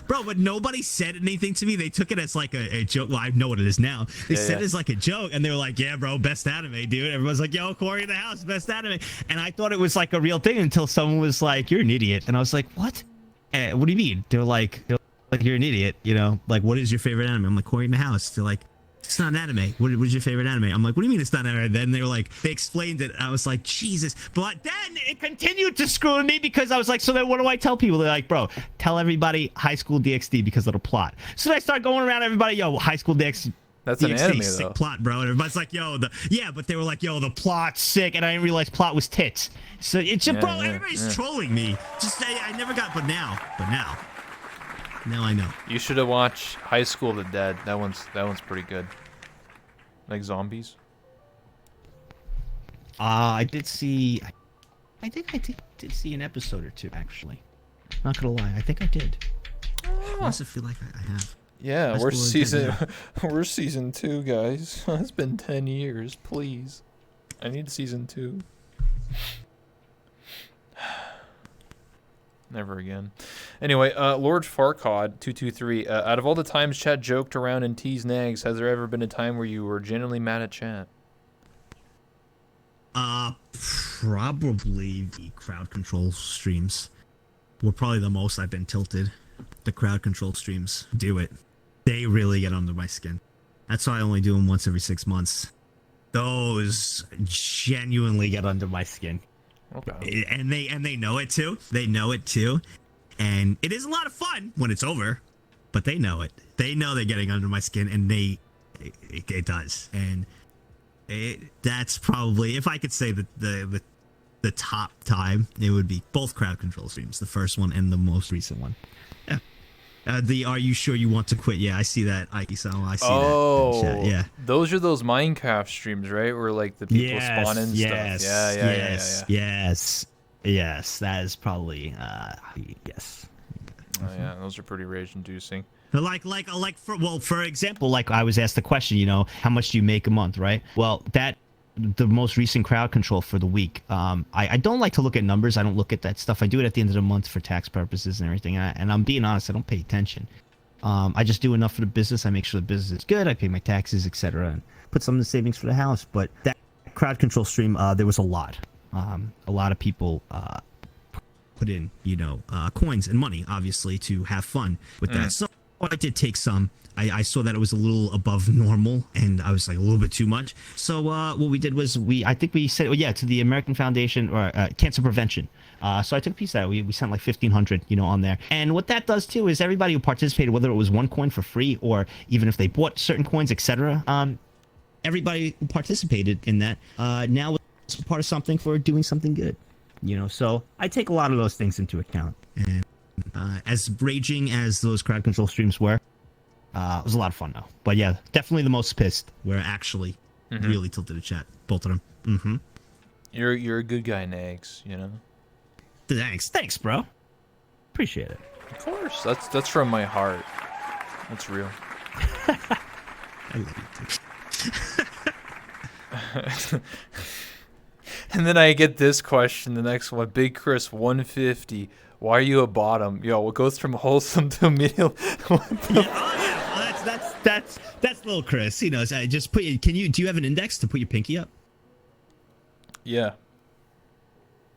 S2: bro, but nobody said anything to me. They took it as like a joke. Well, I know what it is now. They said it as like a joke. And they were like, yeah, bro, best anime, dude. Everyone's like, yo, Corey in the House, best anime. And I thought it was like a real thing until someone was like, you're an idiot. And I was like, what? What do you mean? They're like, you're an idiot. Like, what is your favorite anime? I'm like, Corey in the House. They're like, it's not an anime. What is your favorite anime? I'm like, what do you mean it's not an anime? Then they were like, they explained it. I was like, Jesus. But then it continued to screw with me because I was like, so then what do I tell people? They're like, bro, tell everybody High School DxD because of the plot. So then I start going around everybody, yo, High School DxD.
S1: That's an anime,
S2: sick
S1: though.
S2: plot, bro. And everybody's like, yo, but they were like, yo, the plot's sick. And I didn't realize plot was tits. So it's just, bro, everybody's trolling me. Just, I never got, but now I know.
S1: You should have watched High School of the Dead. That one's pretty good. Like zombies.
S2: I did see. I think I did see an episode or two actually. Not gonna lie, I think I did. I also feel like I have.
S1: Yeah,
S2: High
S1: we're
S2: School of the Dead,
S1: season we're season 2, guys. It's been 10 years, please. I need season 2. Never again. Anyway, Lord Farcod 223. Out of all the times chat joked around and teased Nagz, has there ever been a time where you were genuinely mad at chat?
S2: Probably the crowd control streams were probably the most I've been tilted. The crowd control streams do it. They really get under my skin. That's why I only do them once every 6 months. Those genuinely get under my skin.
S1: Okay.
S2: And they know it too. They know it too. And it is a lot of fun when it's over, but they know it. They know they're getting under my skin, and it does. And that's probably, if I could say that the top time, it would be both crowd control streams, the first one and the most recent one. Yeah. The Are You Sure You Want to Quit? Yeah, I see that, Ike-san. I see that in chat. Yeah.
S1: Those are those Minecraft streams, right? Where like the people spawn in
S2: yes,
S1: stuff.
S2: Yes. That is probably yes.
S1: Oh yeah, those are pretty rage-inducing.
S2: For example, like I was asked the question, how much do you make a month, right? Well, the most recent crowd control for the week. I don't like to look at numbers. I don't look at that stuff. I do it at the end of the month for tax purposes and everything. And I'm being honest, I don't pay attention. I just do enough for the business. I make sure the business is good. I pay my taxes, etc., and put some in the savings for the house. But that crowd control stream, there was a lot. A lot of people put in, coins and money, obviously, to have fun with that. So I did take some. I saw that it was a little above normal, and I was like a little bit too much. So what we did was I think we said, to the American Foundation or Cancer Prevention. So I took a piece of that. We sent like 1,500, on there. And what that does too is everybody who participated, whether it was one coin for free or even if they bought certain coins, etc. Everybody who participated in that now was part of something for doing something good. So I take a lot of those things into account. And as raging as those crowd control streams were, it was a lot of fun though. But yeah, definitely the most pissed were actually really tilted the chat. Both of them. Mm-hmm.
S1: You're a good guy, Nagzz,
S2: Thanks, bro. Appreciate it.
S1: Of course. That's from my heart. That's real.
S2: I love you too.
S1: And then I get this question, the next one, Big Chris 150. Why are you a bottom? Yo, it goes from wholesome to medium.
S2: That's little Chris. He knows. Just do you have an index to put your pinky up?
S1: Yeah.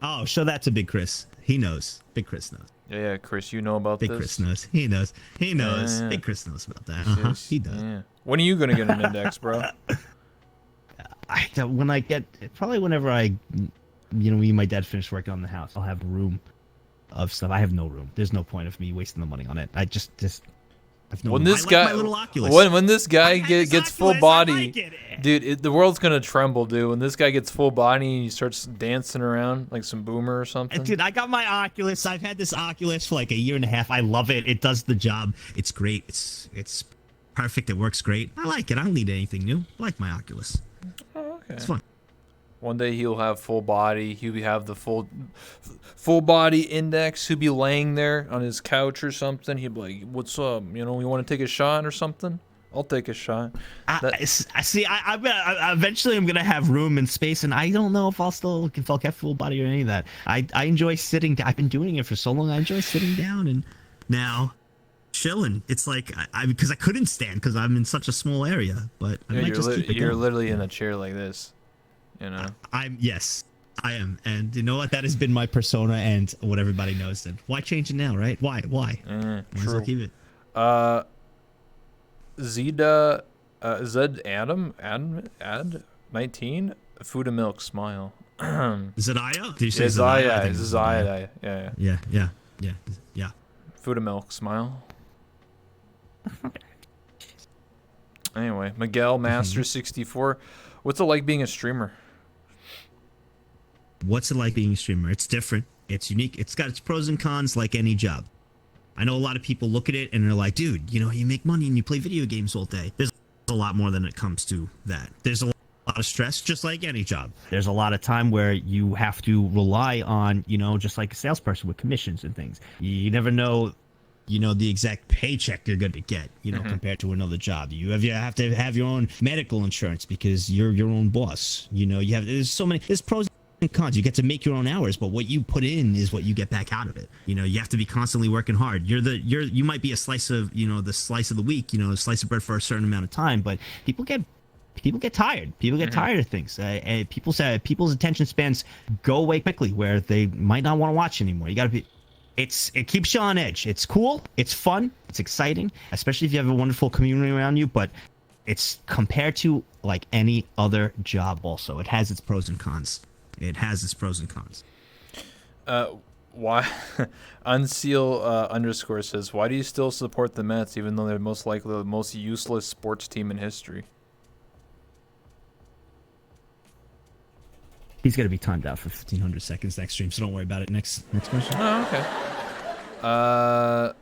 S2: Oh, show that to Big Chris. He knows. Big Chris knows.
S1: Yeah, Chris, you know about
S2: Big
S1: this?
S2: Chris knows. He knows.
S1: Yeah.
S2: Big Chris knows about that. He does.
S1: Yeah. When are you gonna get an index, bro?
S2: Whenever me and my dad finish working on the house, I'll have room of stuff. I have no room. There's no point of me wasting the money on it. I just I've no
S1: when
S2: room.
S1: this guy
S2: my little Oculus.
S1: when this guy gets full body, dude, the world's gonna tremble, dude. When this guy gets full body and he starts dancing around like some boomer or something.
S2: Dude, I got my Oculus. I've had this Oculus for like a year and a half. I love it. It does the job. It's great. It's perfect. It works great. I like it. I don't need anything new. I like my Oculus.
S1: Oh, okay.
S2: It's fun.
S1: One day he'll have full body. He'll have the full body index. He'll be laying there on his couch or something. He'll be like, "What's up? You want to take a shot or something? I'll take a shot."
S2: Eventually I'm gonna have room and space, and I don't know if I'll get full body or any of that. I enjoy sitting. I've been doing it for so long. I enjoy sitting down, and now chilling. It's like because I couldn't stand because I'm in such a small area. But I might just keep it
S1: you're
S2: going.
S1: literally in a chair like this.
S2: Yes, I am, and you know what? That has been my persona and what everybody knows. Then why change it now, right? Why? Might as well keep it.
S1: Zed Ad 19 Food and Milk Smile.
S2: Zadiah? Did you say
S1: Zadiah?
S2: Zadiah? Yeah.
S1: Food and Milk Smile. Anyway, Miguel Master 64. What's it like being a streamer?
S2: What's it like being a streamer? It's different. It's unique. It's got its pros and cons like any job. I know a lot of people look at it and they're like, dude, you make money and you play video games all day. There's a lot more than it comes to that. There's a lot of stress, just like any job. There's a lot of time where you have to rely on, just like a salesperson with commissions and things. You never know, the exact paycheck you're going to get, compared to another job. You have to have your own medical insurance because you're your own boss. There's pros and cons. You get to make your own hours, but what you put in is what you get back out of it. You have to be constantly working hard. You might be a slice of, the slice of the week, a slice of bread for a certain amount of time, but people get tired. People get tired of things. And people's attention spans go away quickly where they might not want to watch anymore. You got to be. It keeps you on edge. It's cool. It's fun. It's exciting, especially if you have a wonderful community around you. But it's compared to like any other job. Also, it has its pros and cons.
S1: Why? Unseal underscore says, why do you still support the Mets even though they're most likely the most useless sports team in history?
S2: He's gonna be timed out for 1,500 seconds next stream, so don't worry about it. Next question.
S1: Oh, okay.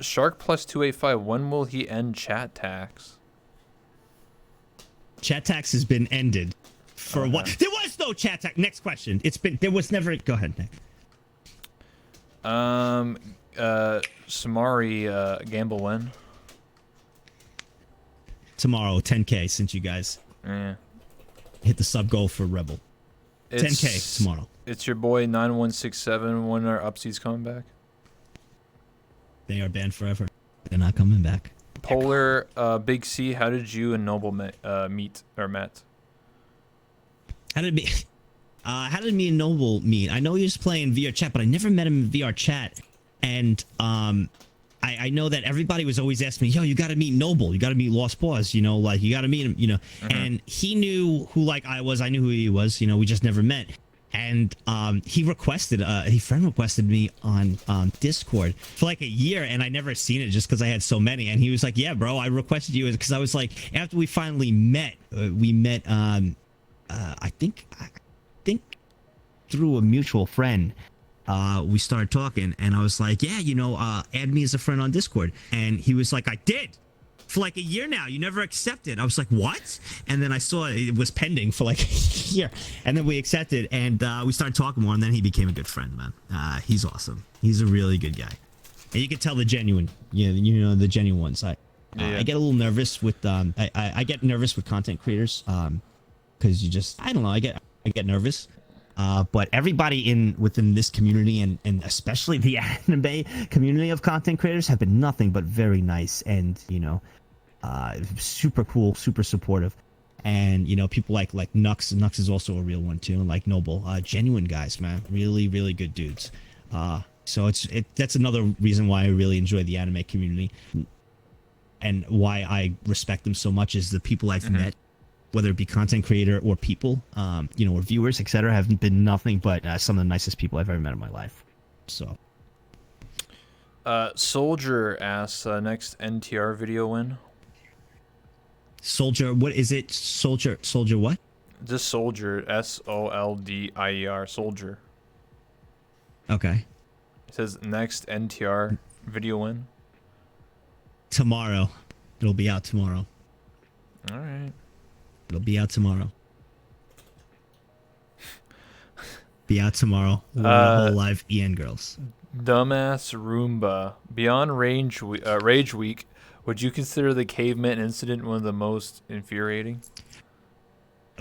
S1: Shark plus 285. When will he end chat tax?
S2: Chat tax has been ended. For what? There was no chat tax. Next question. There was never. Go ahead, Nick.
S1: Samari, gamble when?
S2: Tomorrow, 10K. Since you guys hit the sub goal for Rebel. 10K tomorrow.
S1: It's your boy 9167. When are Upseeds coming back?
S2: They are banned forever. They're not coming back.
S1: Polar, Big C. How did you and Noble meet or met?
S2: How did me and Noble meet? I know he was playing VR chat, but I never met him in VR chat. And I know that everybody was always asking me, yo, you got to meet Noble. You got to meet Lost Paws. You know, like, you got to meet him, you know. And he knew who, like, I was. I knew who he was. You know, we just never met. And he friend requested me on Discord for like a year, and I never seen it just because I had so many. And he was like, yeah, bro, I requested you because I was like, after we finally met, I think through a mutual friend, we started talking, and I was like, yeah, you know, add me as a friend on Discord. And he was like, I did for like a year now. You never accepted. I was like, what? And then I saw it was pending for like a year, and then we accepted, and we started talking more, and then he became a good friend, man. He's awesome. He's a really good guy, and you can tell the genuine, you know, the genuine ones. I get a little nervous with I get nervous with content creators because you just, I don't know, I get nervous. But everybody within this community and especially the anime community of content creators have been nothing but very nice and, you know, super cool, super supportive. And, you know, people like Nux. Nux is also a real one too, and like Noble, genuine guys, man, really, really good dudes. So that's another reason why I really enjoy the anime community and why I respect them so much is the people I've met, whether it be content creator or people, you know, or viewers, etc., have been nothing but some of the nicest people I've ever met in my life. So,
S1: Soldier asks, next NTR video win?
S2: Soldier, what is it? Soldier what?
S1: Just Soldier, SOLDIER, Soldier.
S2: Okay.
S1: It says next NTR video win?
S2: Tomorrow. It'll be out tomorrow.
S1: All right.
S2: It'll be out tomorrow. Be out tomorrow. Whole live EN girls.
S1: Dumbass Roomba. Beyond Rage Week, would you consider the caveman incident one of the most infuriating?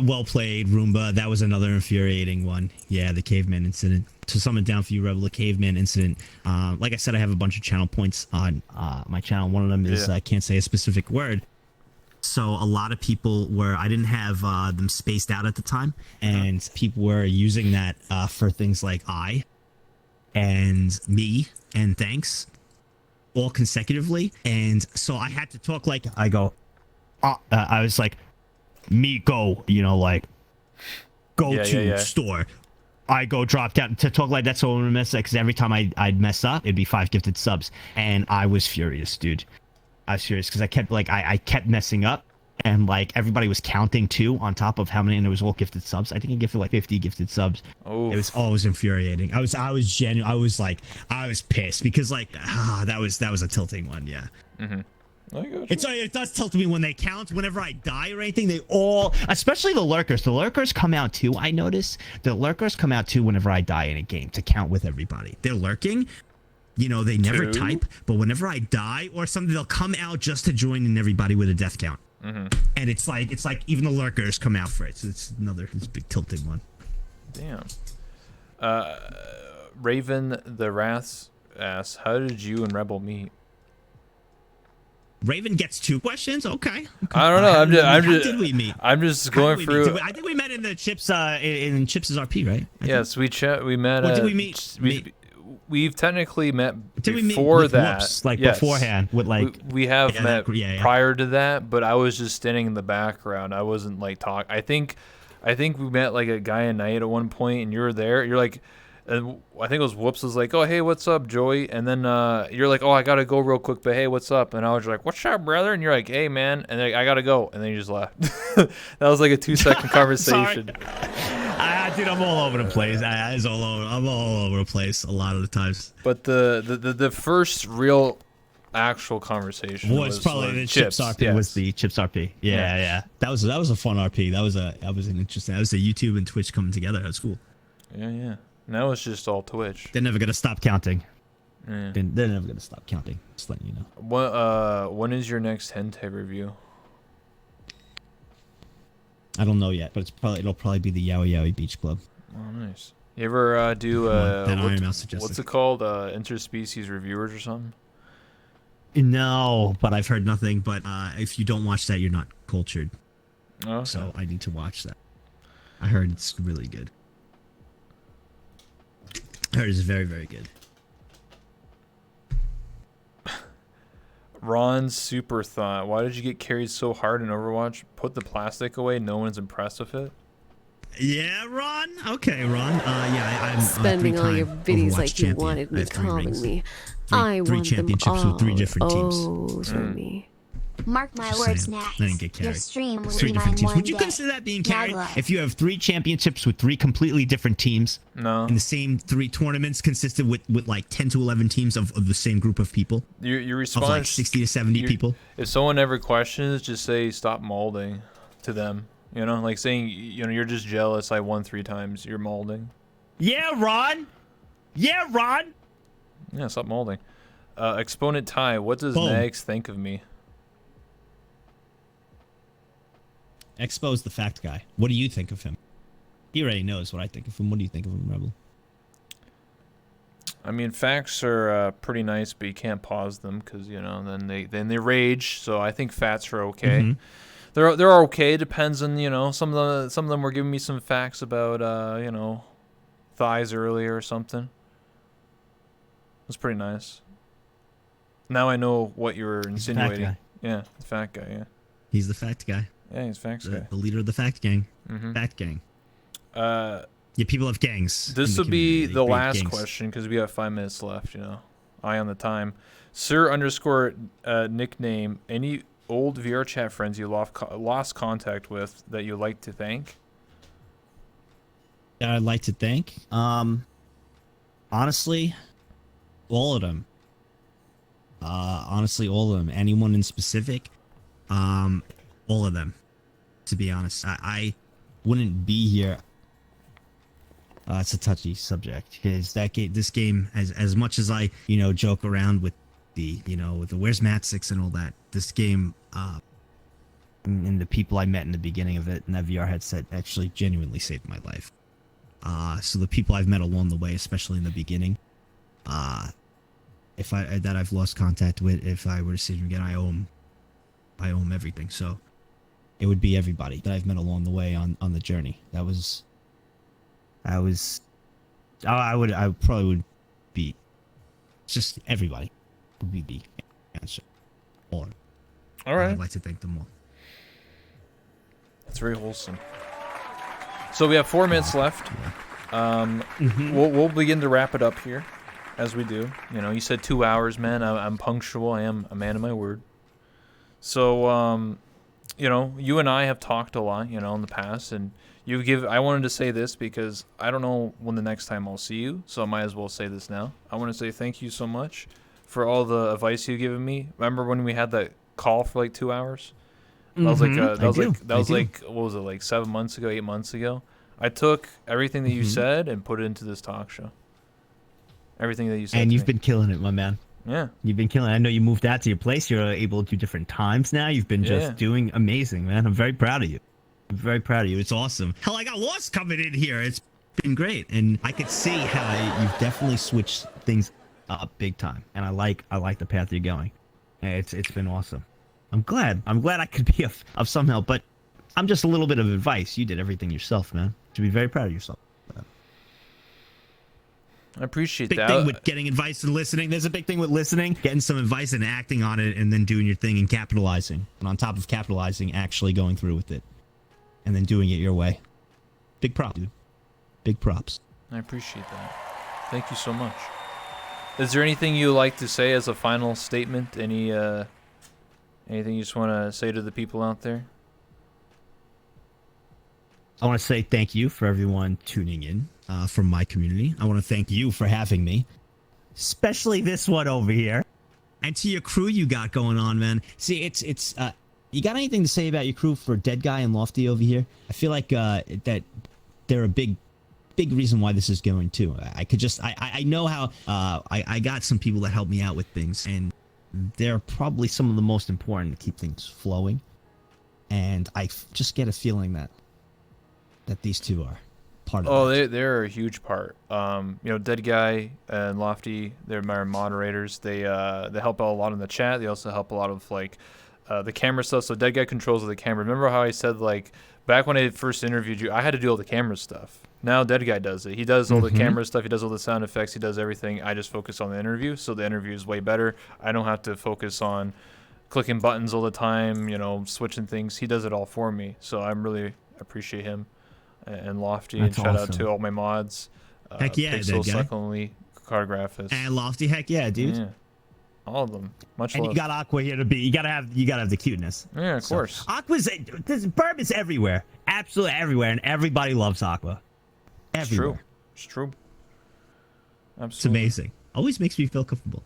S2: Well played, Roomba. That was another infuriating one. Yeah, the caveman incident. To sum it down for you, Rebel, the caveman incident. Like I said, I have a bunch of channel points on my channel. One of them is I can't say a specific word. So a lot of people I didn't have them spaced out at the time, and people were using that for things like I and me and thanks all consecutively. And so I had to talk like I was like, me go, you know, like go to store. I go drop down to talk like that. So I'm gonna mess up because every time I'd mess up, it'd be 5 gifted subs, and I was furious, dude. I was serious because I kept I kept messing up, and like everybody was counting too on top of how many, and it was all gifted subs. I think I gifted like 50 gifted subs. Oh, it was always infuriating. I was genuine. I was pissed because like that was a tilting one. Yeah. It does tilt me when they count. Whenever I die or anything, they all, especially the lurkers. The lurkers come out too. I notice the lurkers come out too whenever I die in a game to count with everybody. They're lurking. You know, they never type, but whenever I die or something, they'll come out just to join in everybody with a death count. And it's like even the lurkers come out for it. So it's a big tilting one.
S1: Damn. Raven the Wrath asks, how did you and Rebel meet?
S2: Raven gets 2 questions. Okay.
S1: I don't know.
S2: How did we meet?
S1: I'm just going through.
S2: I think we met in the Chips in Chips' RP, right?
S1: Yes, we met.
S2: Or did we meet?
S1: We've technically met before that.
S2: Whoops, like beforehand with like
S1: we have met prior to that, but I was just standing in the background. I wasn't like talk. I think we met like a guy at night at one point, and you were there. You're like, And I think it was Whoops was like, oh, hey, what's up, Joey? And then you're like, oh, I got to go real quick, but hey, what's up? And I was like, what's up, brother? And you're like, hey, man. And I got to go. And then you just left. That was like a 2-second conversation.
S2: Dude, I'm all over the place. I'm all over the place a lot of the times.
S1: But the first real actual conversation was
S2: probably the
S1: Chips
S2: RP.
S1: yes.
S2: Was the Chips RP. Yeah. That was a fun RP. That was an interesting. That was a YouTube and Twitch coming together. That was cool.
S1: Yeah. Now it's just all Twitch.
S2: They're never gonna stop counting.
S1: Yeah.
S2: They're never gonna stop counting. Just letting you know.
S1: When is your next hentai review?
S2: I don't know yet, but it'll probably be the Yowie Yowie Beach Club.
S1: Oh, nice. You ever do what's it called? Interspecies reviewers or something?
S2: No, but I've heard nothing. But if you don't watch that, you're not cultured.
S1: Okay.
S2: So I need to watch that. I heard it's really good. I heard it's very, very good.
S1: Ron's super thought. Why did you get carried so hard in Overwatch? Put the plastic away. No one's impressed with it.
S2: Yeah, Ron. Okay, Ron. I'm
S3: spending all your biddies like you wanted me, calling me. I want
S2: championships
S3: them all.
S2: with 3 different teams.
S3: For me.
S4: Mark my words, Nagzz.
S2: I didn't get carried.
S4: Your stream will
S2: 3
S4: be
S2: different
S4: mine
S2: teams.
S4: one
S2: Would you
S4: day.
S2: consider that being carried?
S4: Nagzz.
S2: If you have 3 championships with 3 completely different teams,
S1: No.
S2: and the same 3 tournaments consisted with like 10 to 11 teams of the same group of people,
S1: Your
S2: of
S1: response.
S2: like 60 to 70 people.
S1: If someone ever questions, just say stop molding to them. You know, like saying you're just jealous. I won 3 times. You're molding.
S2: Yeah, Ron. Yeah, Ron.
S1: Yeah, stop molding. Exponent Ty, what does
S2: Boom.
S1: Nagzz think of me?
S2: Expose the fact guy. What do you think of him? He already knows what I think of him. What do you think of him, Rebel?
S1: I mean, facts are pretty nice, but you can't pause them because then they rage. So I think facts are okay.
S2: Mm-hmm.
S1: They're okay. Depends on some of them were giving me some facts about thighs earlier or something. It's pretty nice. Now I know what you were insinuating.
S2: Guy.
S1: Yeah, the fact guy. Yeah.
S2: He's the fact guy.
S1: Yeah, he's facts guy.
S2: The leader of the fact gang.
S1: Mm-hmm.
S2: Fact gang. Yeah, people have gangs.
S1: This will be the last
S2: gangs.
S1: question because we have 5 minutes left. Eye on the time. Sir_ nickname. Any old VR chat friends you lost contact with that you like to thank?
S2: That I'd like to thank. Honestly, all of them. Honestly, all of them. Anyone in specific? All of them. To be honest, I wouldn't be here. It's a touchy subject because this game, as much as I joke around with the where's Matt 6 and all that, this game and the people I met in the beginning of it and that VR headset actually genuinely saved my life. So the people I've met along the way, especially in the beginning, that I've lost contact with, if I were to see them again, I owe them everything. So it would be everybody that I've met along the way on the journey. I probably would be just everybody would be the answer. All
S1: right.
S2: I'd like to thank them all.
S1: That's very wholesome. So we have 4 minutes left. We'll begin to wrap it up here, as we do. You said 2 hours, man. I'm punctual. I am a man of my word. So, you and I have talked a lot, in the past, and I wanted to say this because I don't know when the next time I'll see you, so I might as well say this now. I want to say thank you so much for all the advice you've given me. Remember when we had that call for like 2 hours? That was like what was it, like 7 months ago, 8 months ago? I took everything that you said and put it into this talk show. Everything that you said.
S2: And you've been killing it, my man.
S1: Yeah.
S2: You've been killing it. I know you moved out to your place. You're able to do different times now. You've been just doing amazing, man. I'm very proud of you. I'm very proud of you. It's awesome. Hell, I got lost coming in here. It's been great. And I could see how you've definitely switched things up big time. And I like the path you're going. It's been awesome. I'm glad I could be of some help, but I'm just a little bit of advice. You did everything yourself, man. You should be very proud of yourself.
S1: I appreciate
S2: that. Big thing with getting advice and listening. There's a big thing with listening, getting some advice and acting on it, and then doing your thing and capitalizing. And on top of capitalizing, actually going through with it. And then doing it your way. Big props, dude. Big props.
S1: I appreciate that. Thank you so much. Is there anything you would like to say as a final statement? Anything you just want to say to the people out there?
S2: I want to say thank you for everyone tuning in from my community. I want to thank you for having me, especially this one over here. And to your crew you got going on, man. See, it's you got anything to say about your crew for Dead Guy and Lofty over here? I feel like that they're a big reason why this is going too. I know how I got some people that help me out with things, and they're probably some of the most important to keep things flowing. And I just get a feeling that these two are part of it.
S1: They're a huge part. Dead Guy and Lofty, they're my moderators. They help out a lot in the chat. They also help a lot of like the camera stuff. So Dead Guy controls the camera. Remember how I said like back when I first interviewed you, I had to do all the camera stuff. Now Dead Guy does it. He does all the camera stuff. He does all the sound effects. He does everything. I just focus on the interview. So the interview is way better. I don't have to focus on clicking buttons all the time, switching things. He does it all for me. So I really appreciate him. And Lofty,
S2: That's
S1: and shout
S2: awesome.
S1: out to all my mods.
S2: Heck yeah,
S1: Pixel,
S2: Dead Guy.
S1: Secondly, Cartographist.
S2: And Lofty, heck yeah, dude.
S1: Yeah. All of them. Much
S2: And
S1: love.
S2: you got Aqua here to be. You gotta have the cuteness.
S1: Yeah, of course.
S2: Aqua's this Burb is everywhere, absolutely everywhere, and everybody loves Aqua. Everywhere.
S1: It's true. Absolutely.
S2: It's amazing. Always makes me feel comfortable.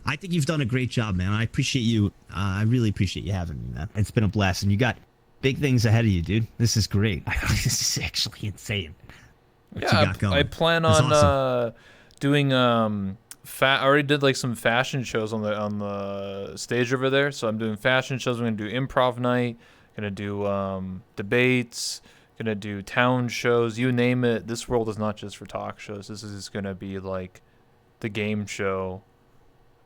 S2: I think you've done a great job, man. I appreciate you. I really appreciate you having me, man. It's been a blast, and you got big things ahead of you, dude. This is great. This is actually insane. What you got going.
S1: I plan
S2: That's
S1: on
S2: awesome.
S1: doing I already did like some fashion shows on the stage over there. So I'm doing fashion shows. I'm gonna do improv night. Gonna do debates. Gonna do town shows. You name it. This world is not just for talk shows. This is gonna be like the game show.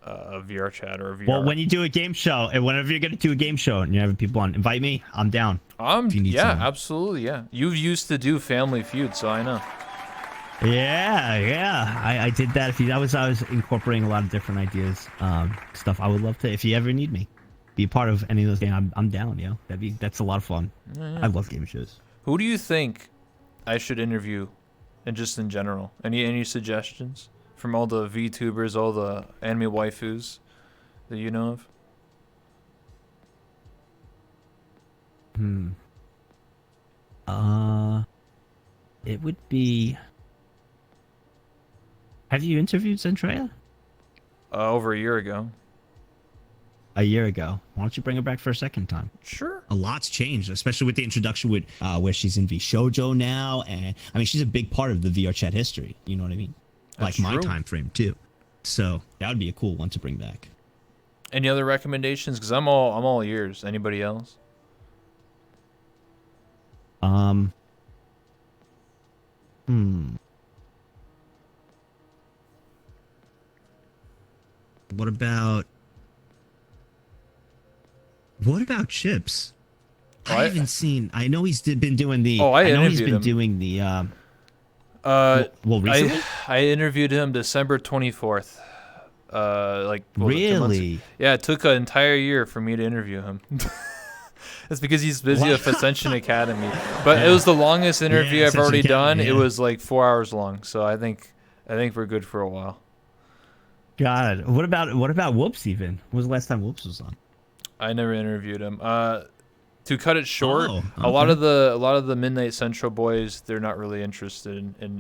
S1: VR chat or VR.
S2: Well, when you do a game show, and whenever you're gonna do a game show and you're having people on, invite me. I'm down. If you need someone.
S1: Absolutely, yeah. You used to do Family Feud, so I know.
S2: Yeah. I did that. I was incorporating a lot of different ideas, stuff. I would love to, if you ever need me, be a part of any of those games. I'm down, yo. That's a lot of fun.
S1: Yeah.
S2: I love game shows.
S1: Who do you think I should interview, and just in general? Any suggestions from all the VTubers, all the anime waifus that you know of?
S2: It would be. Have you interviewed Zentreya?
S1: Over a year ago.
S2: A year ago. Why don't you bring her back for a second time?
S1: Sure.
S2: A lot's changed, especially with the introduction with where she's in V Shoujo now, and I mean she's a big part of the VR chat history. You know what I mean?
S1: That's
S2: like my
S1: true.
S2: time frame too. So that would be a cool one to bring back.
S1: Any other recommendations? Because I'm all ears. Anybody else?
S2: What about Chips?
S1: Oh,
S2: I haven't seen. I know he's been doing the.
S1: Oh, I
S2: know he's
S1: interviewed
S2: been
S1: him.
S2: doing the. Recently.
S1: I interviewed him December 24th. Like 2 months.
S2: Really?
S1: Yeah, it took an entire year for me to interview him. It's because he's busy with Ascension Academy. But it was the longest interview I've
S2: Ascension
S1: already done.
S2: Academy,
S1: It
S2: yeah.
S1: was like 4 hours long. So I think we're good for a while.
S2: God, what about Whoops? Even when was the last time Whoops was on?
S1: I never interviewed him. To cut it short,
S2: Oh,
S1: a lot of the Midnight Central boys, they're not really interested in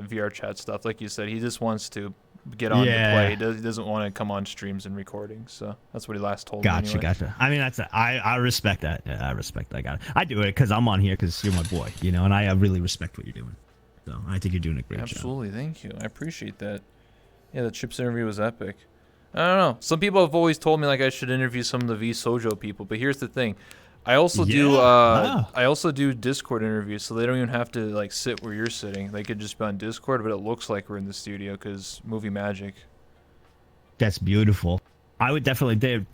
S1: VR chat stuff. Like you said, he just wants to get on to play. He doesn't want to come on streams and recordings. So that's what he last told me. Anyway.
S2: Gotcha. I mean, I respect that. Yeah, I respect that. I do it because I'm on here because you're my boy, and I really respect what you're doing. So I think you're doing a great job.
S1: Absolutely, thank you. I appreciate that. Yeah, the Chips interview was epic. I don't know. Some people have always told me like I should interview some of the V Sojo people, but here's the thing. I also do Discord interviews, so they don't even have to like sit where you're sitting. They could just be on Discord, but it looks like we're in the studio because movie magic.
S2: That's beautiful. I would definitely. The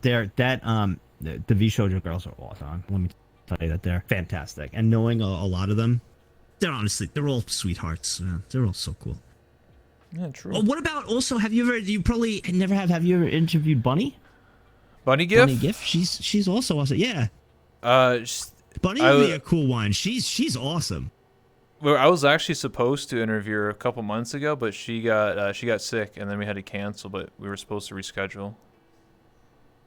S2: V Shoujo girls are awesome. Let me tell you that they're fantastic. And knowing a lot of them, they're all sweethearts. They're all so cool.
S1: Yeah, true.
S2: Oh, what about also? Have you probably never have? Have you ever interviewed Bunny?
S1: Bunny Gift?
S2: Bunny Gift. She's also awesome. Yeah.
S1: Uh,
S2: Bunny would be a cool one. She's awesome.
S1: Well, I was actually supposed to interview her a couple months ago, but she got sick, and then we had to cancel. But we were supposed to reschedule.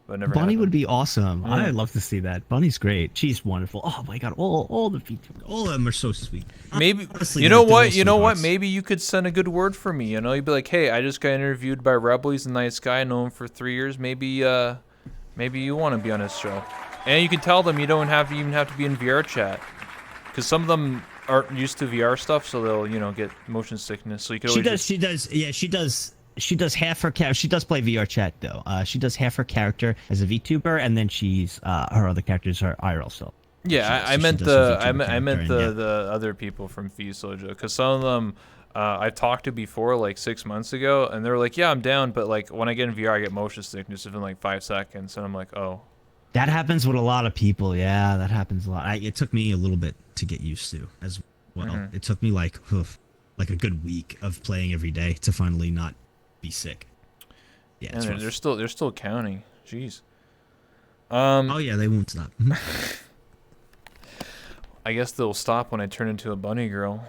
S1: But never
S2: Bunny
S1: happened.
S2: would be awesome.
S1: Yeah.
S2: I'd love to see that. Bunny's great. She's wonderful. Oh my god, all the VTubers, all of them are so sweet.
S1: Maybe
S2: Honestly,
S1: you know
S2: they're all
S1: what? You know what?
S2: sweethearts.
S1: Maybe you could send a good word for me. You know, you'd be like, "Hey, I just got interviewed by Rebel. He's a nice guy. I know him for 3 years. Maybe you want to be on his show." And you can tell them you don't have to even have to be in VR chat, because some of them aren't used to VR stuff, so they'll get motion sickness. So you can always
S2: She does half her character. She does play VR chat though. She does half her character as a VTuber, and then she's her other characters are IRL. So
S1: yeah, I meant the other people from Fusojo, because some of them I talked to before, like 6 months ago, and they were like, "Yeah, I'm down," but like when I get in VR, I get motion sickness within like 5 seconds, and I'm like, "Oh."
S2: that happens with a lot of people. Yeah, that happens a lot. It took me a little bit to get used to as well.
S1: Mm-hmm.
S2: It took me like a good week of playing every day to finally not be sick. Yeah, it's
S1: And
S2: rough.
S1: they're still counting. Jeez.
S2: Oh yeah, they won't stop.
S1: I guess they'll stop when I turn into a bunny girl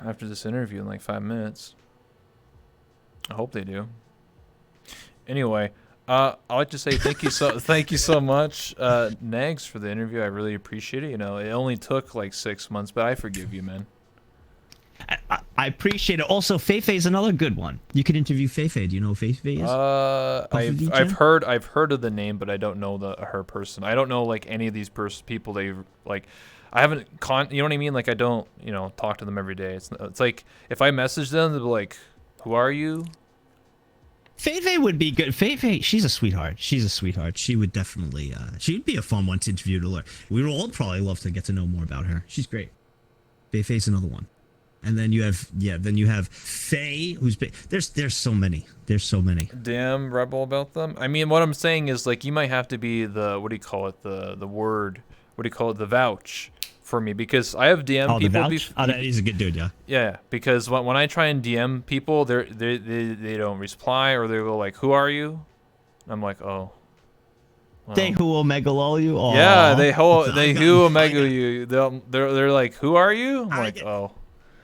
S1: after this interview in like 5 minutes. I hope they do. Anyway, I'd like to say thank you so much, Nagzz, for the interview. I really appreciate it. You know, it only took like 6 months, but I forgive you, man.
S2: I appreciate it. Also, Feifei is another good one. You could interview Feifei. Do you know who Feifei is?
S1: I've heard of the name, but I don't know her person. I don't know like any of these people they like. I haven't you know what I mean? Like I don't talk to them every day. It's like if I message them, they'll be like, "Who are you?"
S2: Feifei would be good. Feifei, she's a sweetheart. She's a sweetheart. She would definitely. She'd be a fun one to interview to learn. We would all probably love to get to know more about her. She's great. Feifei's another one. And then you have Faye, who's big. There's so many. There's so many.
S1: Damn Rebel about them. I mean, what I'm saying is like you might have to be the the vouch for me, because I have DM
S2: Oh, the
S1: people.
S2: vouch? He's a good dude, yeah.
S1: Yeah, because when I try and DM people, they don't reply, or they go like, "Who are you?" And I'm like, "Oh." Well.
S2: They who omega lol you. Aww.
S1: Yeah, they who omega you. They're like, "Who are you?" I'm like, "Oh."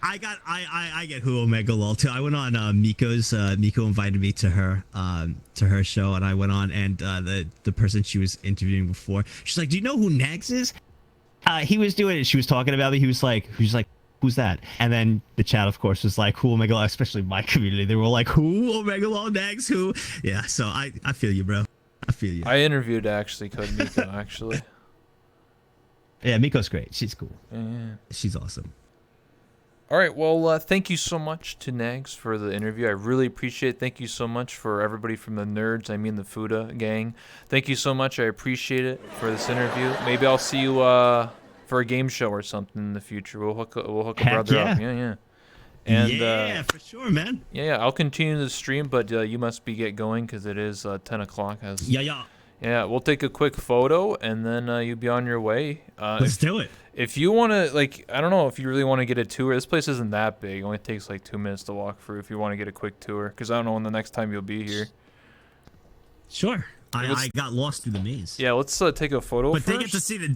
S2: I get who omega lol too. I went on Miko's. Miko invited me to her show, and I went on, and the person she was interviewing before, she's like, "Do you know who Nagzz is?" He was doing it. She was talking about me. He was like, "Who's that?" And then the chat, of course, was like, "Who omega lol?" Especially my community, they were like, "Who omega lol Nagzz? Who?" Yeah. So I feel you, bro. I feel you.
S1: I interviewed actually Code Miko actually.
S2: Yeah, Miko's great. She's cool.
S1: Yeah.
S2: She's awesome.
S1: All right, well, thank you so much to Nagzz for the interview. I really appreciate it. Thank you so much for everybody from the nerds, I mean the Fuda gang. Thank you so much. I appreciate it for this interview. Maybe I'll see you for a game show or something in the future. We'll hook a brother up. Yeah. And,
S2: yeah, for sure, man.
S1: Yeah, I'll continue the stream, but you must get going because it is 10 o'clock. Yeah, we'll take a quick photo, and then you'll be on your way.
S2: Let's do it.
S1: If you want to, like, I don't know if you really want to get a tour. This place isn't that big. It only takes like 2 minutes to walk through if you want to get a quick tour, because I don't know when the next time you'll be here.
S2: Sure. I got lost through the maze.
S1: Yeah, let's take a photo
S2: But
S1: first.
S2: they get to see the